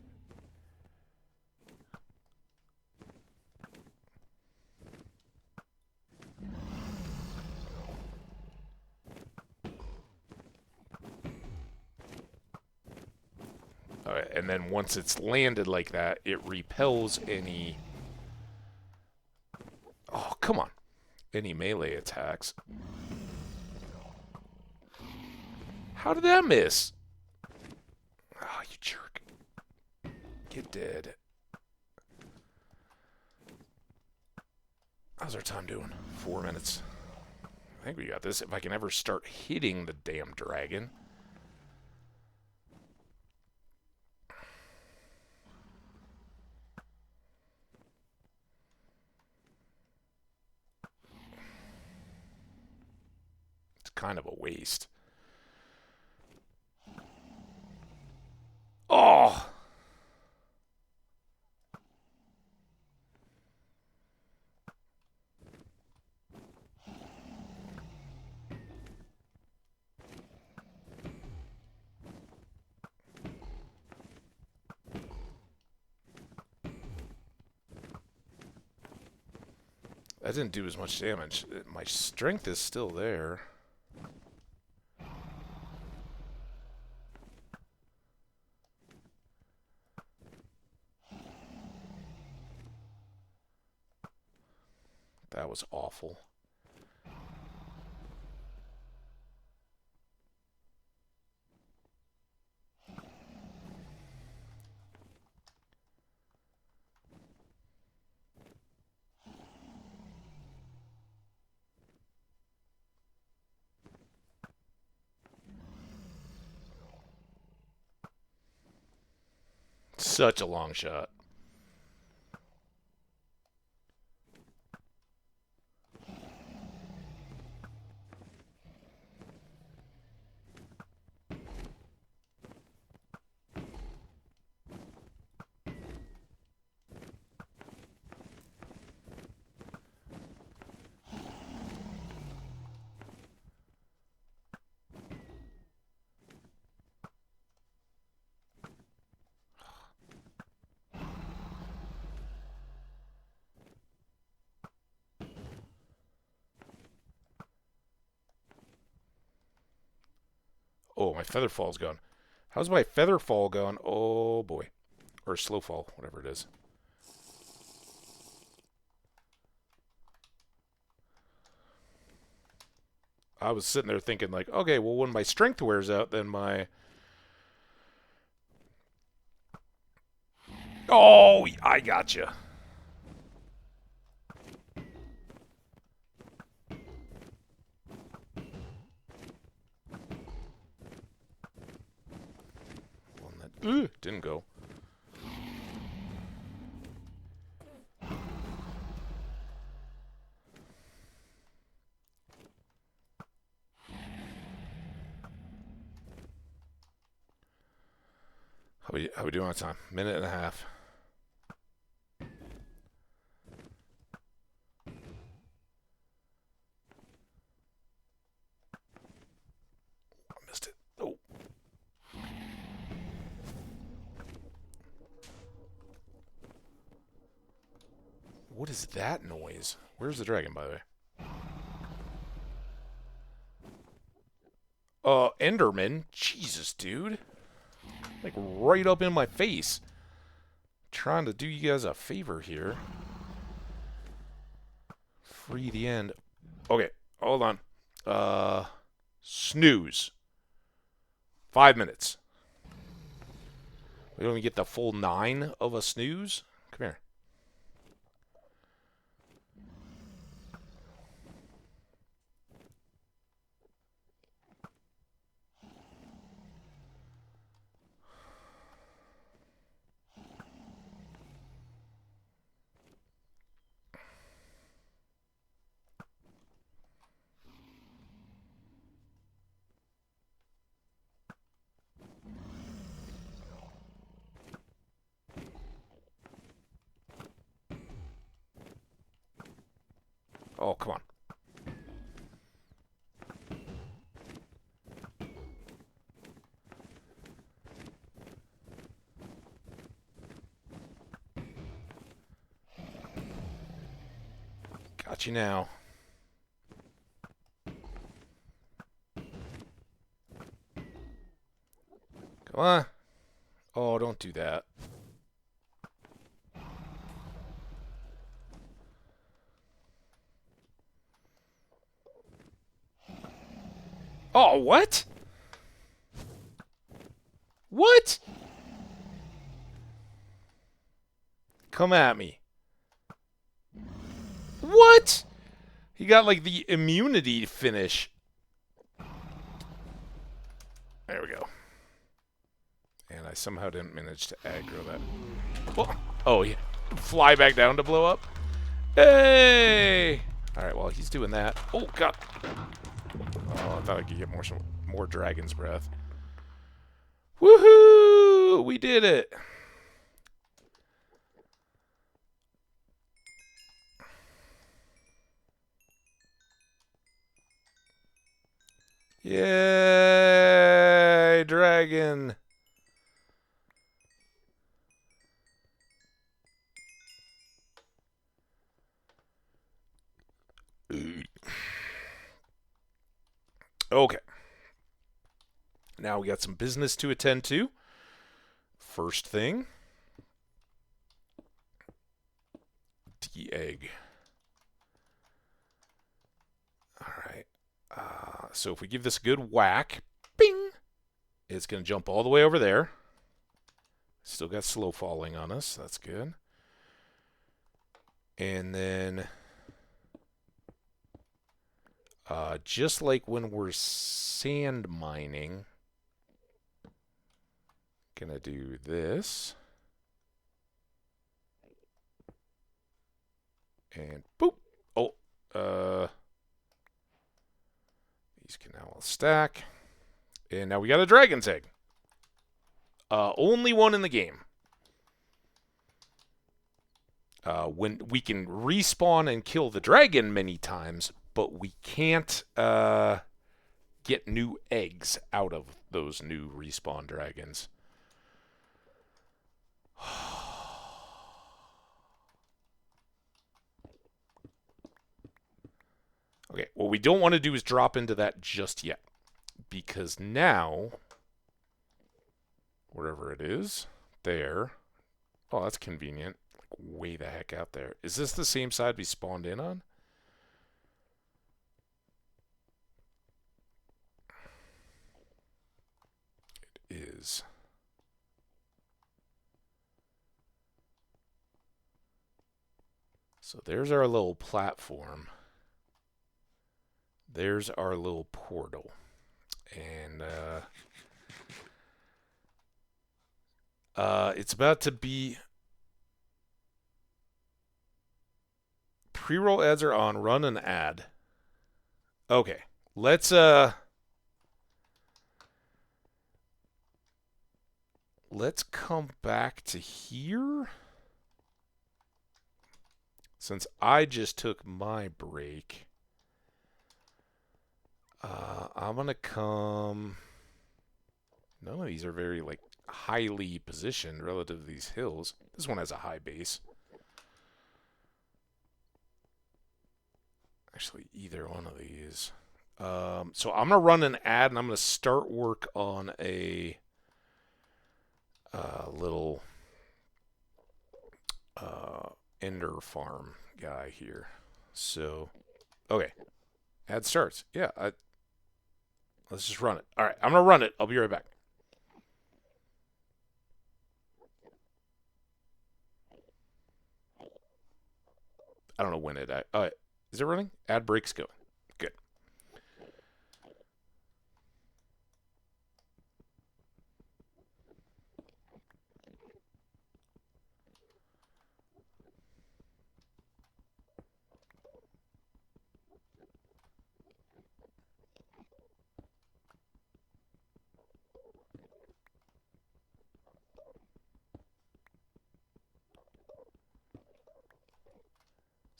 Alright, and then once it's landed like that, it repels any... Oh, come on. Any melee attacks. How did that miss? Oh, you jerk. Get dead. How's our time doing? 4 minutes. I think we got this. If I can ever start hitting the damn dragon. It's kind of a waste. Oh! That didn't do as much damage. My strength is still there. That was awful. Such a long shot. Oh, my feather fall's gone. How's my feather fall gone? Oh boy. Or slow fall, whatever it is. I was sitting there thinking like, okay, well when my strength wears out, then my... Oh, I gotcha. One that didn't go. How we doing on time? Minute and a half. I missed it. Oh. What is that noise? Where's the dragon, by the way? Enderman? Jesus, dude. Like, right up in my face. Trying to do you guys a favor here. Free the end. Okay, hold on. Snooze. 5 minutes. We don't even get the full 9 of a snooze? Come here. Oh, come on. Got you now. Come on. Oh, don't do that. Oh, what? What? Come at me. What? He got like the immunity finish. There we go. And I somehow didn't manage to aggro that. Oh, yeah. Fly back down to blow up? Hey! Alright, well, he's doing that. Oh, God. Oh, I thought I could get more dragon's breath. Woohoo! We did it! Yay! Dragon! Okay. Now we got some business to attend to. First thing. The egg. Alright. So if we give this a good whack, bing! It's going to jump all the way over there. Still got slow falling on us. That's good. And then... just like when we're sand mining, gonna do this. And boop. Oh, these can now all stack. And now we got a dragon's egg. Only one in the game. When we can respawn and kill the dragon many times, but we can't get new eggs out of those new respawn dragons. Okay, what we don't want to do is drop into that just yet, because now, wherever it is, there. Oh, that's convenient. Like way the heck out there. Is this the same side we spawned in on? It is. So there's our little platform. There's our little portal. And it's about to be... Pre-roll ads are on. Run an ad. Okay. Let's come back to here. Since I just took my break, I'm gonna come. None of these are very like highly positioned relative to these hills. This one has a high base. Actually, either one of these. So I'm gonna run an ad, and I'm gonna start work on a little ender farm guy here. So, okay, ad starts. Yeah, let's just run it. All right, I'm gonna run it. I'll be right back. I don't know when it. Is it running? Ad break's going. Good.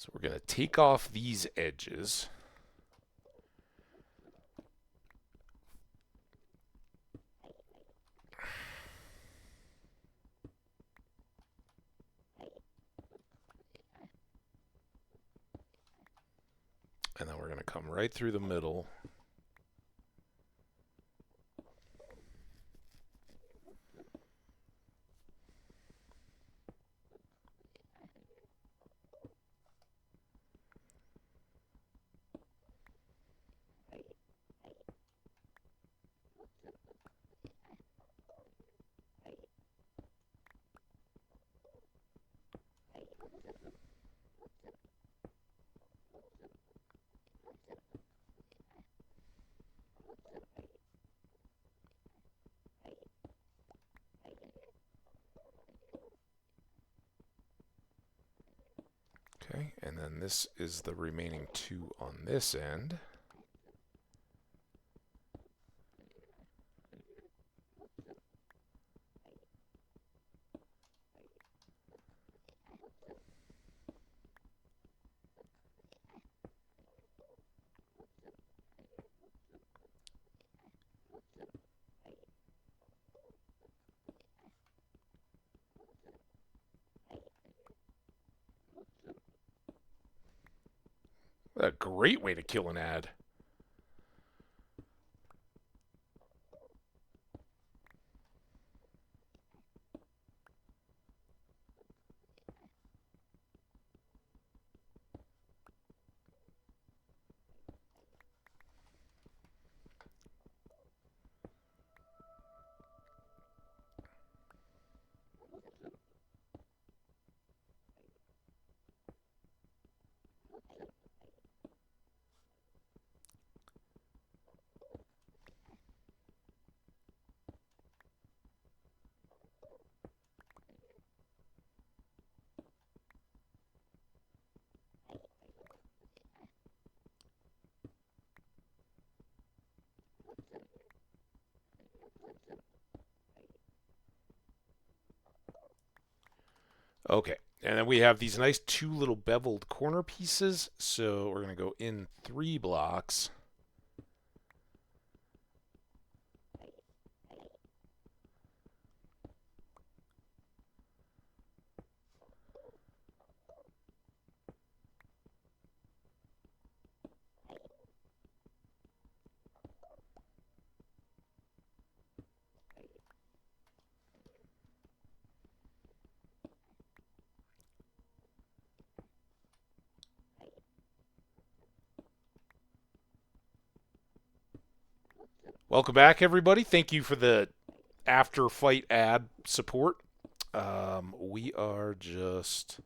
So we're going to take off these edges. And then we're going to come right through the middle. Okay, and then this is the remaining two on this end. A great way to kill an ad. Okay, and then we have these nice two little beveled corner pieces. So we're going to go in 3 blocks. Welcome back, everybody. Thank you for the after fight ad support. We are just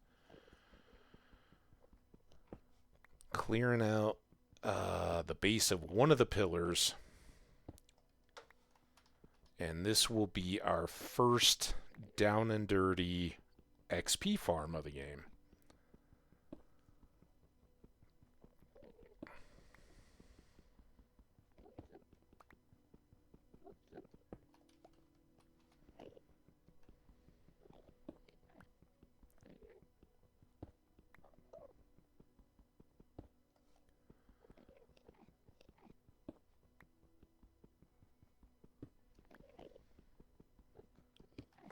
clearing out the base of one of the pillars, and this will be our first down and dirty XP farm of the game.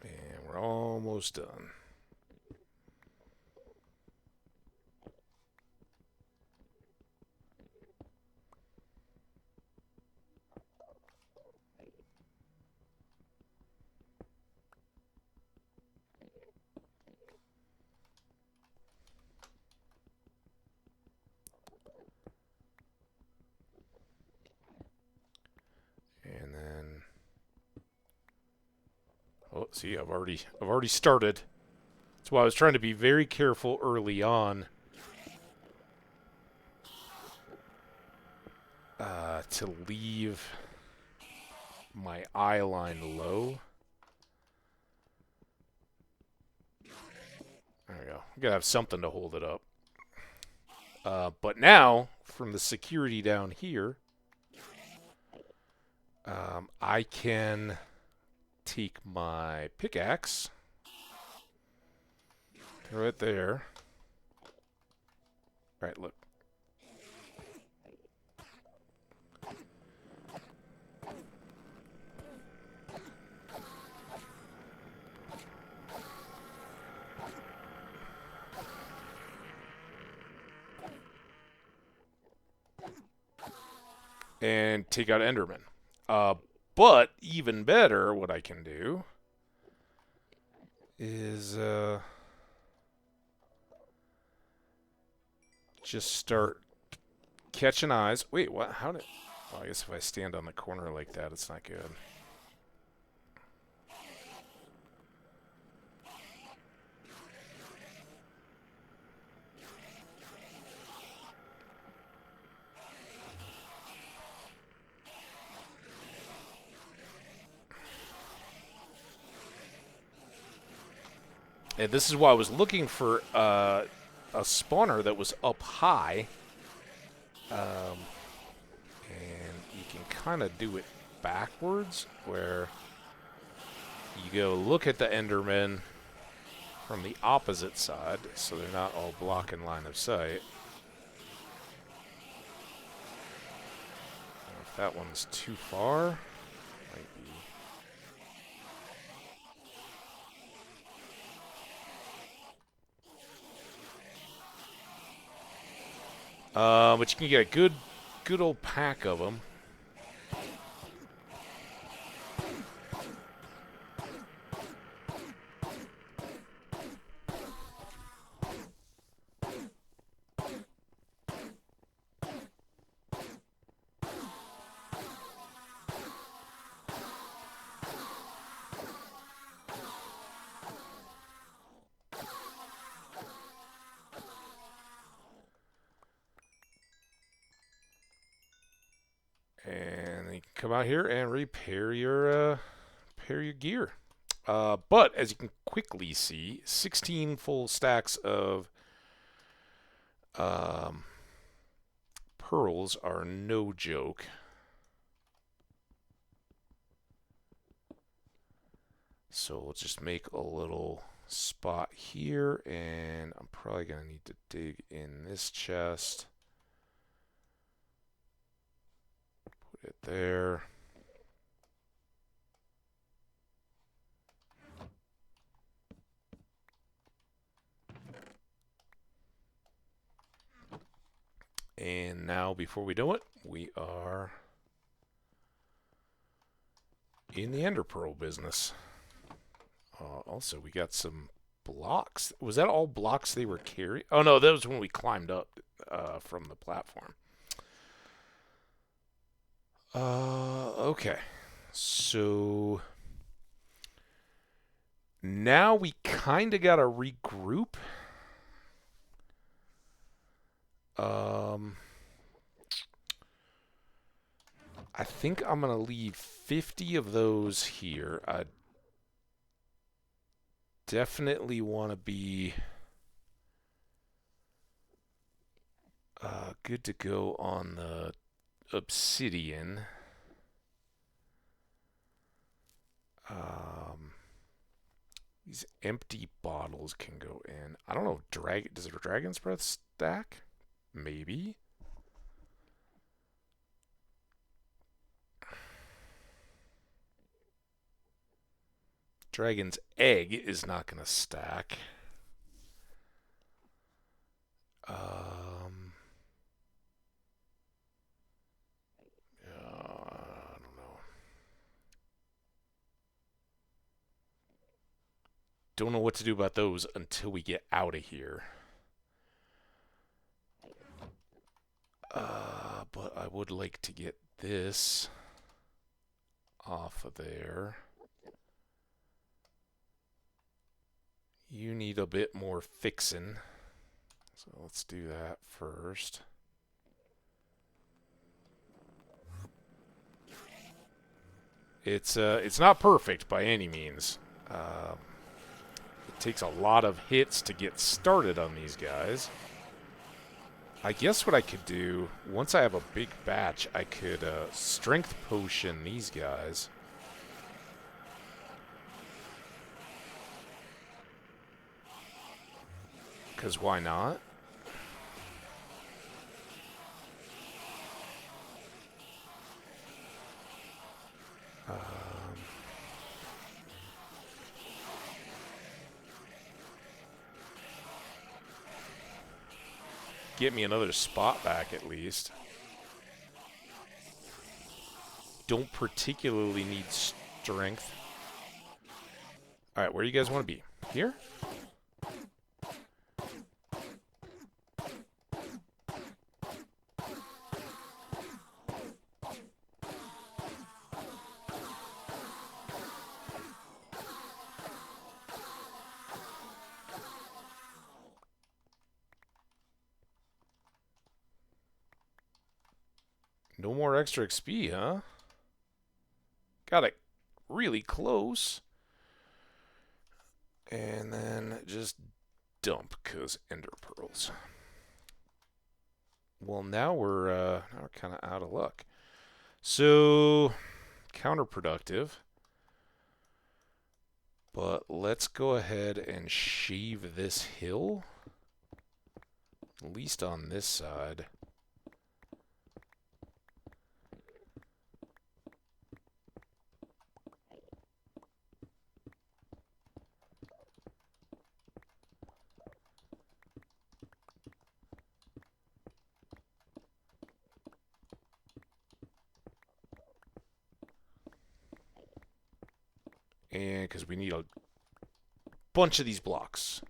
And we're almost done. And then, oh, see, I've already started. That's why I was trying to be very careful early on to leave my eye line low. There we go. We gotta have something to hold it up. But now, from the security down here, I can take my pickaxe, throw it there. All right, look. And take out Enderman. But even better, what I can do is just start catching eyes. Wait, what? How did? Well, I guess if I stand on the corner like that, it's not good. And this is why I was looking for a spawner that was up high. And you can kind of do it backwards, where you go look at the Endermen from the opposite side, so they're not all blocking line of sight. If that one's too far, might be. But you can get a good old pack of them. And you can come out here and repair your gear. But as you can quickly see, 16 full stacks of pearls are no joke. So we'll just make a little spot here, and I'm probably going to need to dig in this chest. Put it there. And now, before we do it, we are in the ender pearl business. Also, we got some blocks. Was that all blocks they were carrying? Oh, no, that was when we climbed up from the platform. Okay. So now we kind of got to regroup. I think I'm going to leave 50 of those here. I definitely want to be good to go on the obsidian. These empty bottles can go in. I don't know. Does a dragon's breath stack? Maybe. Dragon's egg is not going to stack. I don't know. Don't know what to do about those until we get out of here. But I would like to get this off of there. You need a bit more fixing. So let's do that first. It's not perfect by any means. It takes a lot of hits to get started on these guys. I guess what I could do, once I have a big batch, I could strength potion these guys. Because why not? Get me another spot back at least. Don't particularly need strength. Alright, where do you guys want to be? Here? No more extra XP, huh? Got it really close. And then just dump, because ender pearls. Well, now we're kind of out of luck. So, counterproductive. But let's go ahead and shave this hill. At least on this side. And because we need a bunch of these blocks.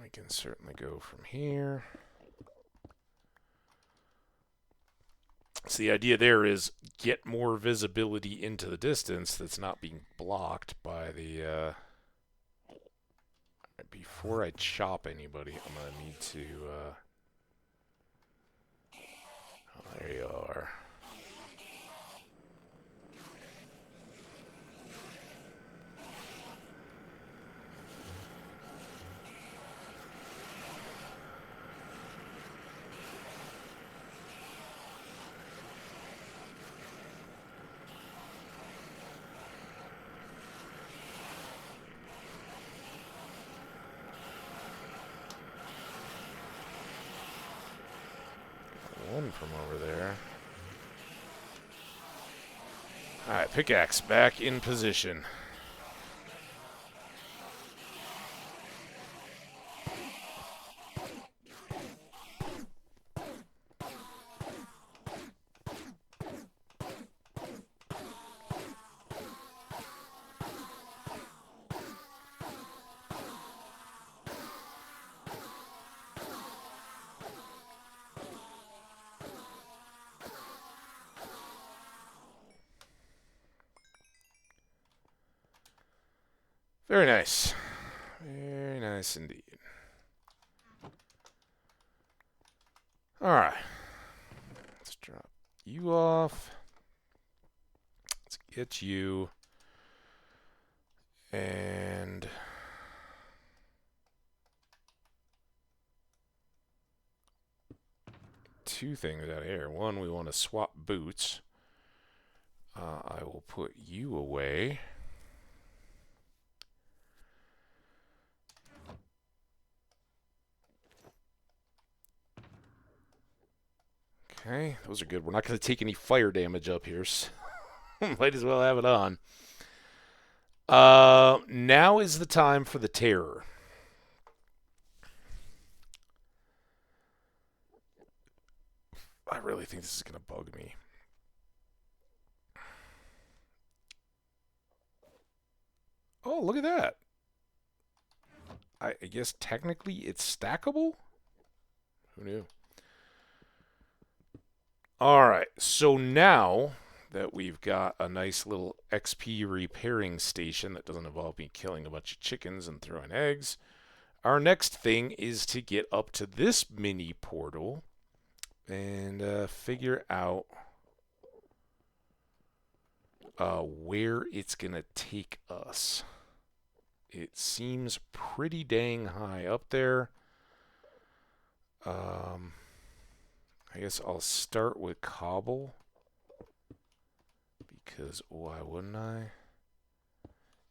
We can certainly go from here. So the idea there is get more visibility into the distance that's not being blocked by the... Before I chop anybody, I'm going to need to... Oh, there you are. came from over there. Alright, pickaxe back in position. Very nice. Very nice indeed. Alright. Let's drop you off. Let's get you. And two things out of here. One, we want to swap boots. I will put you away. Okay, those are good. We're not going to take any fire damage up here, so might as well have it on. Now is the time for the terror. I really think this is going to bug me. Oh, look at that. I guess technically it's stackable? Who knew? Alright, so now that we've got a nice little XP repairing station that doesn't involve me killing a bunch of chickens and throwing eggs, our next thing is to get up to this mini portal and figure out where it's going to take us. It seems pretty dang high up there. I guess I'll start with cobble, because why wouldn't I?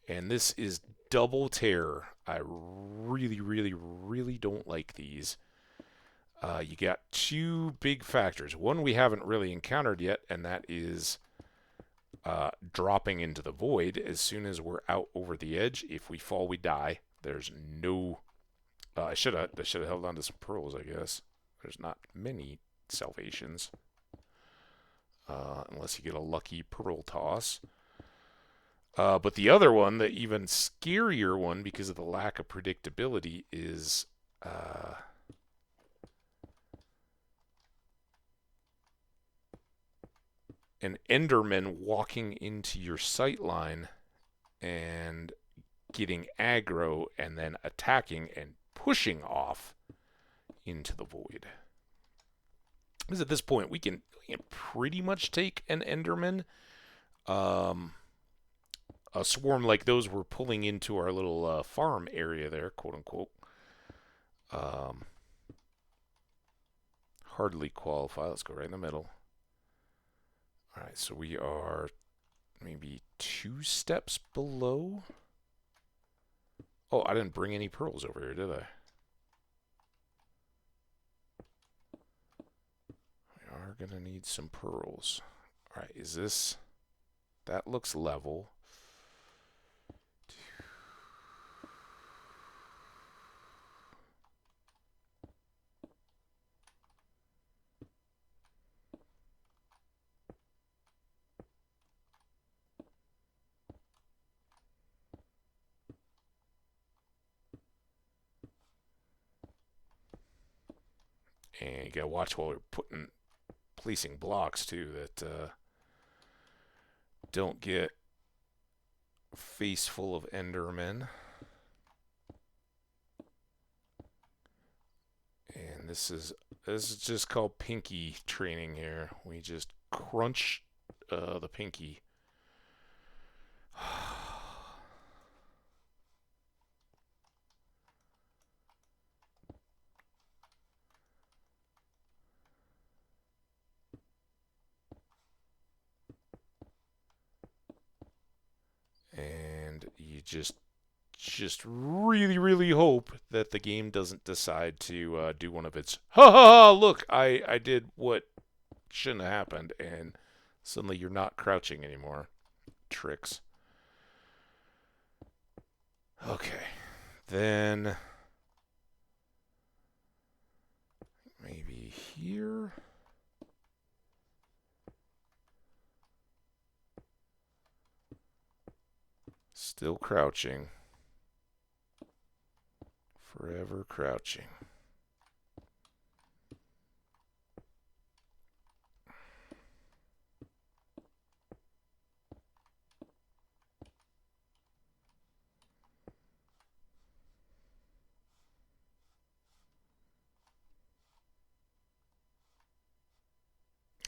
And this is double terror. I really, really, really don't like these. You got two big factors. One we haven't really encountered yet, and that is dropping into the void. As soon as we're out over the edge, if we fall, we die. There's no... I should have held on to some pearls, I guess. There's not many salvations, unless you get a lucky pearl toss. But the other one, the even scarier one, because of the lack of predictability, is an Enderman walking into your sight line and getting aggro and then attacking and pushing off into the void. Because at this point, we can pretty much take an Enderman. A swarm like those we're pulling into our little farm area there, quote unquote. Hardly qualify. Let's go right in the middle. Alright, so we are maybe 2 steps below. Oh, I didn't bring any pearls over here, did I? We're going to need some pearls. Alright, is this... That looks level. And you gotta watch while we're placing blocks too, that don't get face full of Endermen. And this is just called pinky training here. We just crunch the pinky. And you just really, really hope that the game doesn't decide to do one of its, ha ha ha, look, I did what shouldn't have happened, and suddenly you're not crouching anymore. Tricks. Okay. Then maybe here. Still crouching. Forever crouching.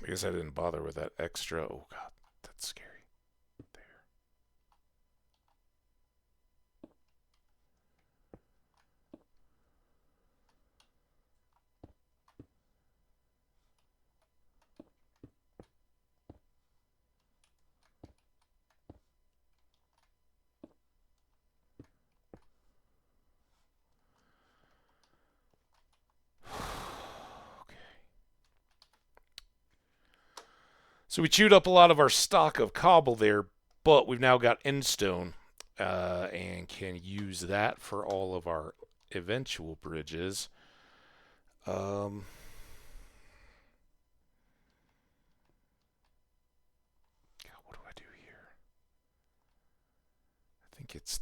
I guess I didn't bother with that extra. Oh god, that's scary. There. So we chewed up a lot of our stock of cobble there, but we've now got endstone and can use that for all of our eventual bridges. God, what do I do here? I think it's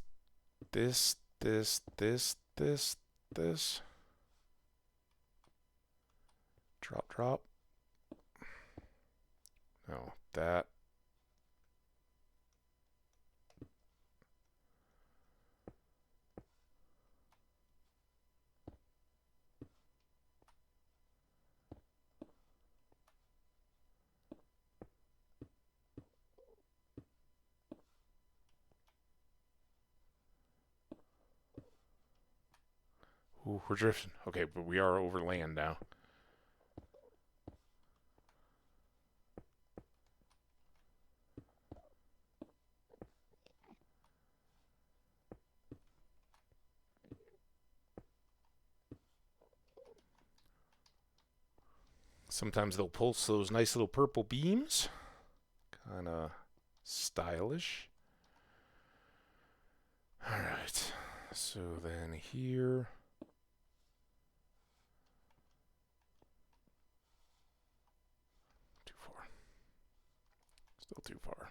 this, this. Drop, drop. No, that. Ooh, we're drifting. Okay, but we are over land now. Sometimes they'll pulse those nice little purple beams. Kind of stylish. Alright, so then here. Too far. Still too far.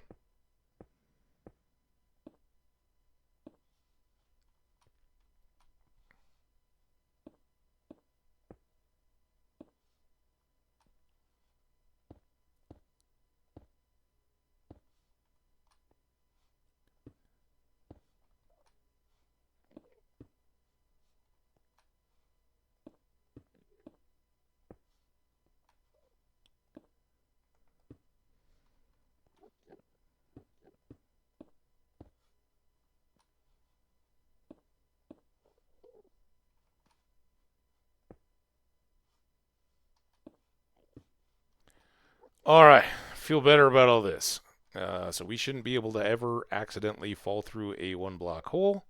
Alright, feel better about all this. So we shouldn't be able to ever accidentally fall through a one block hole.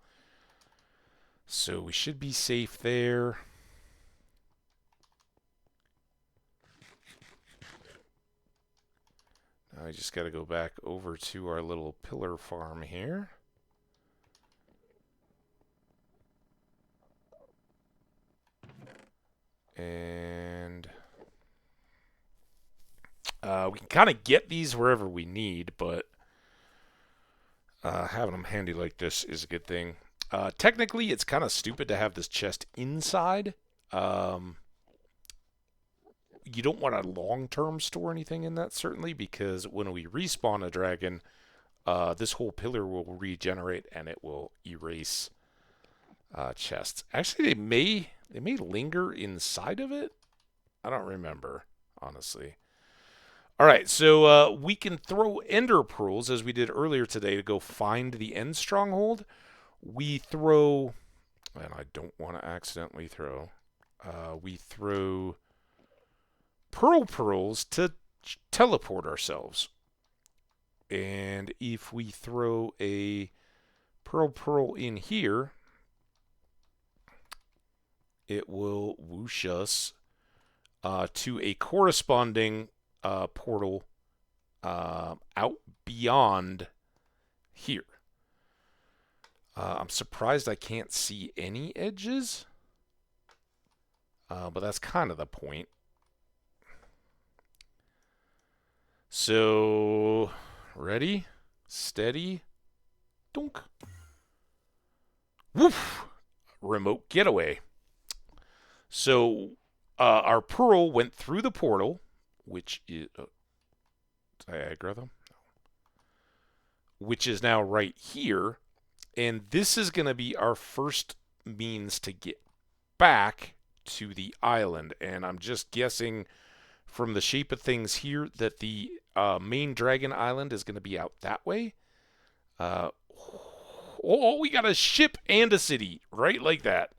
So we should be safe there. Now I just got to go back over to our little pillar farm here. And we can kind of get these wherever we need, but having them handy like this is a good thing. Technically, it's kind of stupid to have this chest inside. You don't want to long-term store anything in that, certainly, because when we respawn a dragon, this whole pillar will regenerate and it will erase chests. Actually, they may linger inside of it. I don't remember, honestly. All right, so we can throw ender pearls as we did earlier today to go find the end stronghold. We throw, and I don't want to accidentally throw. We throw pearls to teleport ourselves. And if we throw a pearl in here, it will whoosh us to a corresponding portal out beyond here. I'm surprised I can't see any edges, but that's kind of the point. So, ready, steady, dunk. Woof! Remote getaway. So, our pearl went through the portal, which is... did I aggro them? No. Which is now right here. And this is going to be our first means to get back to the island. And I'm just guessing from the shape of things here that the main dragon island is going to be out that way. We got a ship and a city right like that.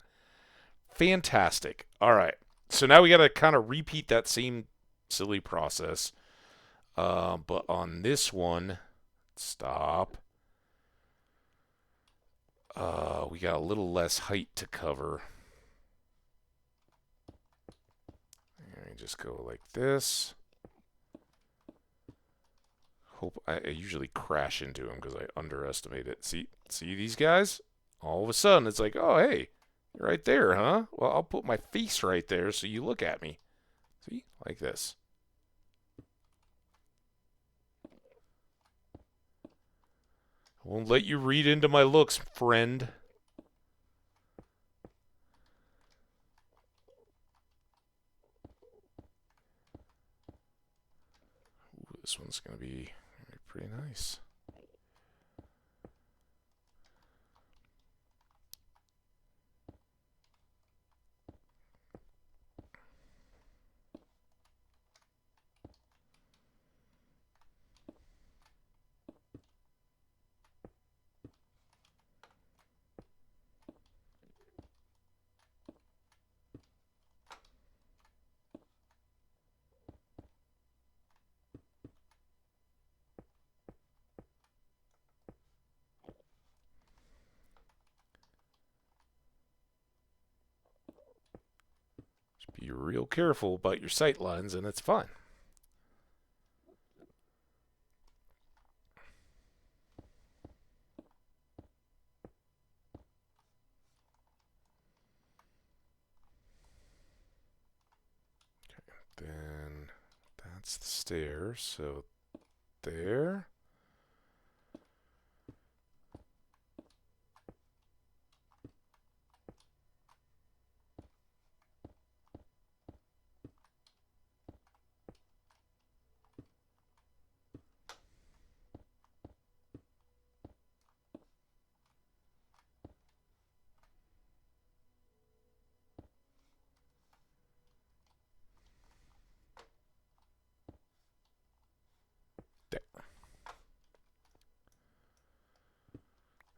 Fantastic. All right. So now we got to kind of repeat that same silly process. But on this one, stop. We got a little less height to cover. Let me just go like this. Hope I usually crash into him because I underestimate it. See these guys? All of a sudden, it's like, oh, hey, you're right there, huh? Well, I'll put my face right there so you look at me. See? Like this. I won't let you read into my looks, friend. Ooh, this one's going to be pretty nice. Be real careful about your sight lines, and it's fine. Okay, then that's the stairs, so there.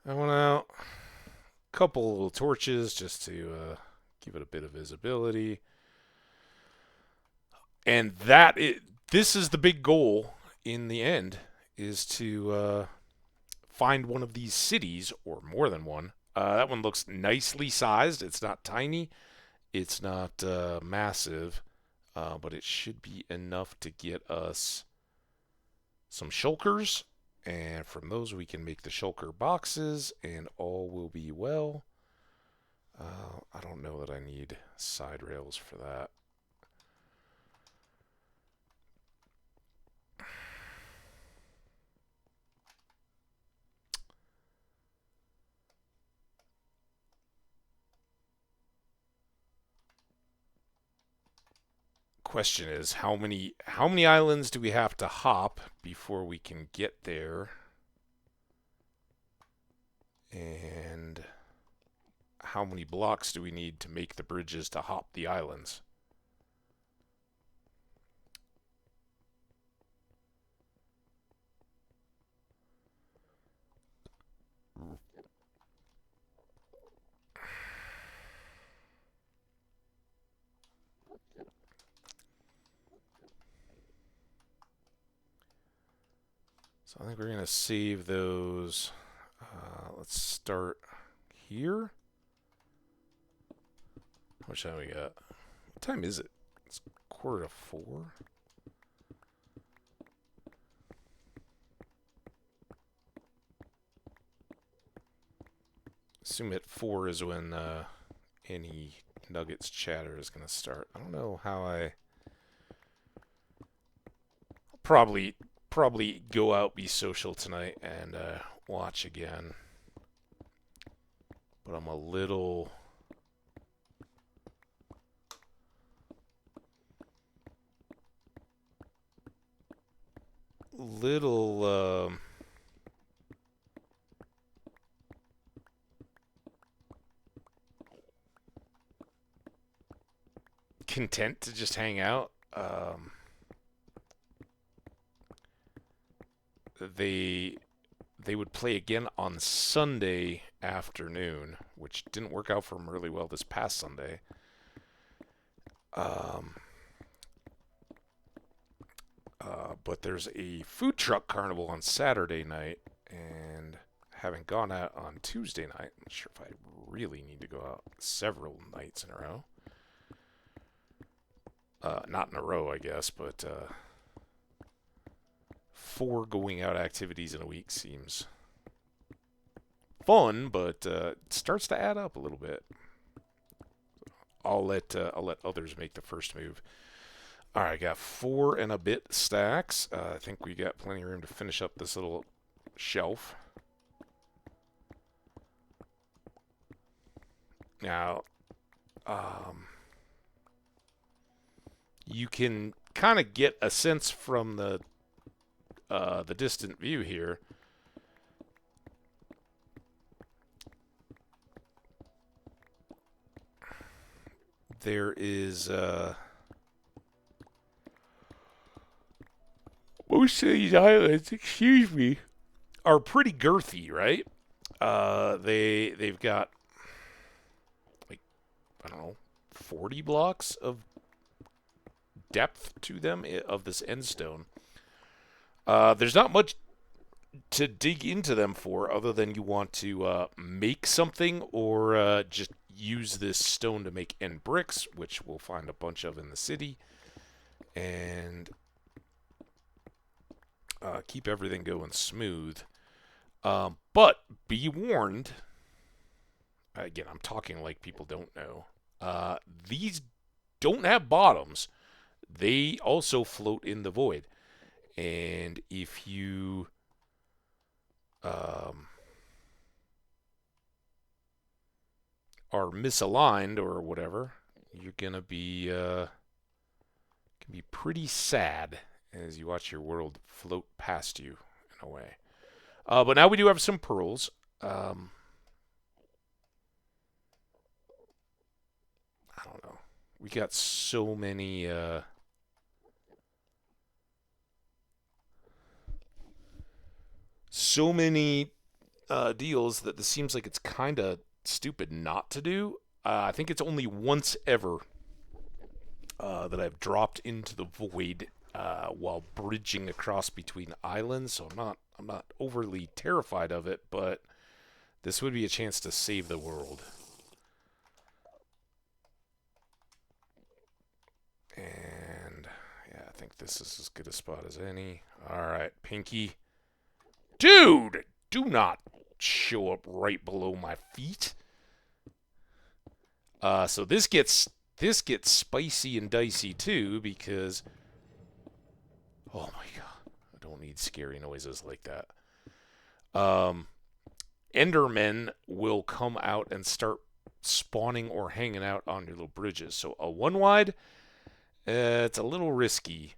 I went out. Couple little torches just to give it a bit of visibility. And this is the big goal in the end, is to find one of these cities, or more than one. That one looks nicely sized. It's not tiny. It's not massive. But it should be enough to get us some shulkers. And from those we can make the shulker boxes, and all will be well. I don't know that I need side rails for that. Question is, how many islands do we have to hop before we can get there? And how many blocks do we need to make the bridges to hop the islands? So I think we're going to save those. Let's start here. How much time we got? What time is it? It's 3:45. Assume at 4 is when any Nuggets chatter is going to start. I don't know how I... Probably go out, be social tonight, and watch again. But I'm a little content to just hang out. They would play again on Sunday afternoon, which didn't work out for them really well this past Sunday. But there's a food truck carnival on Saturday night, and having gone out on Tuesday night, I'm not sure if I really need to go out several nights in a row. Not in a row, I guess, but 4 going out activities in a week seems fun, but it starts to add up a little bit. I'll let others make the first move. All right, I got 4 and a bit stacks. I think we got plenty of room to finish up this little shelf. Now, you can kind of get a sense from the distant view here. There is most of these islands, excuse me, are pretty girthy, right? They've got like, I don't know, 40 blocks of depth to them of this end stone. There's not much to dig into them for other than you want to make something or just use this stone to make end bricks, which we'll find a bunch of in the city, and keep everything going smooth. But be warned, again, I'm talking like people don't know, these don't have bottoms. They also float in the void. And if you are misaligned or whatever, you're gonna be pretty sad as you watch your world float past you in a way. But now we do have some pearls. I don't know. We got so many deals that this seems like it's kind of stupid not to do. I think it's only once ever that I've dropped into the void while bridging across between islands, so I'm not overly terrified of it, but this would be a chance to save the world. And yeah, I think this is as good a spot as any. All right, Pinky. Dude, do not show up right below my feet. So this gets spicy and dicey too because, oh my god, I don't need scary noises like that. Endermen will come out and start spawning or hanging out on your little bridges. So a one wide, it's a little risky.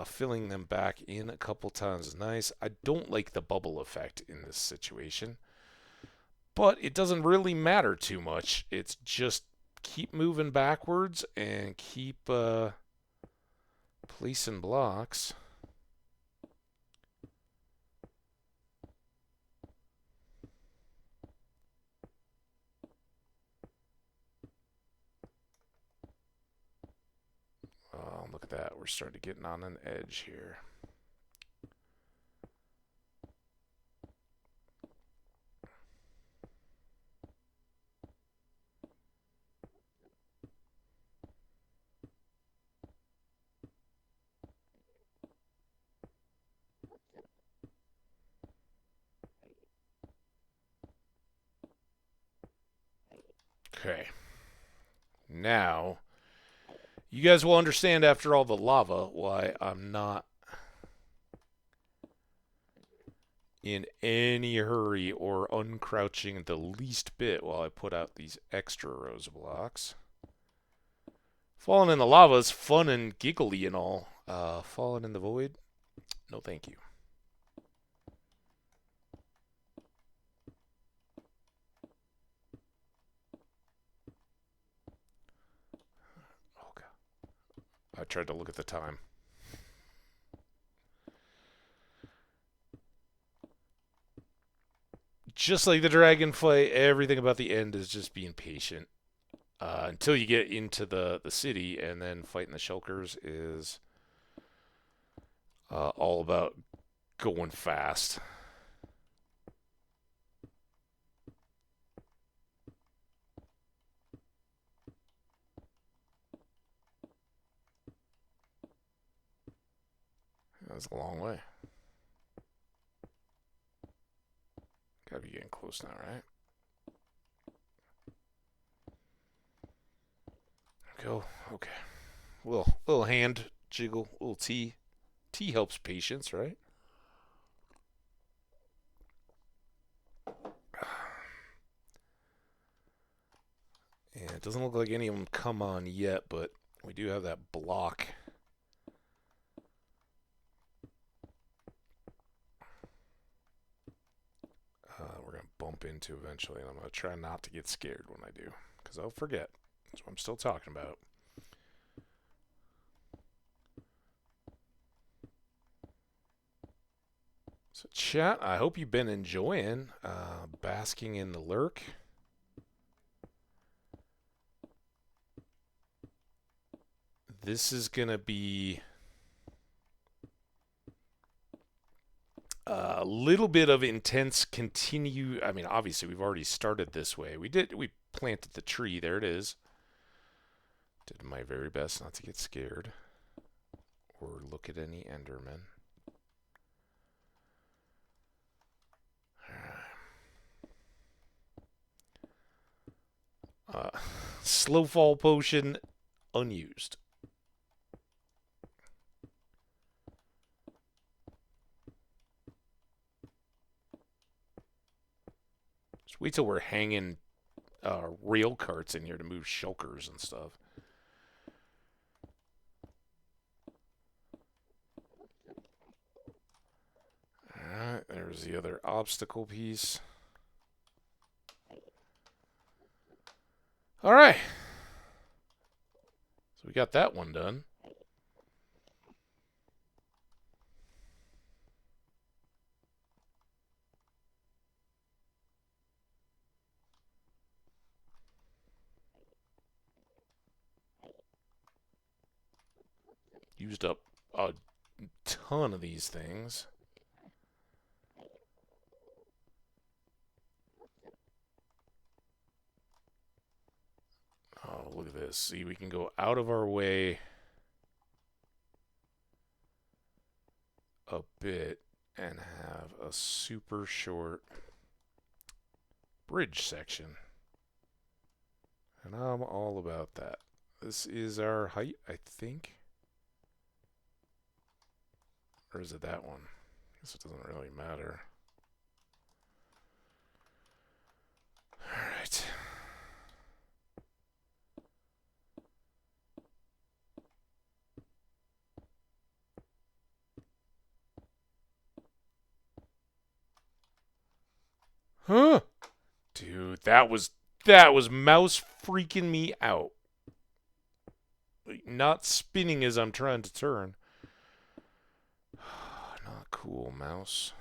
Filling them back in a couple times is nice. I don't like the bubble effect in this situation, but it doesn't really matter too much. It's just keep moving backwards and keep placing blocks. Oh, look at that. We're starting to get on an edge here. Okay. Now, you guys will understand after all the lava why I'm not in any hurry or uncrouching the least bit while I put out these extra rows of blocks. Falling in the lava is fun and giggly and all. Falling in the void? No thank you. Oh god. I tried to look at the time. Just like the dragon fight, everything about the end is just being patient. Until you get into the city, and then fighting the shulkers is all about going fast. That's a long way. Gotta be getting close now, right? Go. Okay. Little hand jiggle, little tea. Tea helps patience, right? And it doesn't look like any of them come on yet, but we do have that block. We're going to bump into eventually, and I'm going to try not to get scared when I do, because I'll forget. That's what I'm still talking about. So chat, I hope you've been enjoying basking in the lurk. This is going to be a little bit of intense continue. I mean, obviously, we've already started this way. We planted the tree. There it is. Did my very best not to get scared or look at any Endermen. Slow fall potion unused. Just wait till we're hanging rail carts in here to move shulkers and stuff. Alright, there's the other obstacle piece. Alright. So we got that one done. Used up a ton of these things. Oh, look at this. See, we can go out of our way a bit and have a super short bridge section. And I'm all about that. This is our height, I think. Or is it that one? I guess it doesn't really matter. Alright. Huh? Dude, that was mouse freaking me out. Like, not spinning as I'm trying to turn. Not cool, mouse.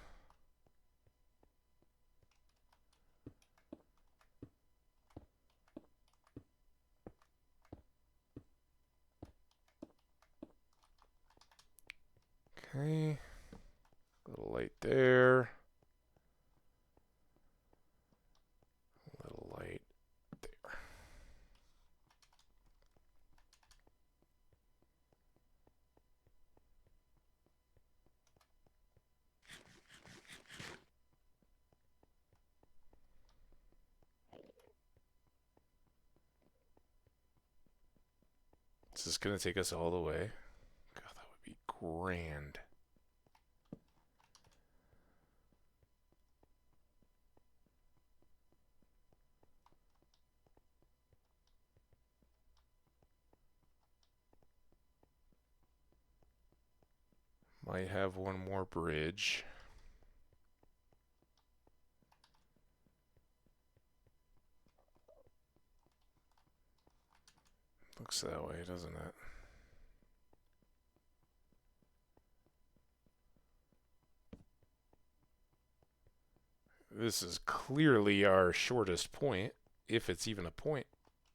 Okay. Little light there. Little light there. Is this going to take us all the way? God, that would be grand. Might have one more bridge. Looks that way, doesn't it? This is clearly our shortest point, if it's even a point.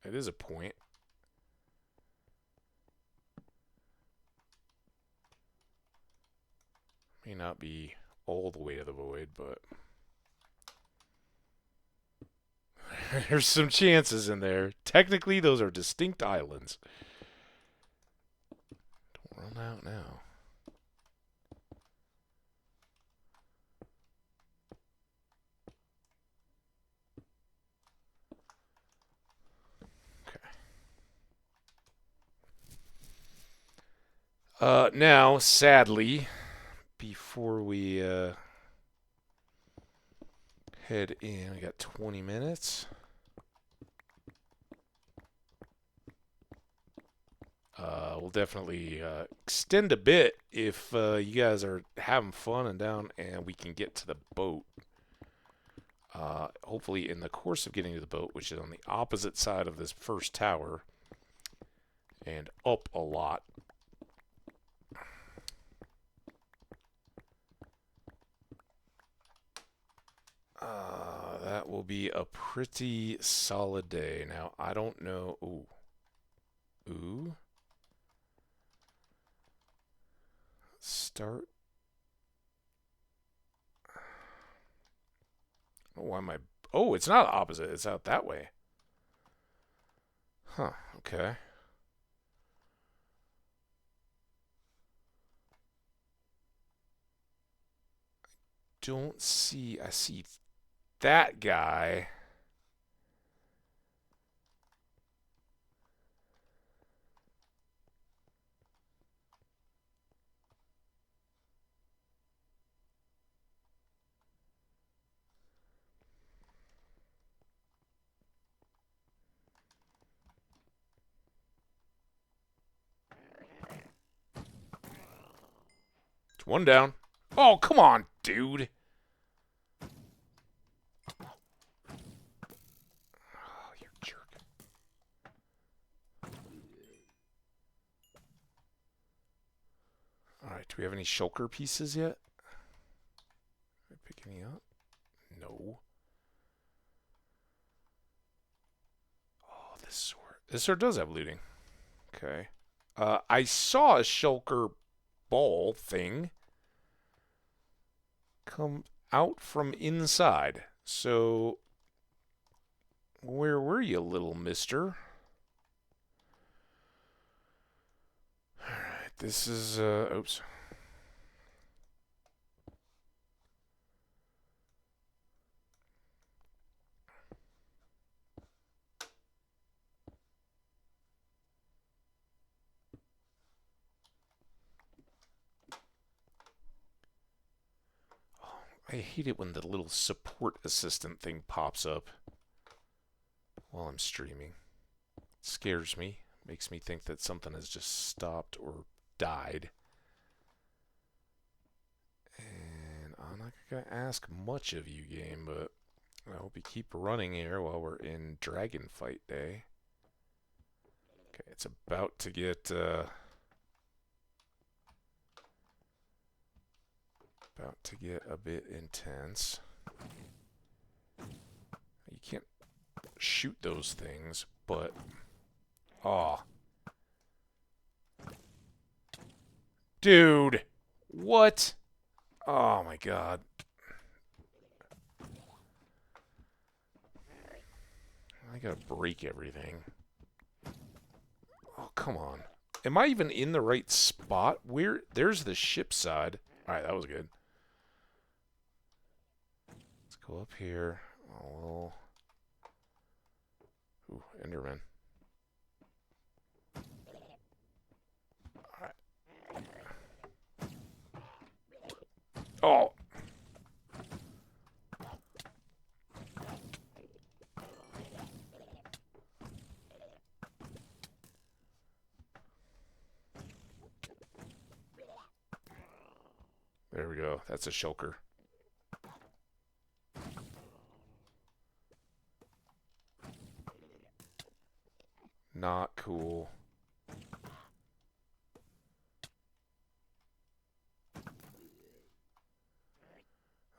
It is a point. May not be all the way to the void, but there's some chances in there. Technically, those are distinct islands. Don't run out now. Now, sadly, before we head in, we got 20 minutes. We'll definitely extend a bit if you guys are having fun and down, and we can get to the boat. Hopefully, in the course of getting to the boat, which is on the opposite side of this first tower, and up a lot. That will be a pretty solid day. Now, I don't know. Ooh. Ooh. Start. Oh, why am I? Oh, it's not opposite. It's out that way. Huh. Okay. Don't see. I see that guy. It's one down. Oh, come on, dude. Oh, you jerk. Alright, do we have any shulker pieces yet? Am I picking any up? No. Oh, this sword. This sword does have looting. Okay. I saw a shulker ball thing come out from inside. So, where were you, little mister? Alright, this is, oops. I hate it when the little support assistant thing pops up while I'm streaming. It scares me. Makes me think that something has just stopped or died. And I'm not going to ask much of you, game, but I hope you keep running here while we're in Dragon Fight Day. Okay, it's about to get... about to get a bit intense. You can't shoot those things, but... Aw. Dude! What? Oh my god. I gotta break everything. Oh, come on. Am I even in the right spot? Where? There's the ship side. Alright, that was good. Let's go up here. Oh, ooh, Enderman. Oh. There we go. That's a shulker. Not cool.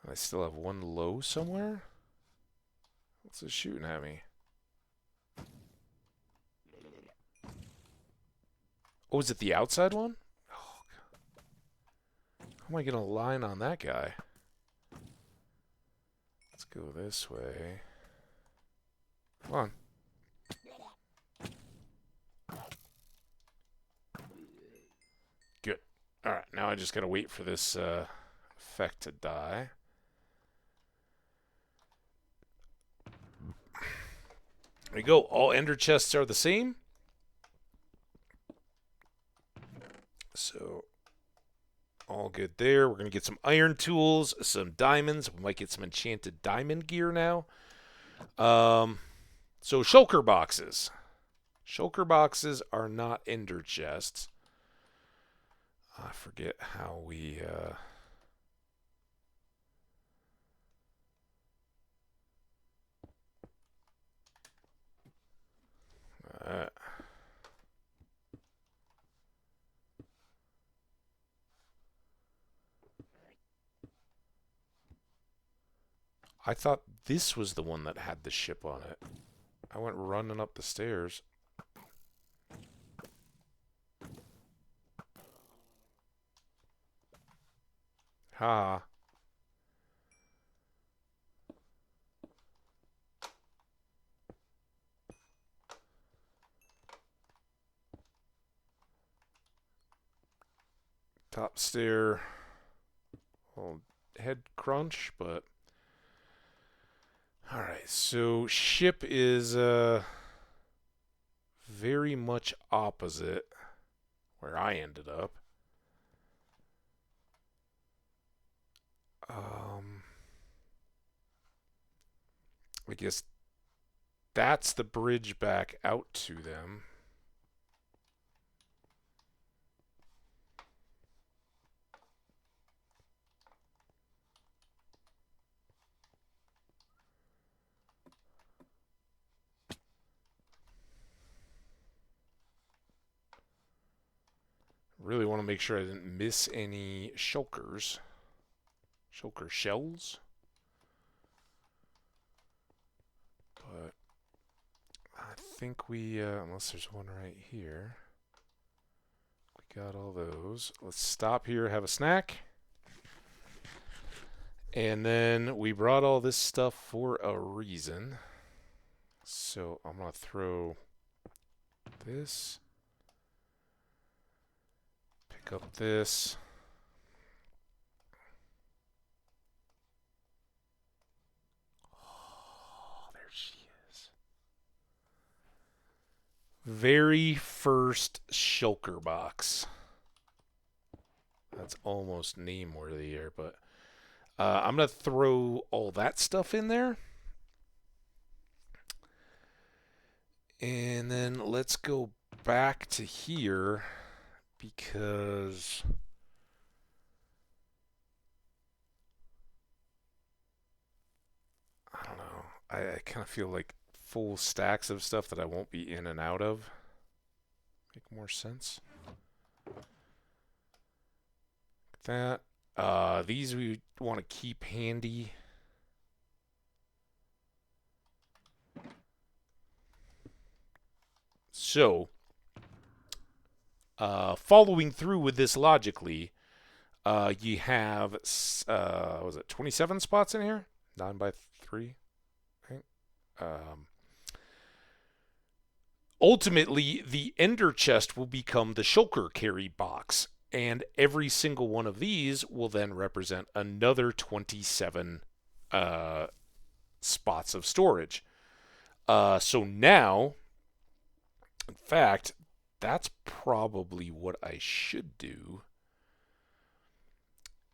I still have one low somewhere? What's it shooting at me? Oh, is it the outside one? Oh, how am I going to line on that guy? Let's go this way. Come on. Good. Alright, now I just got to wait for this effect to die. There we go. All ender chests are the same. So, all good there. We're going to get some iron tools, some diamonds. We might get some enchanted diamond gear now. So, shulker boxes. Shulker boxes are not ender chests. I forget how we... I thought this was the one that had the ship on it. I went running up the stairs. Ha. Top stair. Little head crunch, but... Alright, so ship is very much opposite where I ended up. I guess that's the bridge back out to them. Really want to make sure I didn't miss any shulkers. Shulker shells. But I think we, unless there's one right here. We got all those. Let's stop here, have a snack. And then we brought all this stuff for a reason. So I'm going to throw this. Pick up this. Oh, there she is. Very first shulker box. That's almost name-worthy here, but I'm going to throw all that stuff in there. And then let's go back to here because I don't know. I kind of feel like full stacks of stuff that I won't be in and out of make more sense. Like that. These we want to keep handy. So, following through with this logically, you have, was it 27 spots in here? 9 by 3, I think. Ultimately, the ender chest will become the shulker carry box, and every single one of these will then represent another 27 spots of storage. So now, in fact, that's probably what I should do,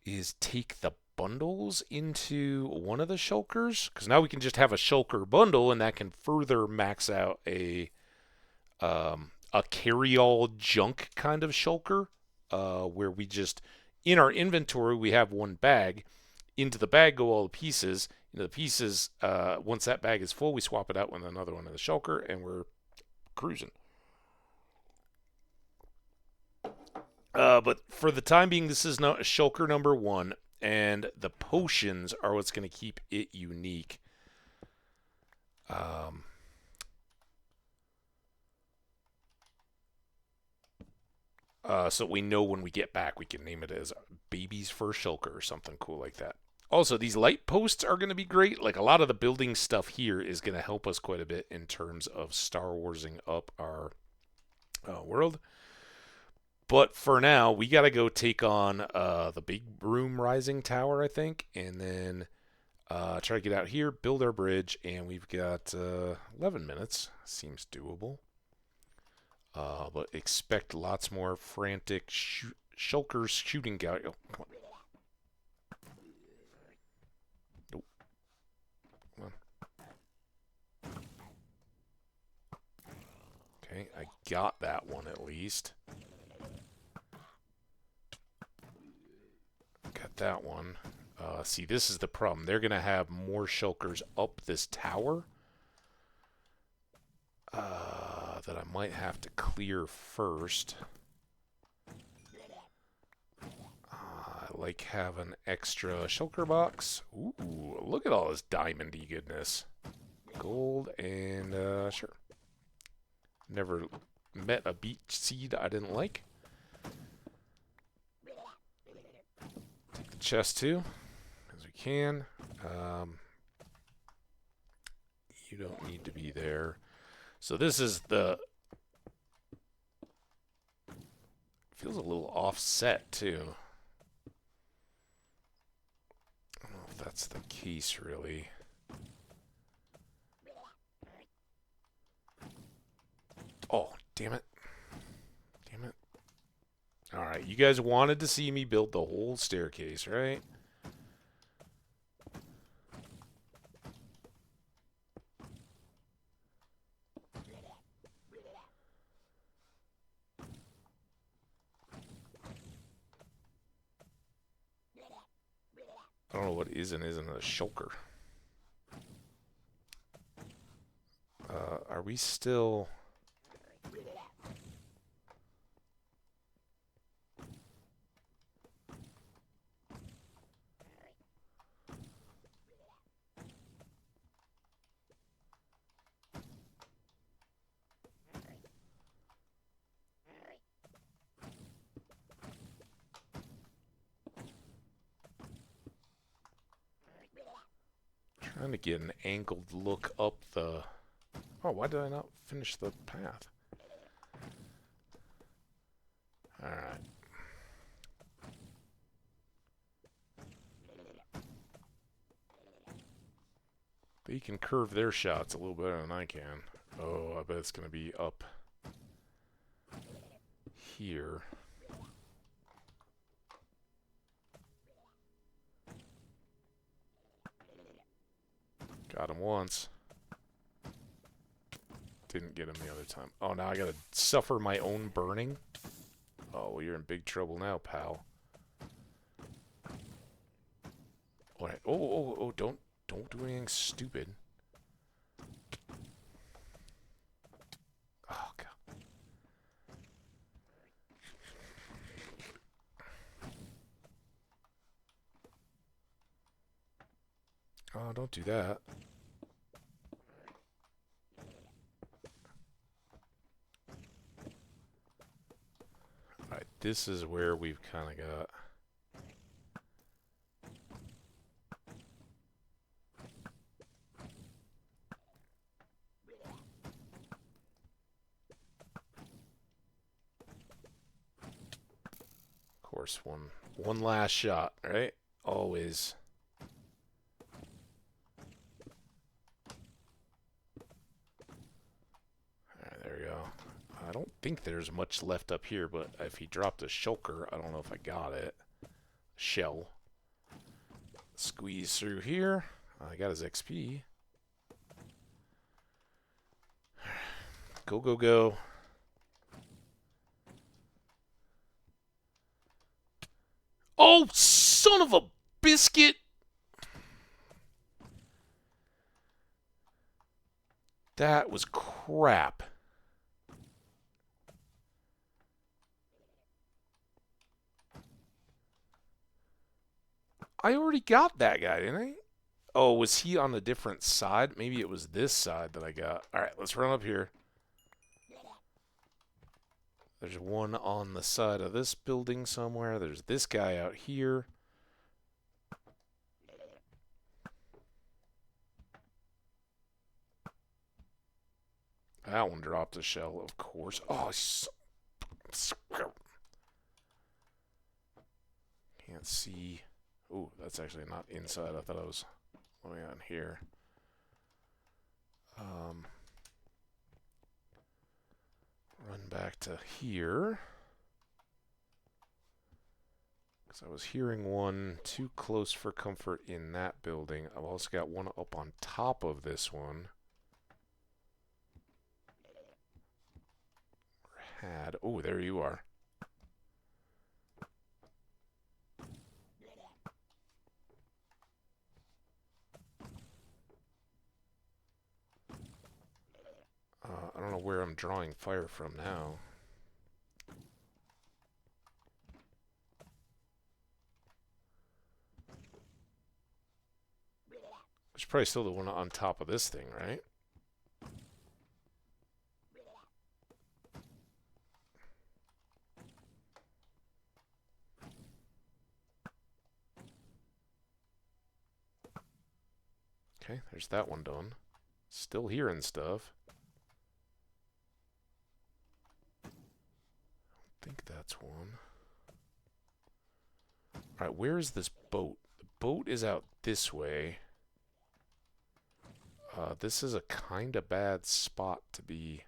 is take the bundles into one of the shulkers, because now we can just have a shulker bundle, and that can further max out a carry-all junk kind of shulker, where we just in our inventory we have one bag. Into the bag go all the pieces. Into the pieces, once that bag is full, we swap it out with another one in the shulker, and we're cruising. But for the time being, this is not shulker number 1, and the potions are what's going to keep it unique. So we know when we get back, we can name it as Baby's First Shulker or something cool like that. Also, these light posts are going to be great. Like, a lot of the building stuff here is going to help us quite a bit in terms of Star Warsing up our world. But for now, we got to go take on the big room rising tower, I think, and then try to get out here, build our bridge, and we've got 11 minutes. Seems doable. But expect lots more frantic shulkers shooting out. Oh, come on. Nope. Come on. Okay, I got that one at least. Got that one. See, this is the problem. They're going to have more shulkers up this tower that I might have to clear first. I like having extra shulker box. Ooh, look at all this diamondy goodness. Gold and, sure. Never met a beach seed I didn't like. Take the chest too, as we can. You don't need to be there. So this is the... Feels a little offset too. I don't know if that's the case really. Oh, damn it. Damn it. Alright, you guys wanted to see me build the whole staircase, right? I don't know what is and isn't a shulker. Are we still... Trying to get an angled look up the... Oh, why did I not finish the path? Alright. They can curve their shots a little better than I can. Oh, I bet it's going to be up here. Got him once. Didn't get him the other time. Oh, now I gotta suffer my own burning? Oh, well, you're in big trouble now, pal. What? Oh, don't do anything stupid. Oh, God. Oh, don't do that. Alright, this is where we've kind of got... Of course, one last shot, right? Always. There we go. I don't think there's much left up here, but if he dropped a shulker, I don't know if I got it. Shell. Squeeze through here. I got his XP. Go, go, go. Oh, son of a biscuit! That was crap. I already got that guy, didn't I? Oh, was he on a different side? Maybe it was this side that I got. Alright, let's run up here. There's one on the side of this building somewhere. There's this guy out here. That one dropped a shell, of course. Oh, can't see. Ooh, that's actually not inside. I thought I was going on here. Run back to here. Because I was hearing one too close for comfort in that building. I've also got one up on top of this one. Oh, there you are. I don't know where I'm drawing fire from now. There's probably still the one on top of this thing, right? Okay, there's that one done. Still hearing stuff. I think that's one. Alright, where is this boat? The boat is out this way. This is a kinda bad spot to be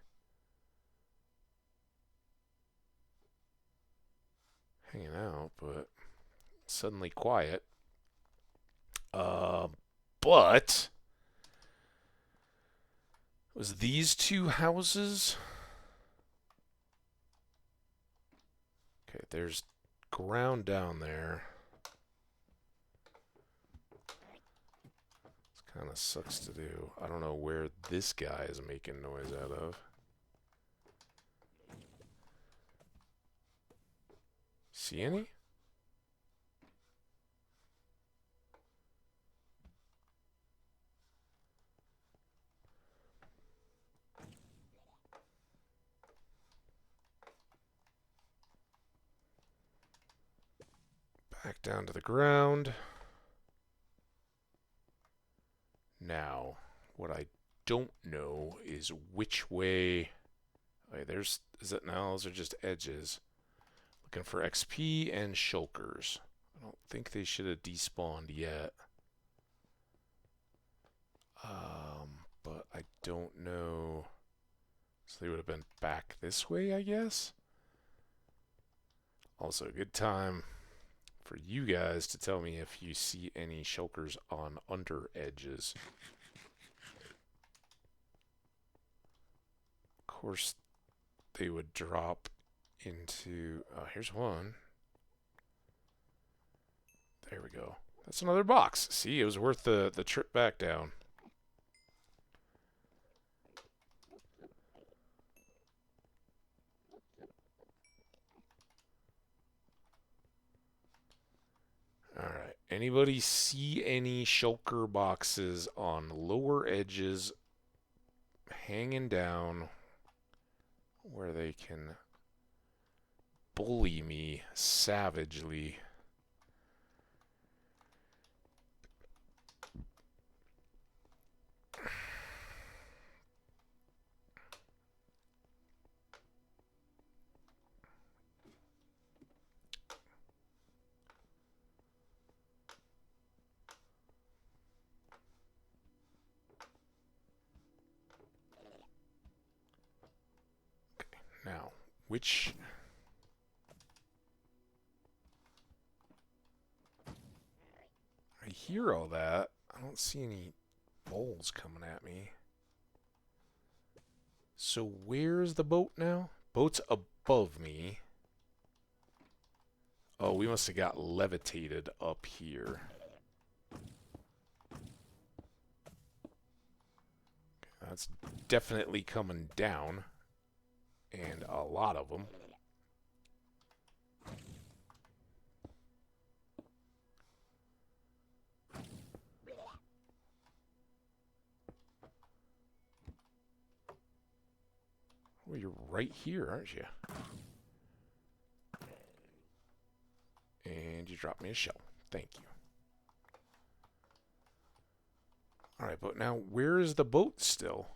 hanging out, but suddenly quiet. But was these two houses? Okay, there's ground down there. This kind of sucks to do. I don't know where this guy is making noise out of. See any? Back down to the ground. Now, what I don't know is which way... Okay, there's... Is it now? Those are just edges. Looking for XP and shulkers. I don't think they should have despawned yet. But I don't know... So they would have been back this way, I guess? Also, a good time for you guys to tell me if you see any shulkers on under edges. Of course, they would drop into... here's one. There we go. That's another box. See, it was worth the trip back down. Alright, anybody see any shulker boxes on lower edges hanging down where they can bully me savagely? Now, which... I hear all that. I don't see any bowls coming at me. So where's the boat now? Boat's above me. Oh, we must have got levitated up here. That's definitely coming down. And a lot of them. Well, you're right here, aren't you? And you dropped me a shell. Thank you. Alright, but now where is the boat still?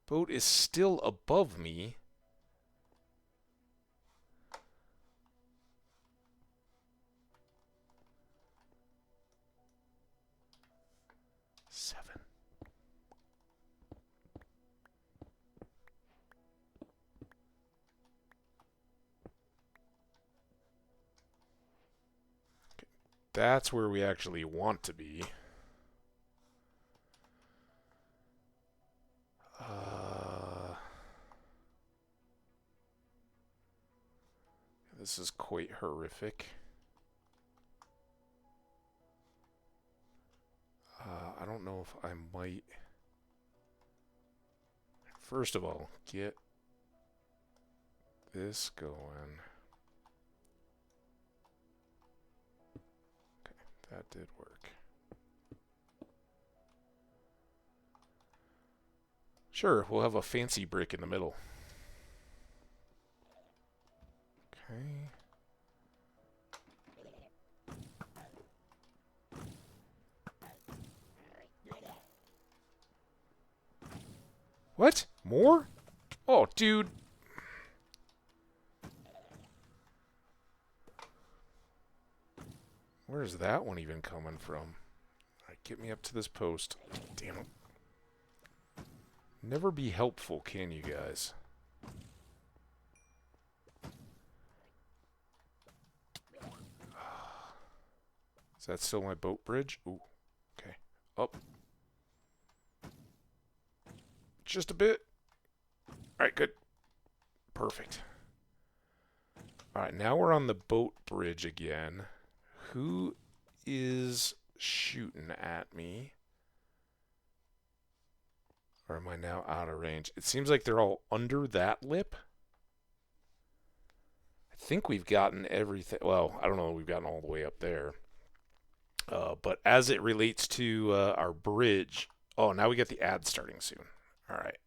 Boat is still above me. Seven. Okay. That's where we actually want to be. This is quite horrific. I don't know if I might... First of all, get this going. Okay, that did work. Sure, we'll have a fancy brick in the middle. Okay. What? More? Oh, dude. Where's that one even coming from? Alright, get me up to this post. Damn it. Never be helpful, can you guys? Is that still my boat bridge? Ooh. Okay. Up. Just a bit. Alright, good. Perfect. Alright, now we're on the boat bridge again. Who is shooting at me? Or am I now out of range? It seems like they're all under that lip. I think we've gotten everything. Well, I don't know if we've gotten all the way up there. But as it relates to our bridge... Oh, now we get the ad starting soon. Alright.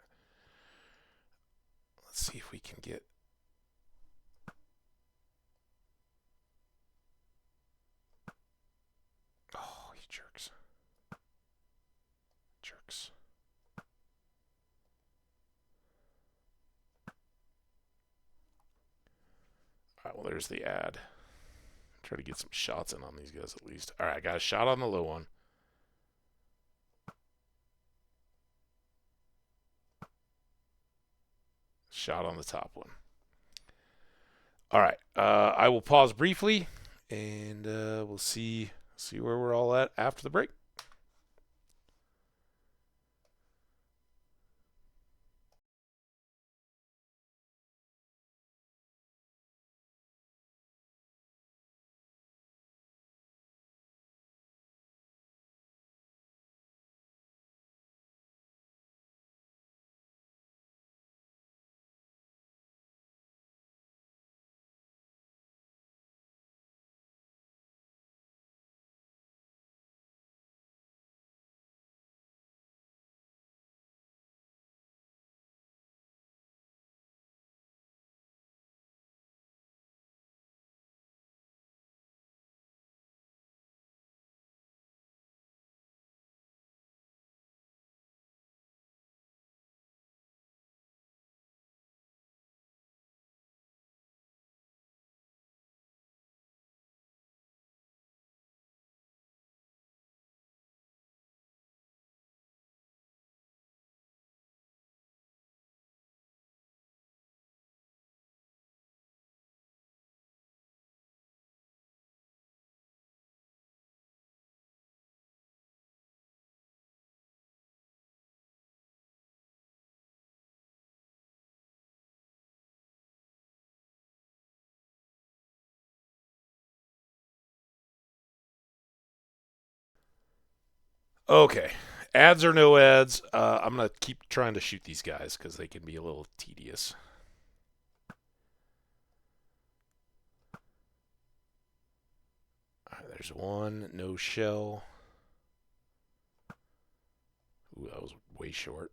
Let's see if we can get... Oh, you jerks. Jerks. Alright, well, there's the ad. Try to get some shots in on these guys at least. Alright, I got a shot on the low one. Shot on the top one. Alright, I will pause briefly, and we'll see where we're all at after the break. Okay. Ads or no ads, I'm going to keep trying to shoot these guys because they can be a little tedious. All right, there's one. No shell. Ooh, that was way short.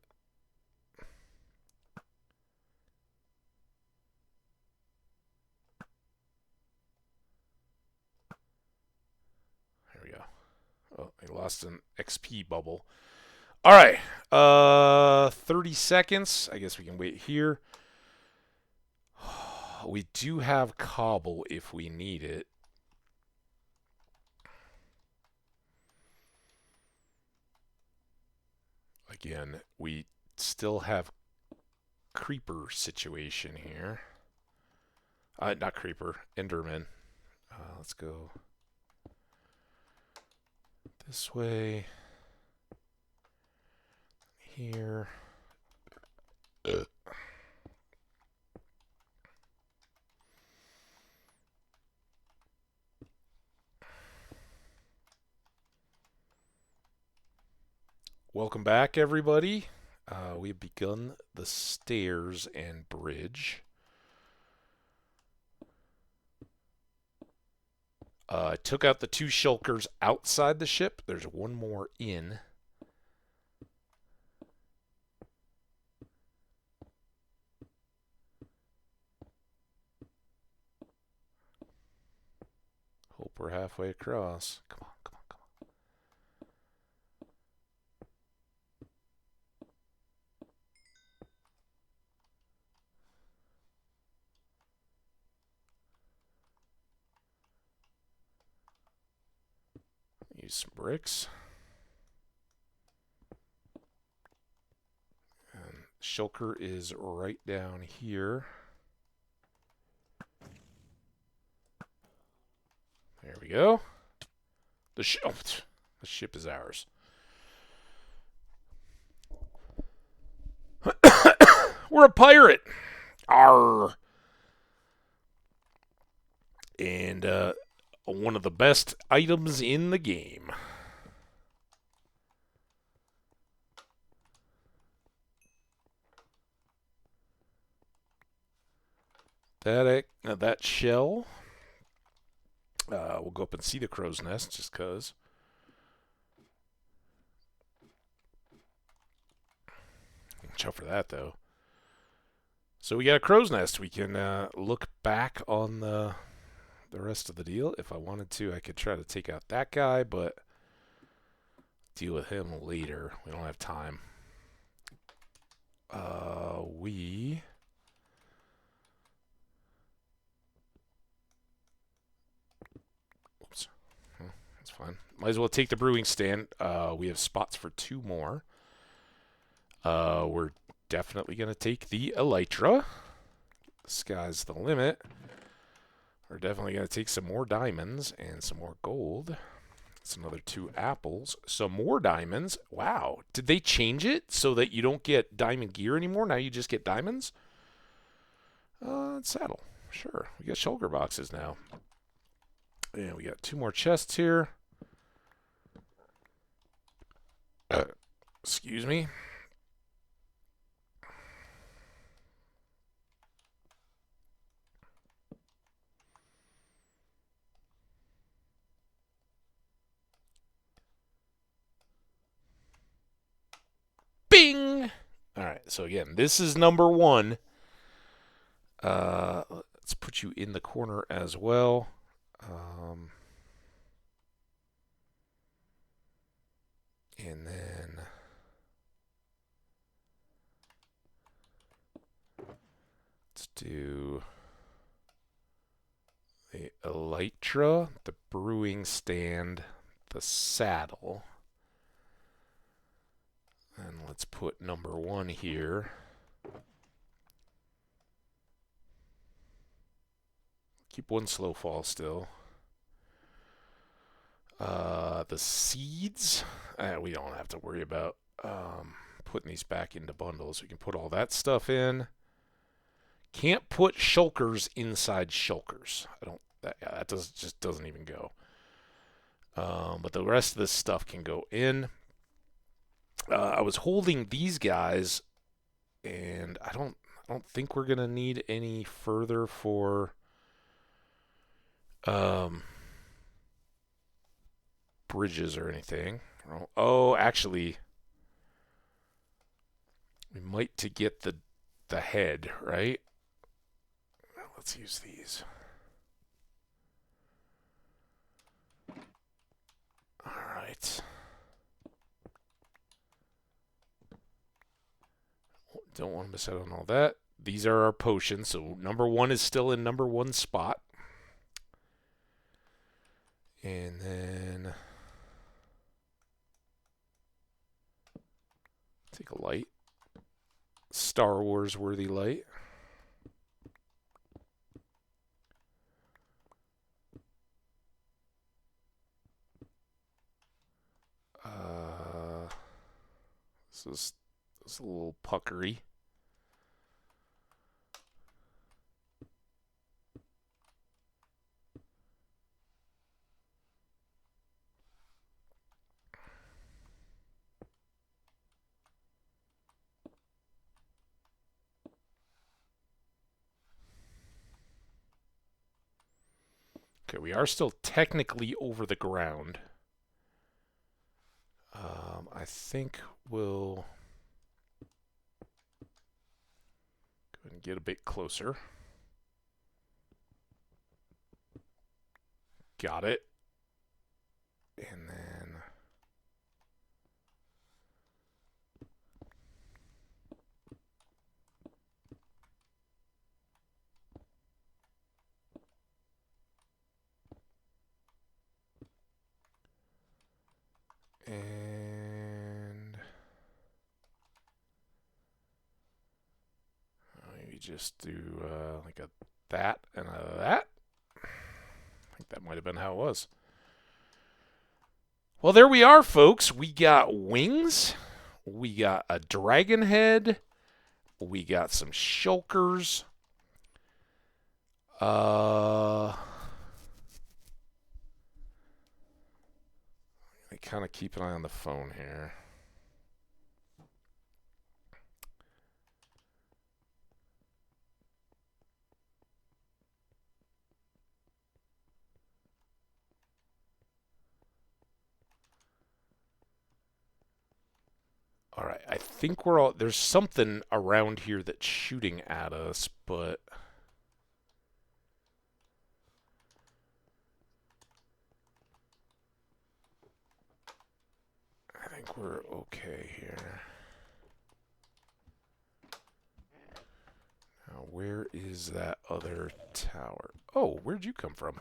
There we go. Oh, I lost an XP bubble. All right. 30 seconds. I guess we can wait here. We do have cobble if we need it. Again, we still have creeper situation here. Not creeper, Enderman. Let's go this way. Here. Welcome back, everybody. We have begun the stairs and bridge. Took out the 2 shulkers outside the ship. There's one more in. Hope we're halfway across. Come on, come on, come on. Use some bricks. And shulker is right down here. There we go. The ship is ours. We're a pirate. Arr. And one of the best items in the game. That shell. We'll go up and see the crow's nest just because. Watch out for that, though. So we got a crow's nest. We can look back on the rest of the deal. If I wanted to, I could try to take out that guy, but deal with him later. We don't have time. Oops. That's fine. Might as well take the brewing stand. We have spots for 2 more. We're definitely going to take the elytra. Sky's the limit. We're definitely going to take some more diamonds and some more gold. It's another 2 apples. Some more diamonds. Wow. Did they change it so that you don't get diamond gear anymore? Now you just get diamonds? Saddle. Sure. We got shulker boxes now. And we got 2 more chests here. Excuse me. Bing! Alright, so again, this is number 1. Let's put you in the corner as well. And then let's do the elytra, the brewing stand, the saddle. And let's put number 1 here. Keep 1 slow fall still. The seeds, we don't have to worry about putting these back into bundles. We can put all that stuff in. Can't put shulkers inside shulkers. That just doesn't even go. But the rest of this stuff can go in. I was holding these guys, and I don't think we're gonna need any further for um, bridges or anything. Oh, actually, we might to get the head right. Let's use these. All right. Don't want to miss out on all that. These are our potions, so number one is still in number one spot. And then take a light. Star Wars worthy light. This is a little puckery. Okay, we are still technically over the ground. I think we'll go ahead and get a bit closer. Got it. And then maybe just do like a that and a that. I think that might have been how it was. Well, there we are, folks. We got wings. We got a dragon head. We got some shulkers. I kind of keep an eye on the phone here. All right, I think we're all. There's something around here that's shooting at us, but I think we're okay here. Now, where is that other tower? Oh, where'd you come from?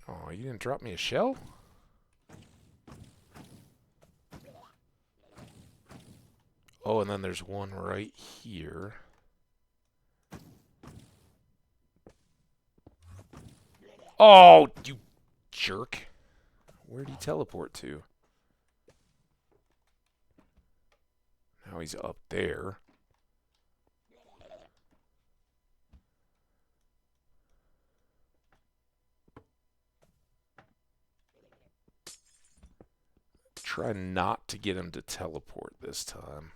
Oh, you didn't drop me a shell? Oh, and then there's one right here. Oh, you jerk. Where'd he teleport to? Now he's up there. Try not to get him to teleport this time.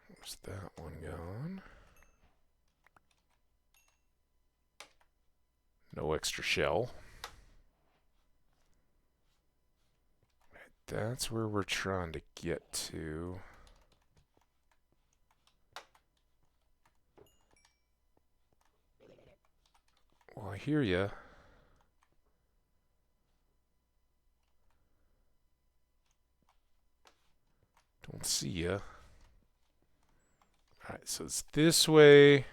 Where's that one gone? No extra shell. That's where we're trying to get to. Well, I hear ya. Don't see ya. Alright, so it's this way.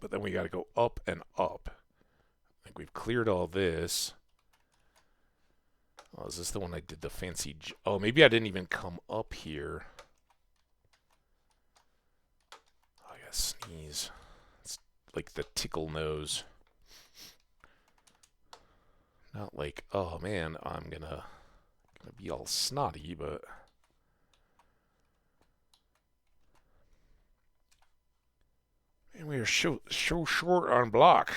But then we gotta go up and up. I think we've cleared all this. Oh, is this the one I did the fancy... Oh, maybe I didn't even come up here. Oh, I gotta sneeze. It's like the tickle nose. Not like, oh man, I'm gonna be all snotty, but man, we are so short on blocks.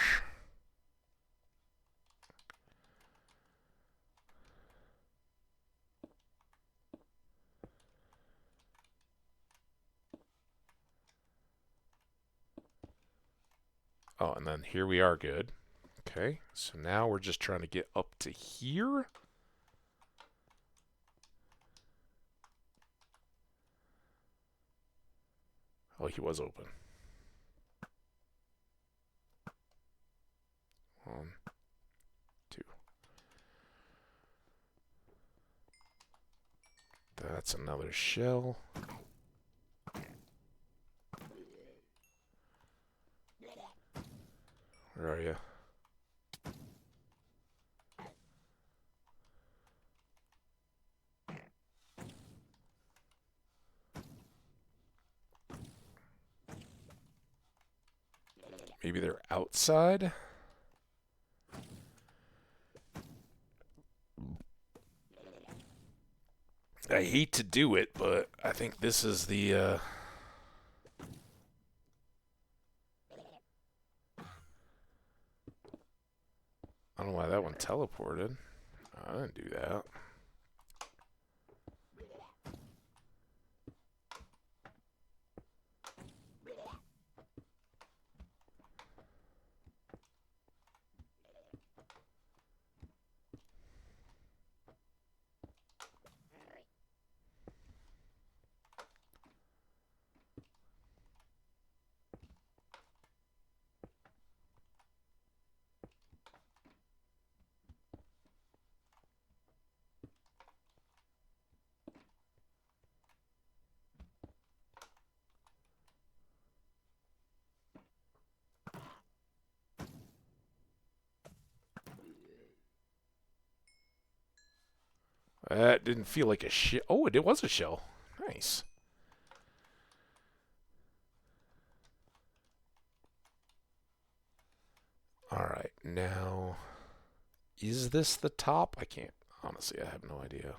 Oh, and then here we are good. Okay, so now we're just trying to get up to here. Oh, he was open. 1, 2. That's another shell. Where are you? Maybe they're outside? I hate to do it, but I think this is the, I don't know why that one teleported. I didn't do that. That didn't feel like a shell. Oh, it was a shell. Nice. Alright, now... Is this the top? I can't. Honestly, I have no idea.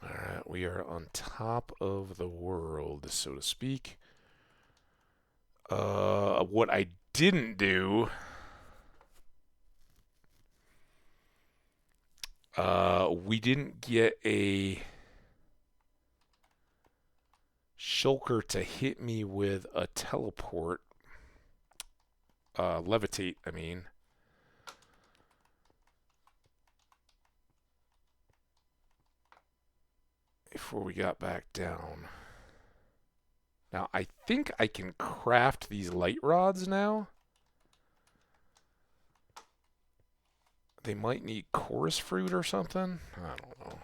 Alright, we are on top of the world, so to speak. What I didn't do... we didn't get a shulker to hit me with a teleport. Levitate, I mean. Before we got back down. Now, I think I can craft these light rods now. They might need chorus fruit or something. I don't know.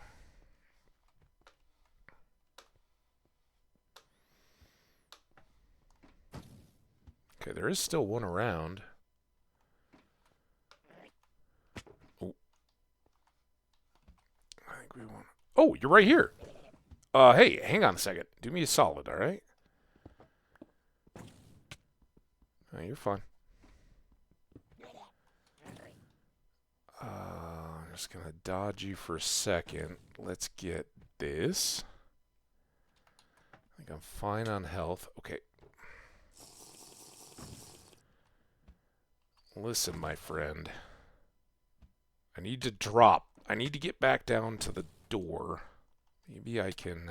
Okay, there is still one around. Oh. I think we want... Oh, you're right here. Hey, hang on a second. Do me a solid, all right? Oh, you're fine. I'm just going to dodge you for a second. Let's get this. I think I'm fine on health. Okay. Listen, my friend. I need to drop. I need to get back down to the door. Maybe I can,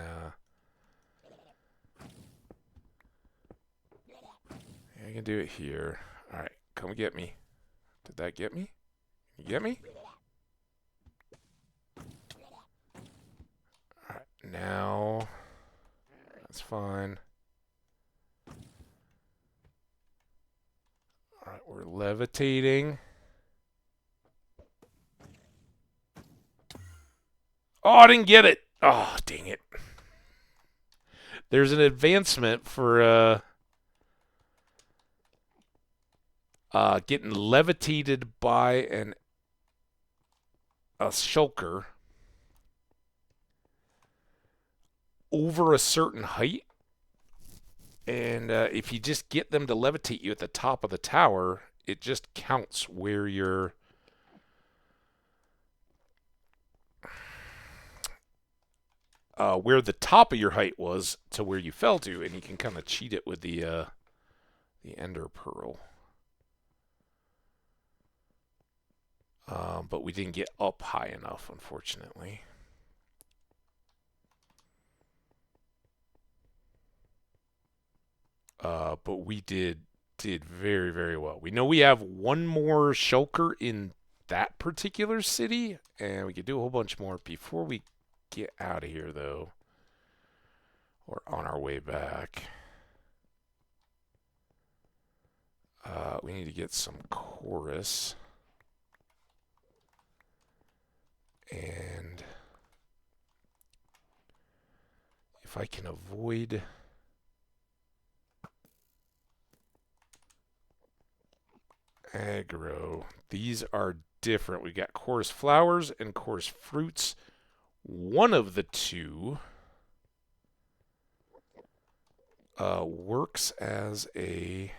I can do it here. Alright, come get me. Did that get me? You get me? Alright, now... That's fine. Alright, we're levitating. Oh, I didn't get it! Oh, dang it. There's an advancement for, getting levitated by a shulker. over a certain height, and if you just get them to levitate you at the top of the tower, it just counts where you're where the top of your height was to where you fell to, and you can kind of cheat it with the Ender Pearl. But we didn't get up high enough, unfortunately. But we did very, very well. We know we have one more shulker in that particular city, and we could do a whole bunch more before we get out of here, though. Or on our way back. We need to get some chorus. And if I can avoid aggro, these are different. We got chorus flowers and chorus fruits. One of the two works as a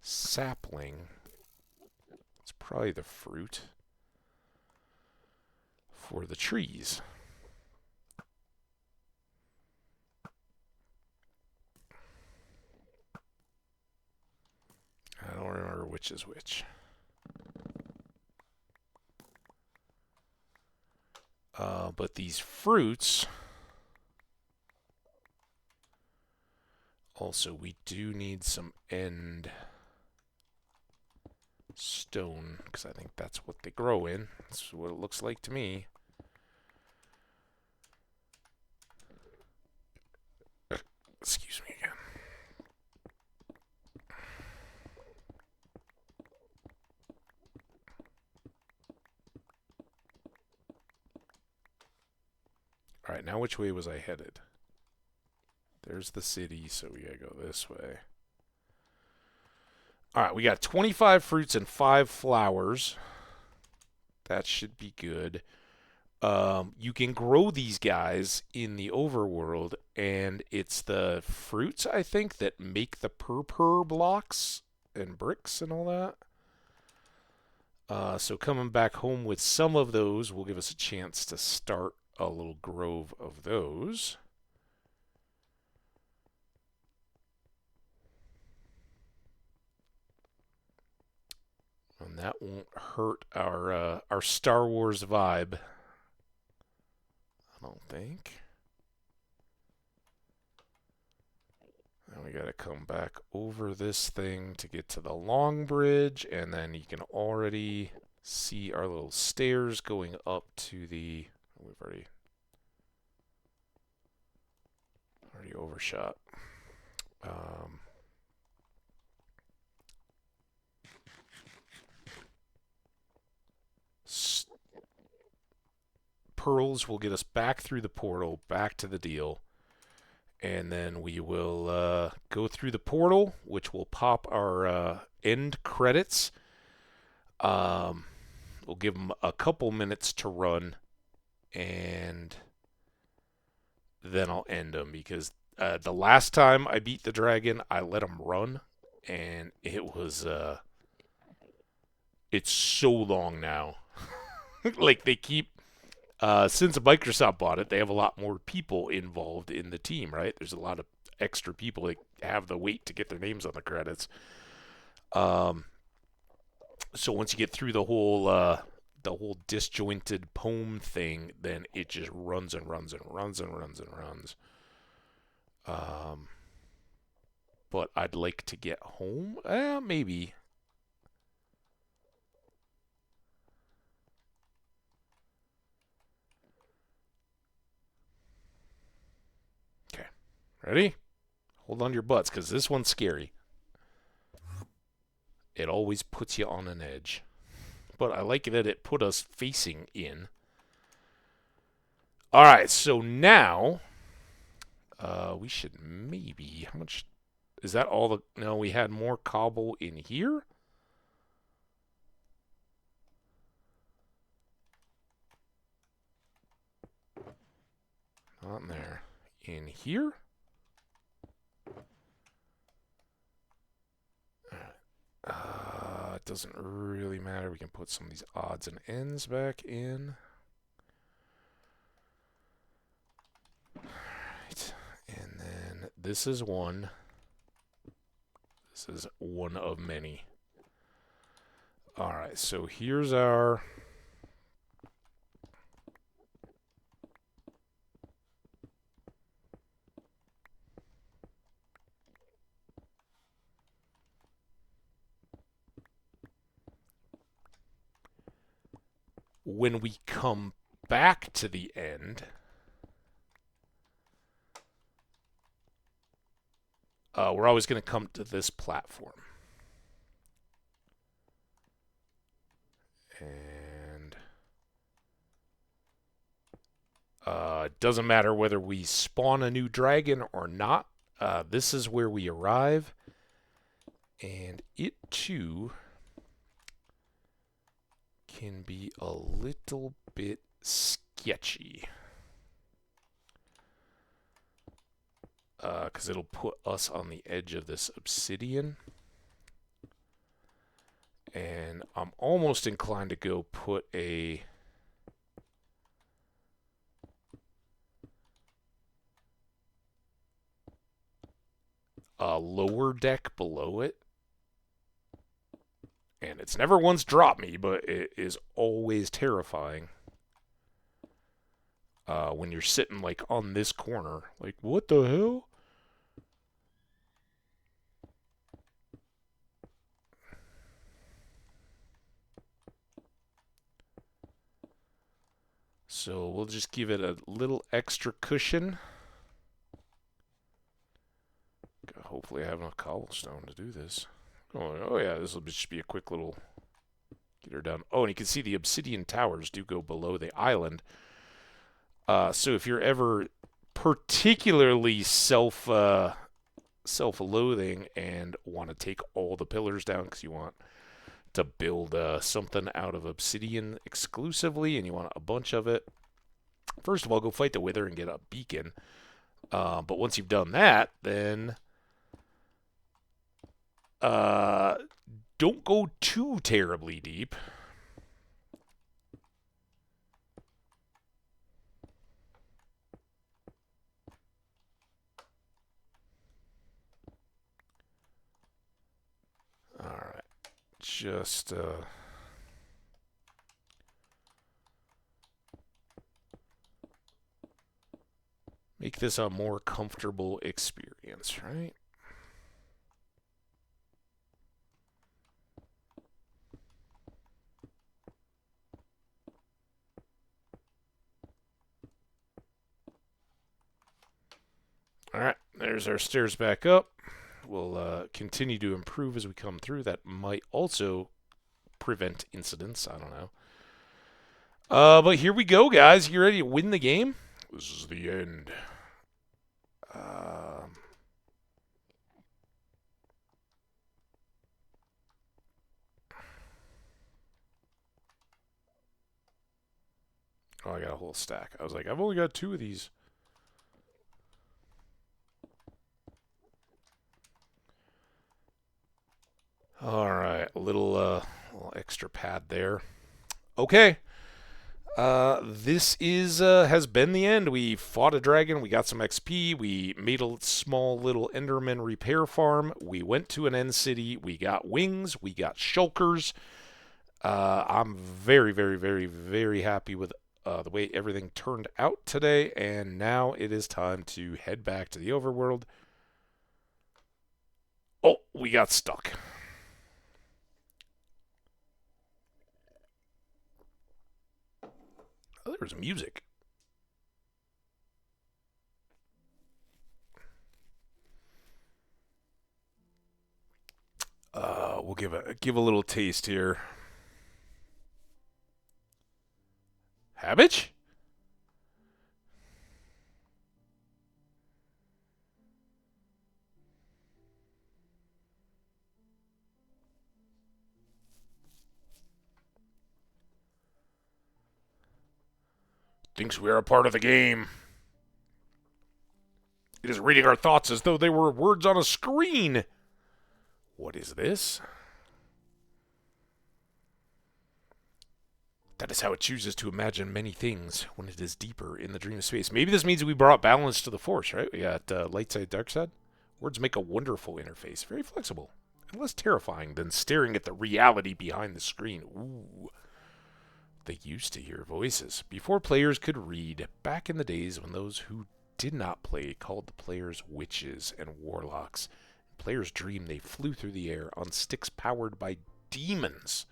sapling. It's probably the fruit for the trees. I don't remember which is which. But these fruits, also we do need some end stone, because I think that's what they grow in. That's what it looks like to me. Excuse me again. Alright, now which way was I headed? There's the city, so we gotta go this way. Alright, we got 25 fruits and 5 flowers. That should be good. You can grow these guys in the overworld, and it's the fruits, I think, that make the purpur blocks and bricks and all that. So coming back home with some of those will give us a chance to start a little grove of those. And that won't hurt our Star Wars vibe, I don't think. Now we gotta come back over this thing to get to the long bridge, and then you can already see our little stairs going up to the... We've already overshot. Pearls will get us back through the portal, back to the deal. And then we will go through the portal, which will pop our end credits. We'll give them a couple minutes to run, and then I'll end them, because the last time I beat the dragon, I let him run, and it was it's so long now. Like, they keep since Microsoft bought it, they have a lot more people involved in the team, right? There's a lot of extra people that have the weight to get their names on the credits. So once you get through the whole disjointed poem thing, then it just runs and runs and runs and runs and runs. But I'd like to get home. Maybe. Okay. Ready? Hold on to your butts, because this one's scary. It always puts you on an edge. But I like that it put us facing in. Alright, so now we should maybe... How much... Is that all the... No, we had more cobble in here? Not in there. in here. It doesn't really matter. We can put some of these odds and ends back in. Alright. And then this is one. This is one of many. Alright, so here's our... When we come back to the end, we're always going to come to this platform. And it doesn't matter whether we spawn a new dragon or not. This is where we arrive. And it, too, can be a little bit sketchy. Because it'll put us on the edge of this obsidian. And I'm almost inclined to go put a... lower deck below it. And it's never once dropped me, but it is always terrifying. When you're sitting, like, on this corner. Like, what the hell? So we'll just give it a little extra cushion. Hopefully I have enough cobblestone to do this. Oh yeah, this will just be a quick little get her done. Oh, and you can see the obsidian towers do go below the island. So if you're ever particularly self-loathing and want to take all the pillars down because you want to build something out of obsidian exclusively and you want a bunch of it, first of all, go fight the Wither and get a beacon. But once you've done that, then don't go too terribly deep. Alright. Just, make this a more comfortable experience, right? Alright, there's our stairs back up. We'll continue to improve as we come through. That might also prevent incidents. I don't know. But here we go, guys. You ready to win the game? This is the end. Oh, I got a whole stack. I was like, I've only got 2 of these. Alright, a little extra pad there. Okay. This has been the end. We fought a dragon, we got some XP, we made a small little Enderman repair farm, we went to an end city, we got wings, we got shulkers. I'm very, very, very, very happy with the way everything turned out today, and now it is time to head back to the overworld. Oh, we got stuck. Oh, there's music. We'll give a little taste here. Hambbage? Thinks we are a part of the game. It is reading our thoughts as though they were words on a screen. What is this? That is how it chooses to imagine many things when it is deeper in the dream of space. Maybe this means we brought balance to the force, right? We got light side, dark side. Words make a wonderful interface, very flexible, and less terrifying than staring at the reality behind the screen. Ooh. They used to hear voices before players could read, back in the days when those who did not play called the players witches and warlocks. Players dreamed they flew through the air on sticks powered by demons.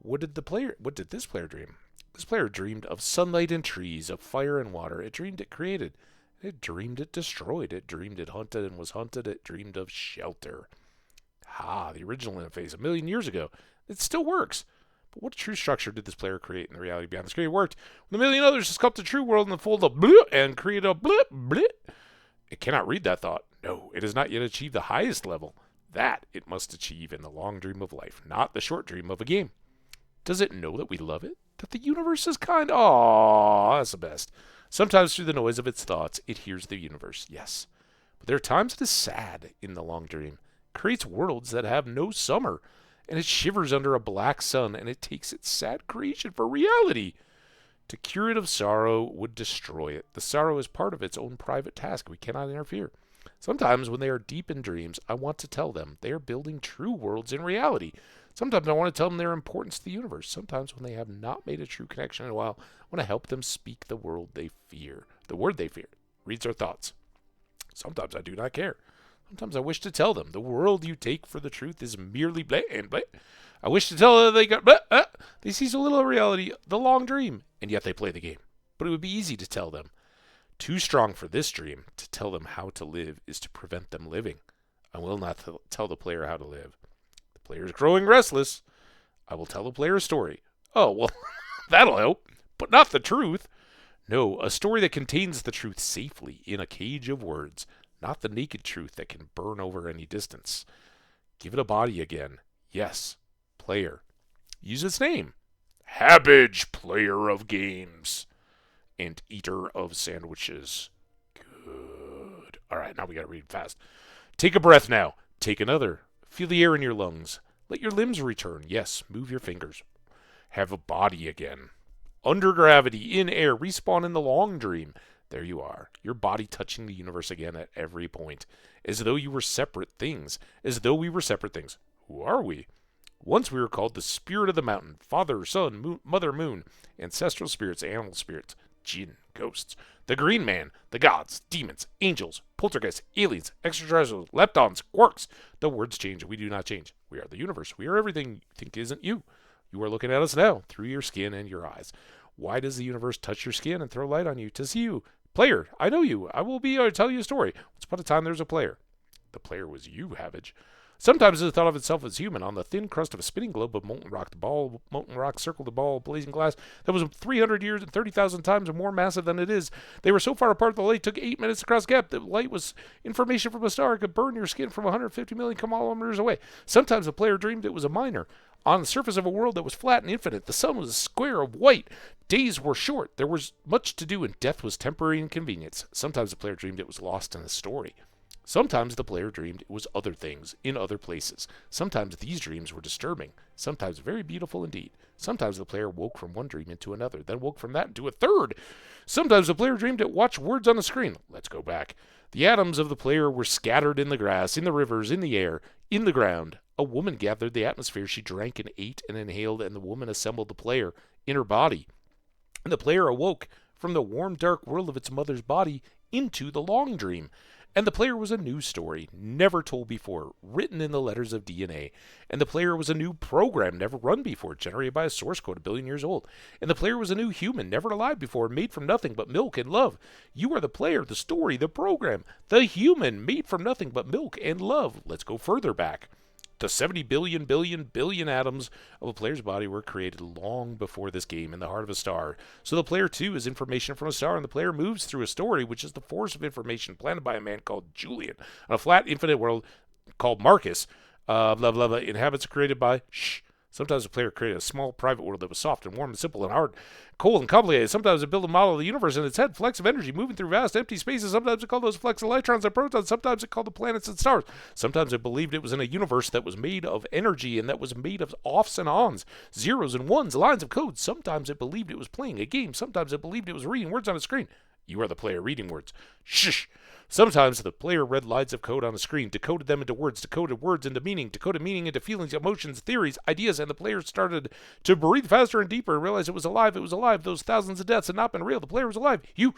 What did this player dream? This player dreamed of sunlight and trees, of fire and water. It dreamed it created. It dreamed it destroyed. It dreamed it hunted and was hunted. It dreamed of shelter. The original interface 1,000,000 years ago. It still works. But what true structure did this player create in the reality beyond the screen? It worked. When 1,000,000 others to sculpt a true world in the fold of bleh and create a blip blip. It cannot read that thought. No, it has not yet achieved the highest level. That it must achieve in the long dream of life, not the short dream of a game. Does it know that we love it? That the universe is kind? Aww, that's the best. Sometimes through the noise of its thoughts, it hears the universe, yes. But there are times it is sad in the long dream. It creates worlds that have no summer, and it shivers under a black sun, and it takes its sad creation for reality. To cure it of sorrow would destroy it. The sorrow is part of its own private task. We cannot interfere. Sometimes when they are deep in dreams, I want to tell them they are building true worlds in reality. Sometimes I want to tell them their importance to the universe. Sometimes when they have not made a true connection in a while, I want to help them speak the word they fear. The word they fear reads their thoughts. Sometimes I do not care. Sometimes I wish to tell them the world you take for the truth is merely blah and blah. I wish to tell them they got blah, they see so little of reality, the long dream, and yet they play the game. But it would be easy to tell them. Too strong for this dream. To tell them how to live is to prevent them living. I will not tell the player how to live. The player is growing restless. I will tell the player a story. Oh, well, that'll help, but not the truth. No, a story that contains the truth safely in a cage of words, not the naked truth that can burn over any distance. Give it a body again. Yes, player. Use its name. Hambbage, player of games and eater of sandwiches. Good. All right, now we got to read fast. Take a breath now. Take another. Feel the air in your lungs. Let your limbs return. Yes, move your fingers. Have a body again. Under gravity, in air, respawn in the long dream. There you are, your body touching the universe again at every point, as though you were separate things, as though we were separate things. Who are we? Once we were called the spirit of the mountain, father, son, mother, moon, ancestral spirits, animal spirits, jinn, ghosts, the green man, the gods, demons, angels, poltergeists, aliens, extraterrestrials, leptons, quarks. The words change, we do not change. We are the universe. We are everything you think isn't you. You are looking at us now, through your skin and your eyes. Why does the universe touch your skin and throw light on you to see you? Player, I know you. I will tell you a story. Once upon a time, there was a player. The player was you, Hambbage. Sometimes it thought of itself as human. On the thin crust of a spinning globe of molten rock, the molten rock circled the ball of blazing glass that was 300 years and 30,000 times more massive than it is. They were so far apart the light took 8 minutes to cross the gap. The light was information from a star. It could burn your skin from 150 million kilometers away. Sometimes the player dreamed it was a miner. On the surface of a world that was flat and infinite, the sun was a square of white. Days were short. There was much to do, and death was temporary inconvenience. Sometimes the player dreamed it was lost in a story. Sometimes the player dreamed it was other things in other places. Sometimes these dreams were disturbing, sometimes very beautiful indeed. Sometimes the player woke from one dream into another, then woke from that into a third. Sometimes the player dreamed it watched words on the screen. Let's go back. The atoms of the player were scattered in the grass, in the rivers, in the air, in the ground. A woman gathered the atmosphere. She drank and ate and inhaled, and the woman assembled the player in her body. And the player awoke from the warm, dark world of its mother's body into the long dream. And the player was a new story, never told before, written in the letters of DNA. And the player was a new program, never run before, generated by a source code 1 billion years old. And the player was a new human, never alive before, made from nothing but milk and love. You are the player, the story, the program, the human, made from nothing but milk and love. Let's go further back. The 70 billion atoms of a player's body were created long before this game in the heart of a star. So the player, too, is information from a star, and the player moves through a story, which is the force of information planted by a man called Julian. On a flat, infinite world called Marcus, inhabits are created by Sometimes a player created a small private world that was soft and warm and simple and hard, cold and complicated. Sometimes it built a model of the universe in its head, flecks of energy moving through vast empty spaces. Sometimes it called those flecks electrons and protons. Sometimes it called the planets and stars. Sometimes it believed it was in a universe that was made of energy and that was made of offs and ons, zeros and ones, lines of code. Sometimes it believed it was playing a game. Sometimes it believed it was reading words on a screen. You are the player reading words. Shh. Sometimes the player read lines of code on the screen, decoded them into words, decoded words into meaning, decoded meaning into feelings, emotions, theories, ideas, and the player started to breathe faster and deeper and realize it was alive. It was alive. Those thousands of deaths had not been real. The player was alive. You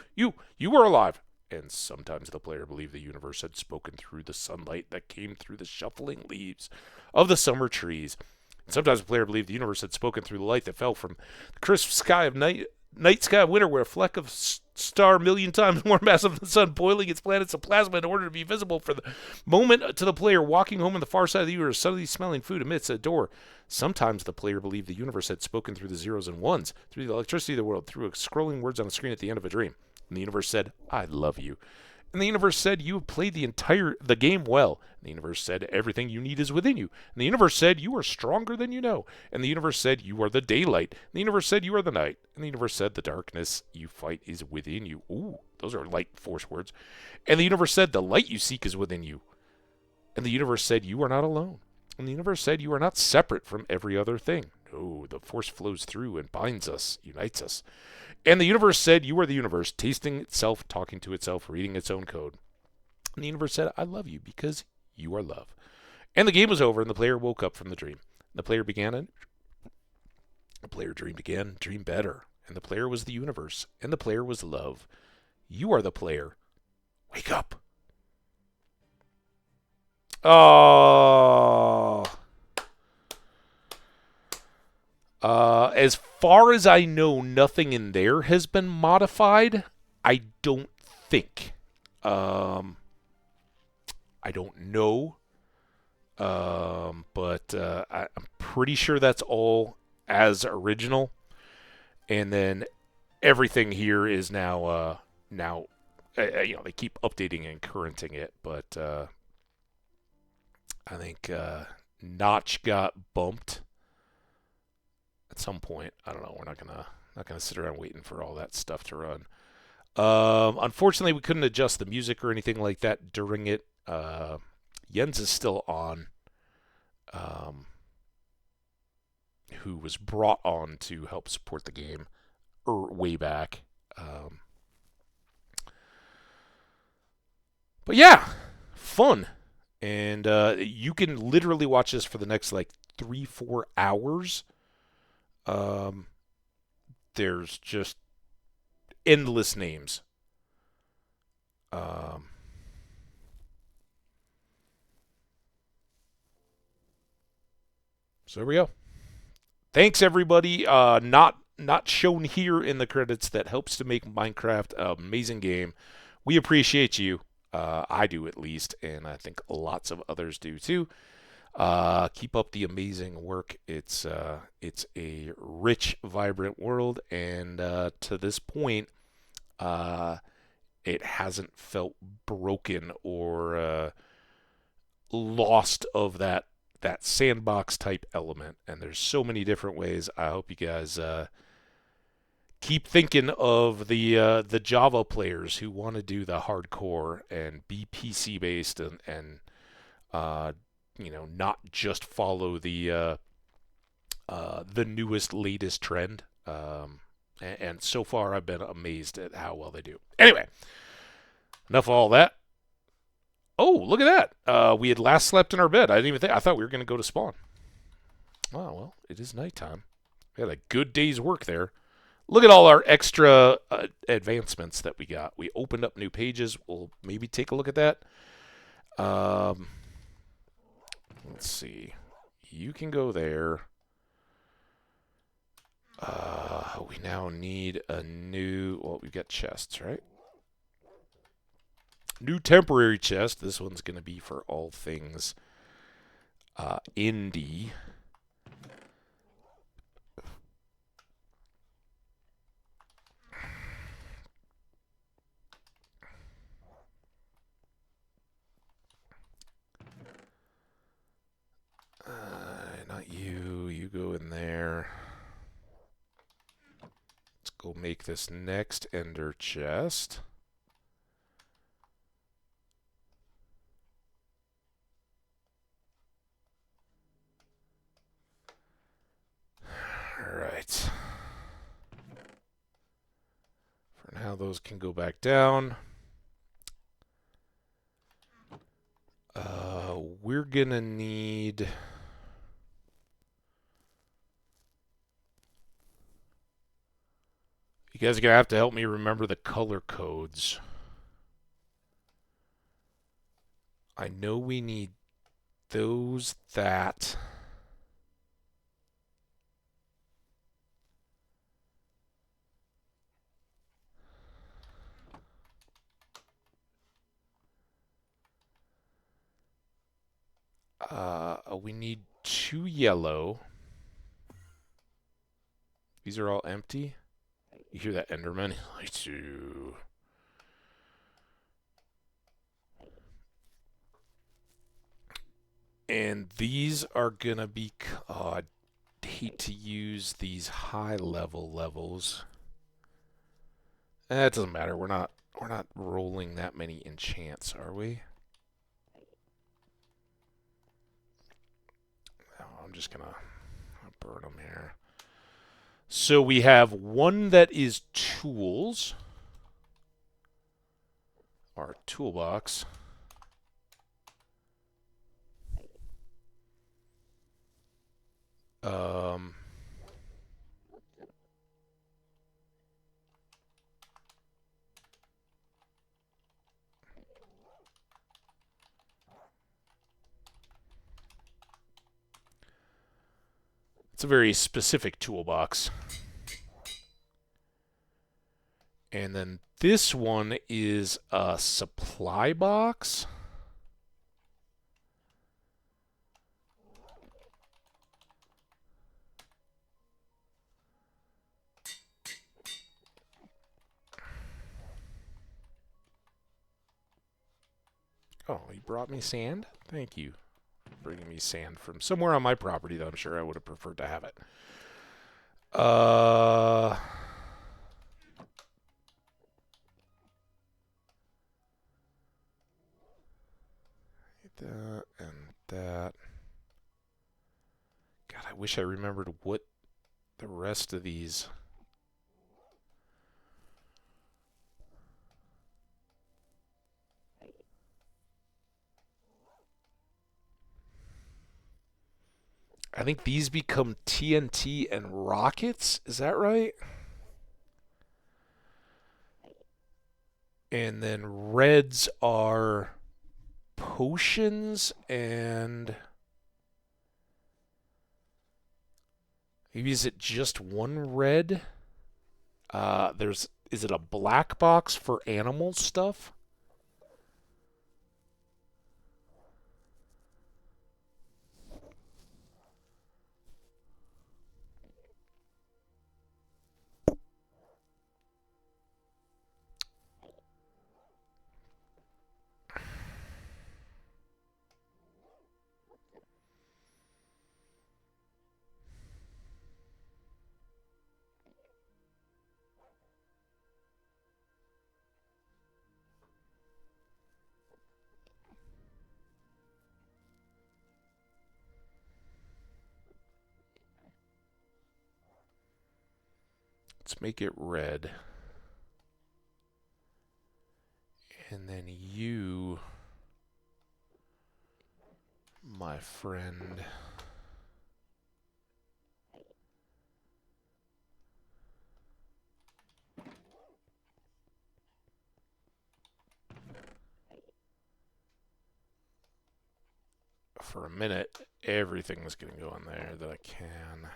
were alive. And sometimes the player believed the universe had spoken through the sunlight that came through the shuffling leaves of the summer trees. And sometimes the player believed the universe had spoken through the light that fell from the crisp sky of night sky of winter, where a fleck of star 1,000,000 times more massive than the sun, boiling its planets of plasma in order to be visible for the moment to the player walking home on the far side of the universe, suddenly smelling food amidst a door. Sometimes the player believed the universe had spoken through the zeros and ones, through the electricity of the world, through scrolling words on the screen at the end of a dream. And the universe said, I love you. And the universe said, you have played the game well. And the universe said, everything you need is within you. And the universe said, you are stronger than you know. And the universe said, you are the daylight. And the universe said, you are the night. And the universe said, the darkness you fight is within you. Ooh, those are light force words. And the universe said, the light you seek is within you. And the universe said, you are not alone. And the universe said, you are not separate from every other thing. No, the force flows through and binds us, unites us. And the universe said, you are the universe, tasting itself, talking to itself, reading its own code. And the universe said, I love you because you are love. And the game was over, and the player woke up from the dream. The player dreamed again, dreamed better. And the player was the universe, and the player was love. You are the player. Wake up. Oh. As far as I know, nothing in there has been modified. I don't think. I don't know. But I'm pretty sure that's all as original. And then everything here is now, they keep updating and currenting it. But I think Notch got bumped at some point. I don't know. We're not gonna sit around waiting for all that stuff to run. Unfortunately, we couldn't adjust the music or anything like that during it. Jens is still on, who was brought on to help support the game way back. But yeah, fun. And you can literally watch this for the next 3-4 hours. There's just endless names. So there we go. Thanks everybody. Not shown here in the credits. That helps to make Minecraft an amazing game. We appreciate you. I do at least, and I think lots of others do too. Keep up the amazing work. It's a rich, vibrant world, and to this point, it hasn't felt broken or lost of that sandbox type element. And there's so many different ways. I hope you guys keep thinking of the Java players who want to do the hardcore and be PC based and not just follow the newest, latest trend. And so far, I've been amazed at how well they do. Anyway, enough of all that. Oh, look at that. We had last slept in our bed. I thought we were going to go to spawn. Oh, well, it is nighttime. We had a good day's work there. Look at all our extra advancements that we got. We opened up new pages. We'll maybe take a look at that. Let's see. You can go there. We now need a new... Well, we've got chests, right? New temporary chest. This one's going to be for all things indie. Not you. You go make this next ender chest. Alright. For now, those can go back down. We're gonna need... You guys are gonna have to help me remember the color codes. I know we need those, that. We need 2 yellow. These are all empty. You hear that Enderman? Like, 2. And these are gonna be... Oh, I'd hate to use these high level levels. It doesn't matter. We're not rolling that many enchants, are we? No, I'm just gonna burn them here. So we have one that is tools. Our toolbox. It's a very specific toolbox. And then this one is a supply box. Oh, you brought me sand? Thank you. Bringing me sand from somewhere on my property that I'm sure I would have preferred to have it. That and that. God, I wish I remembered what the rest of these... I think these become TNT and rockets. Is that right? And then reds are potions and... Maybe is it just one red? Is it a black box for animal stuff? Let's make it red. And then you, my friend. For a minute, everything's going to go in there that I can.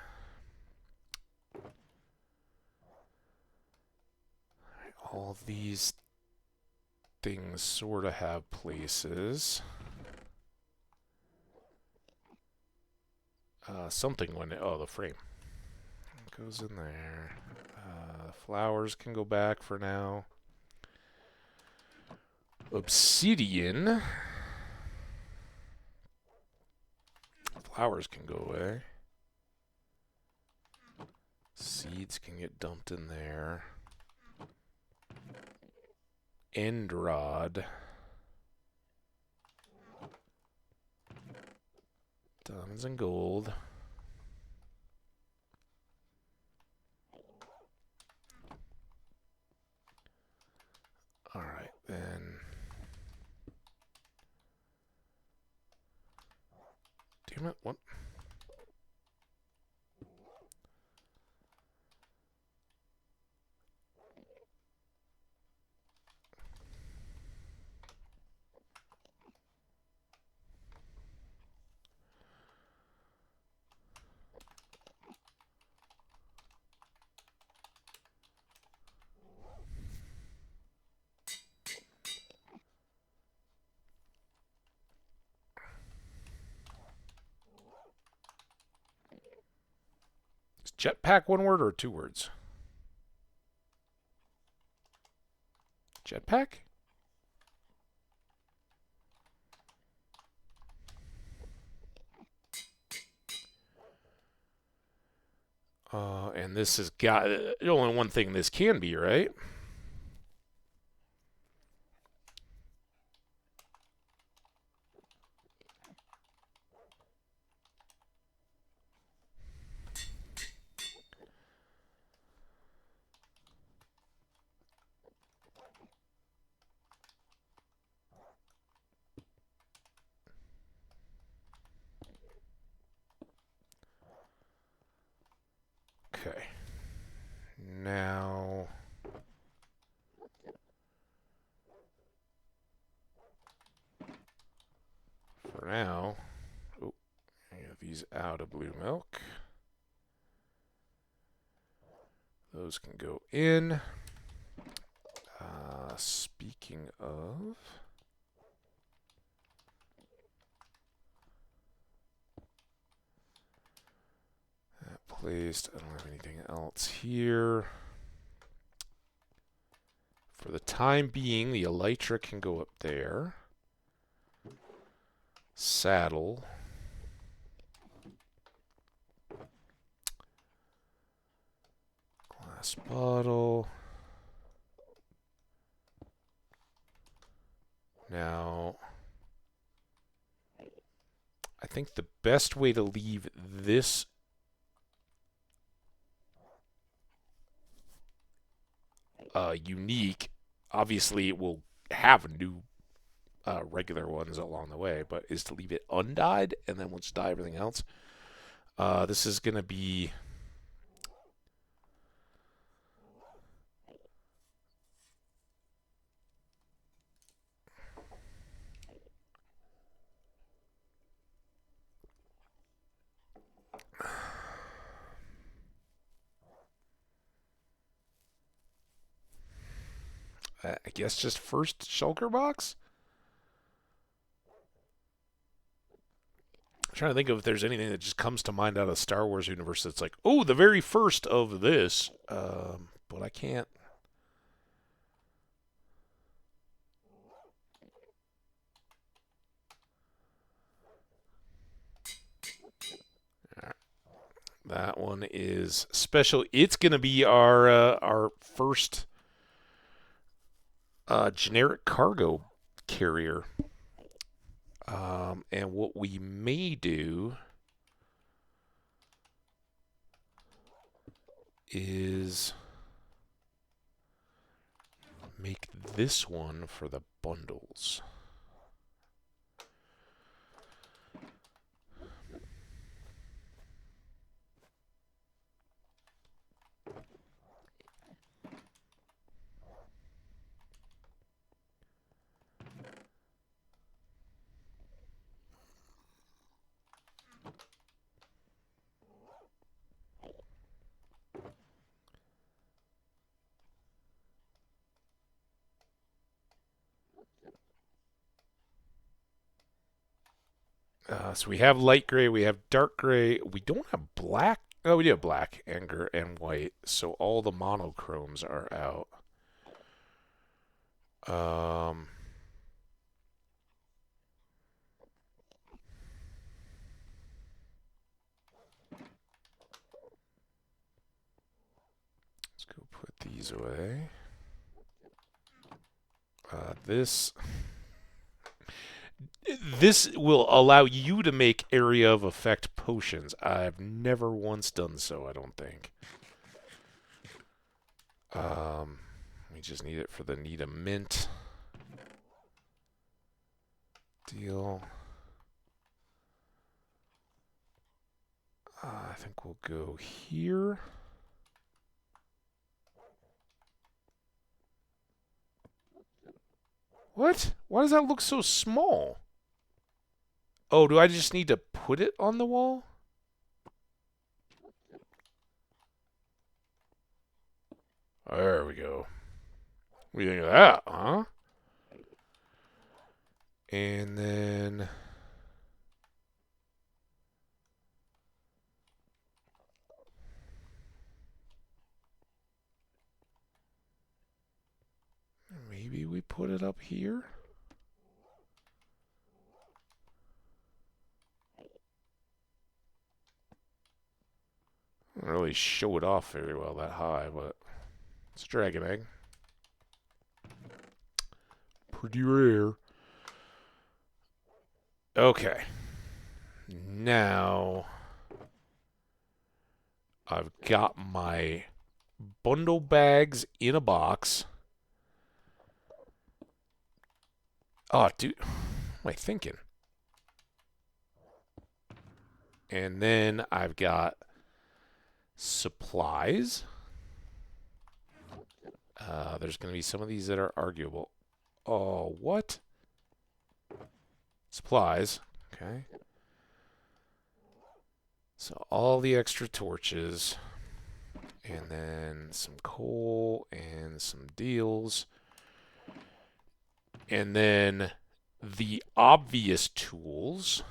All these things sort of have places. Something went in. Oh, the frame. It goes in there. Flowers can go back for now. Obsidian. Flowers can go away. Seeds can get dumped in there. end rod. Diamonds and gold. All right, then. Damn it, what? Is jetpack one word or two words? Jetpack? And this has got only one thing this can be, right? Okay. Now, for now, oh, I have these out of blue milk. Those can go in. Speaking of, that placed, I don't have anything else here. For the time being, the elytra can go up there. Saddle. Glass bottle. Now, I think the best way to leave this unique, obviously it will have new regular ones along the way, but is to leave it undyed, and then once dye everything else. This is going to be... I guess just first shulker box? I'm trying to think of if there's anything that just comes to mind out of the Star Wars universe that's like, oh, the very first of this. But I can't. That one is special. It's going to be our first generic cargo carrier. And what we may do is make this one for the bundles. So we have light gray, we have dark gray. We don't have black. Oh, we do have black and white. So all the monochromes are out. Let's go put these away. This will allow you to make area of effect potions. I've never once done so, I don't think. We just need it for the need a mint deal. I think we'll go here. What? Why does that look so small? Oh, do I just need to put it on the wall? There we go. What do you think of that, huh? And then... maybe we put it up here? Doesn't really show it off very well that high, but it's a dragon egg. Pretty rare. Okay. Now I've got my bundle bags in a box. Oh, dude. What am I thinking? And then I've got supplies. There's going to be some of these that are arguable. Oh, what? Supplies. Okay. So all the extra torches. And then some coal and some deals. And then the obvious tools.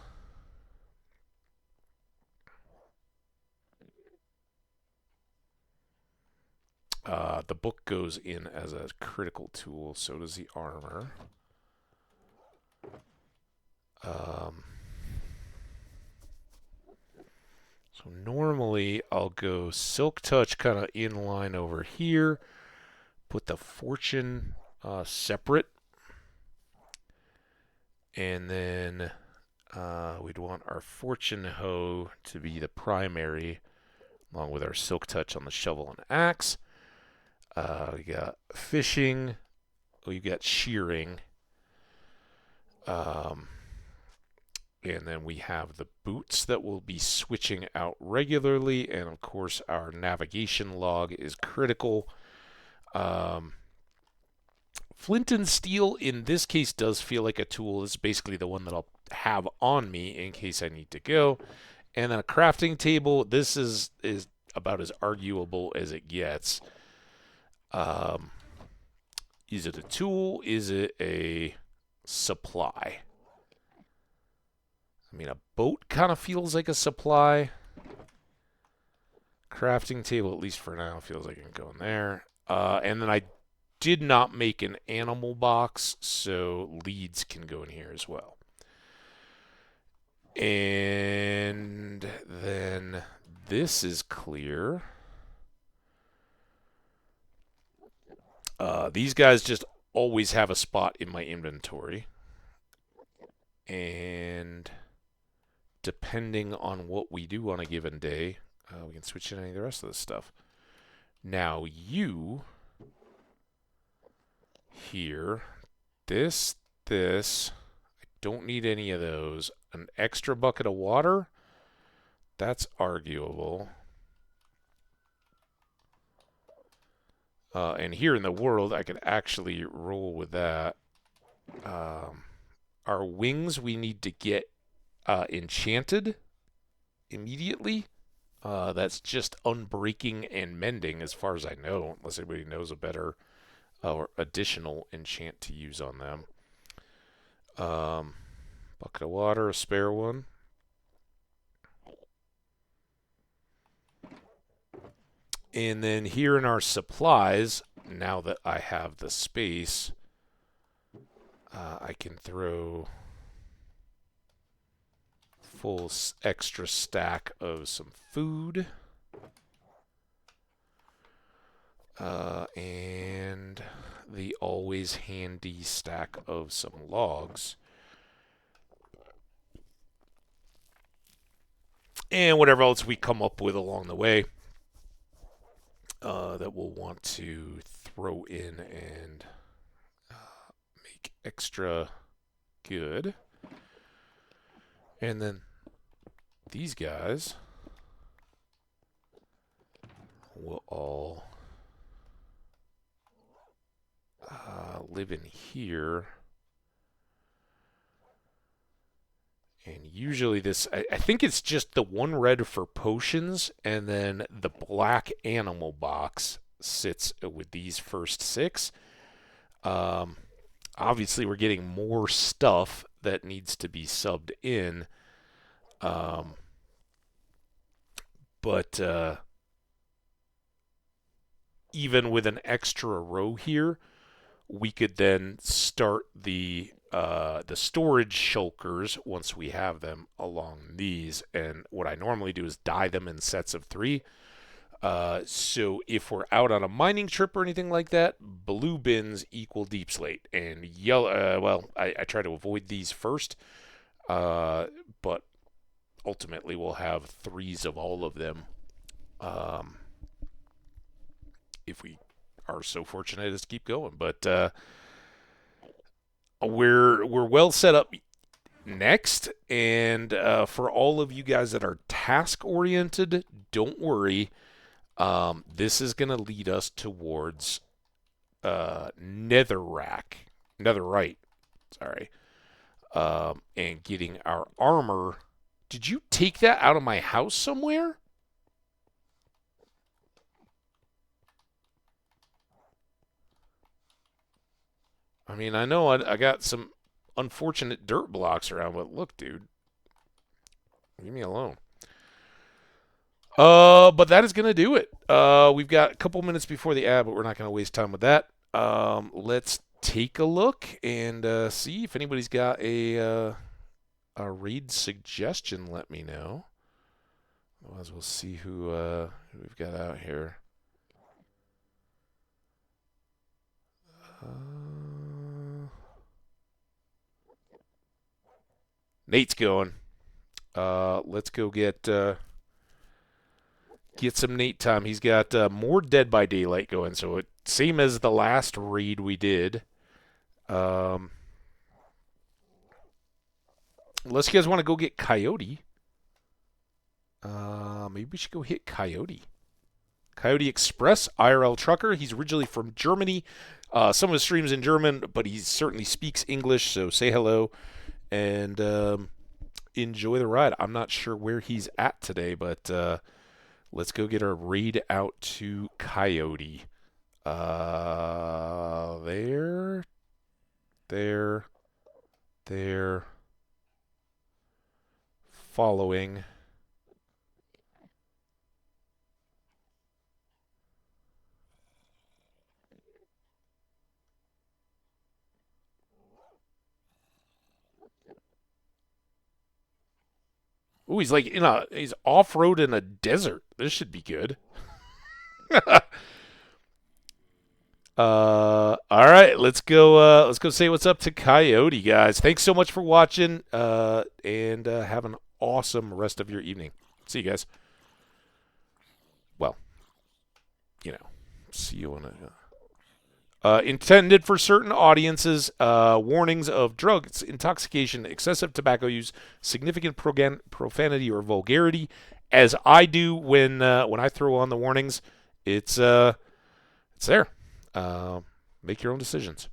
The book goes in as a critical tool, so does the armor. So normally I'll go Silk Touch kind of in line over here. Put the Fortune separate. And then we'd want our Fortune Hoe to be the primary, along with our Silk Touch on the shovel and axe. We got fishing. We got shearing. And then we have the boots that will be switching out regularly. And of course, our navigation log is critical. Flint and steel in this case does feel like a tool. It's basically the one that I'll have on me in case I need to go. And then a crafting table. This is about as arguable as it gets. Is it a tool? Is it a supply? I mean, a boat kind of feels like a supply. Crafting table, at least for now, feels like it can go in there. And then I did not make an animal box, so leads can go in here as well. And then this is clear. These guys just always have a spot in my inventory. And depending on what we do on a given day, we can switch in any of the rest of this stuff. Now you here, this, I don't need any of those. An extra bucket of water, that's arguable. And here in the world, I could actually roll with that. Our wings we need to get enchanted immediately. That's just unbreaking and mending as far as I know, unless anybody knows a better or additional enchant to use on them. Bucket of water, a spare one. And then here in our supplies, now that I have the space, I can throw full extra stack of some food. And the always handy stack of some logs. And whatever else we come up with along the way that we'll want to throw in and make extra good. And then these guys will all live in here. And usually this, I think it's just the one red for potions, and then the black animal box sits with these first 6. Obviously, we're getting more stuff that needs to be subbed in. But even with an extra row here, we could then start the storage shulkers once we have them along these. And what I normally do is die them in sets of 3. So if we're out on a mining trip or anything like that, blue bins equal deep slate, and yellow. I try to avoid these first, but ultimately we'll have 3s of all of them. If we are so fortunate as to keep going, but we're well set up next. And for all of you guys that are task oriented, don't worry. This is going to lead us towards netherite, sorry, and getting our armor. Did you take that out of my house somewhere? I mean, I know I got some unfortunate dirt blocks around, but look, dude, leave me alone. But that is going to do it. We've got a couple minutes before the ad, but we're not going to waste time with that. Let's take a look and see if anybody's got a raid suggestion. Let me know. Otherwise, we'll see who we've got out here. Nate's going. Let's go get some Nate time. He's got more Dead by Daylight going, so same as the last raid we did. Unless you guys want to go get Coyote. Maybe we should go hit Coyote. Coyote Express, IRL trucker. He's originally from Germany. Some of his streams in German, but he certainly speaks English, so say hello and enjoy the ride. I'm not sure where he's at today, but let's go get our raid out to Coyote. There. Following. Ooh, he's like he's off-road in a desert. This should be good. All right, let's go say what's up to Coyote, guys. Thanks so much for watching, and have an awesome rest of your evening. See you guys. Well, see you on intended for certain audiences. Warnings of drugs, intoxication, excessive tobacco use, significant profanity or vulgarity. As I do when I throw on the warnings, it's there. Make your own decisions.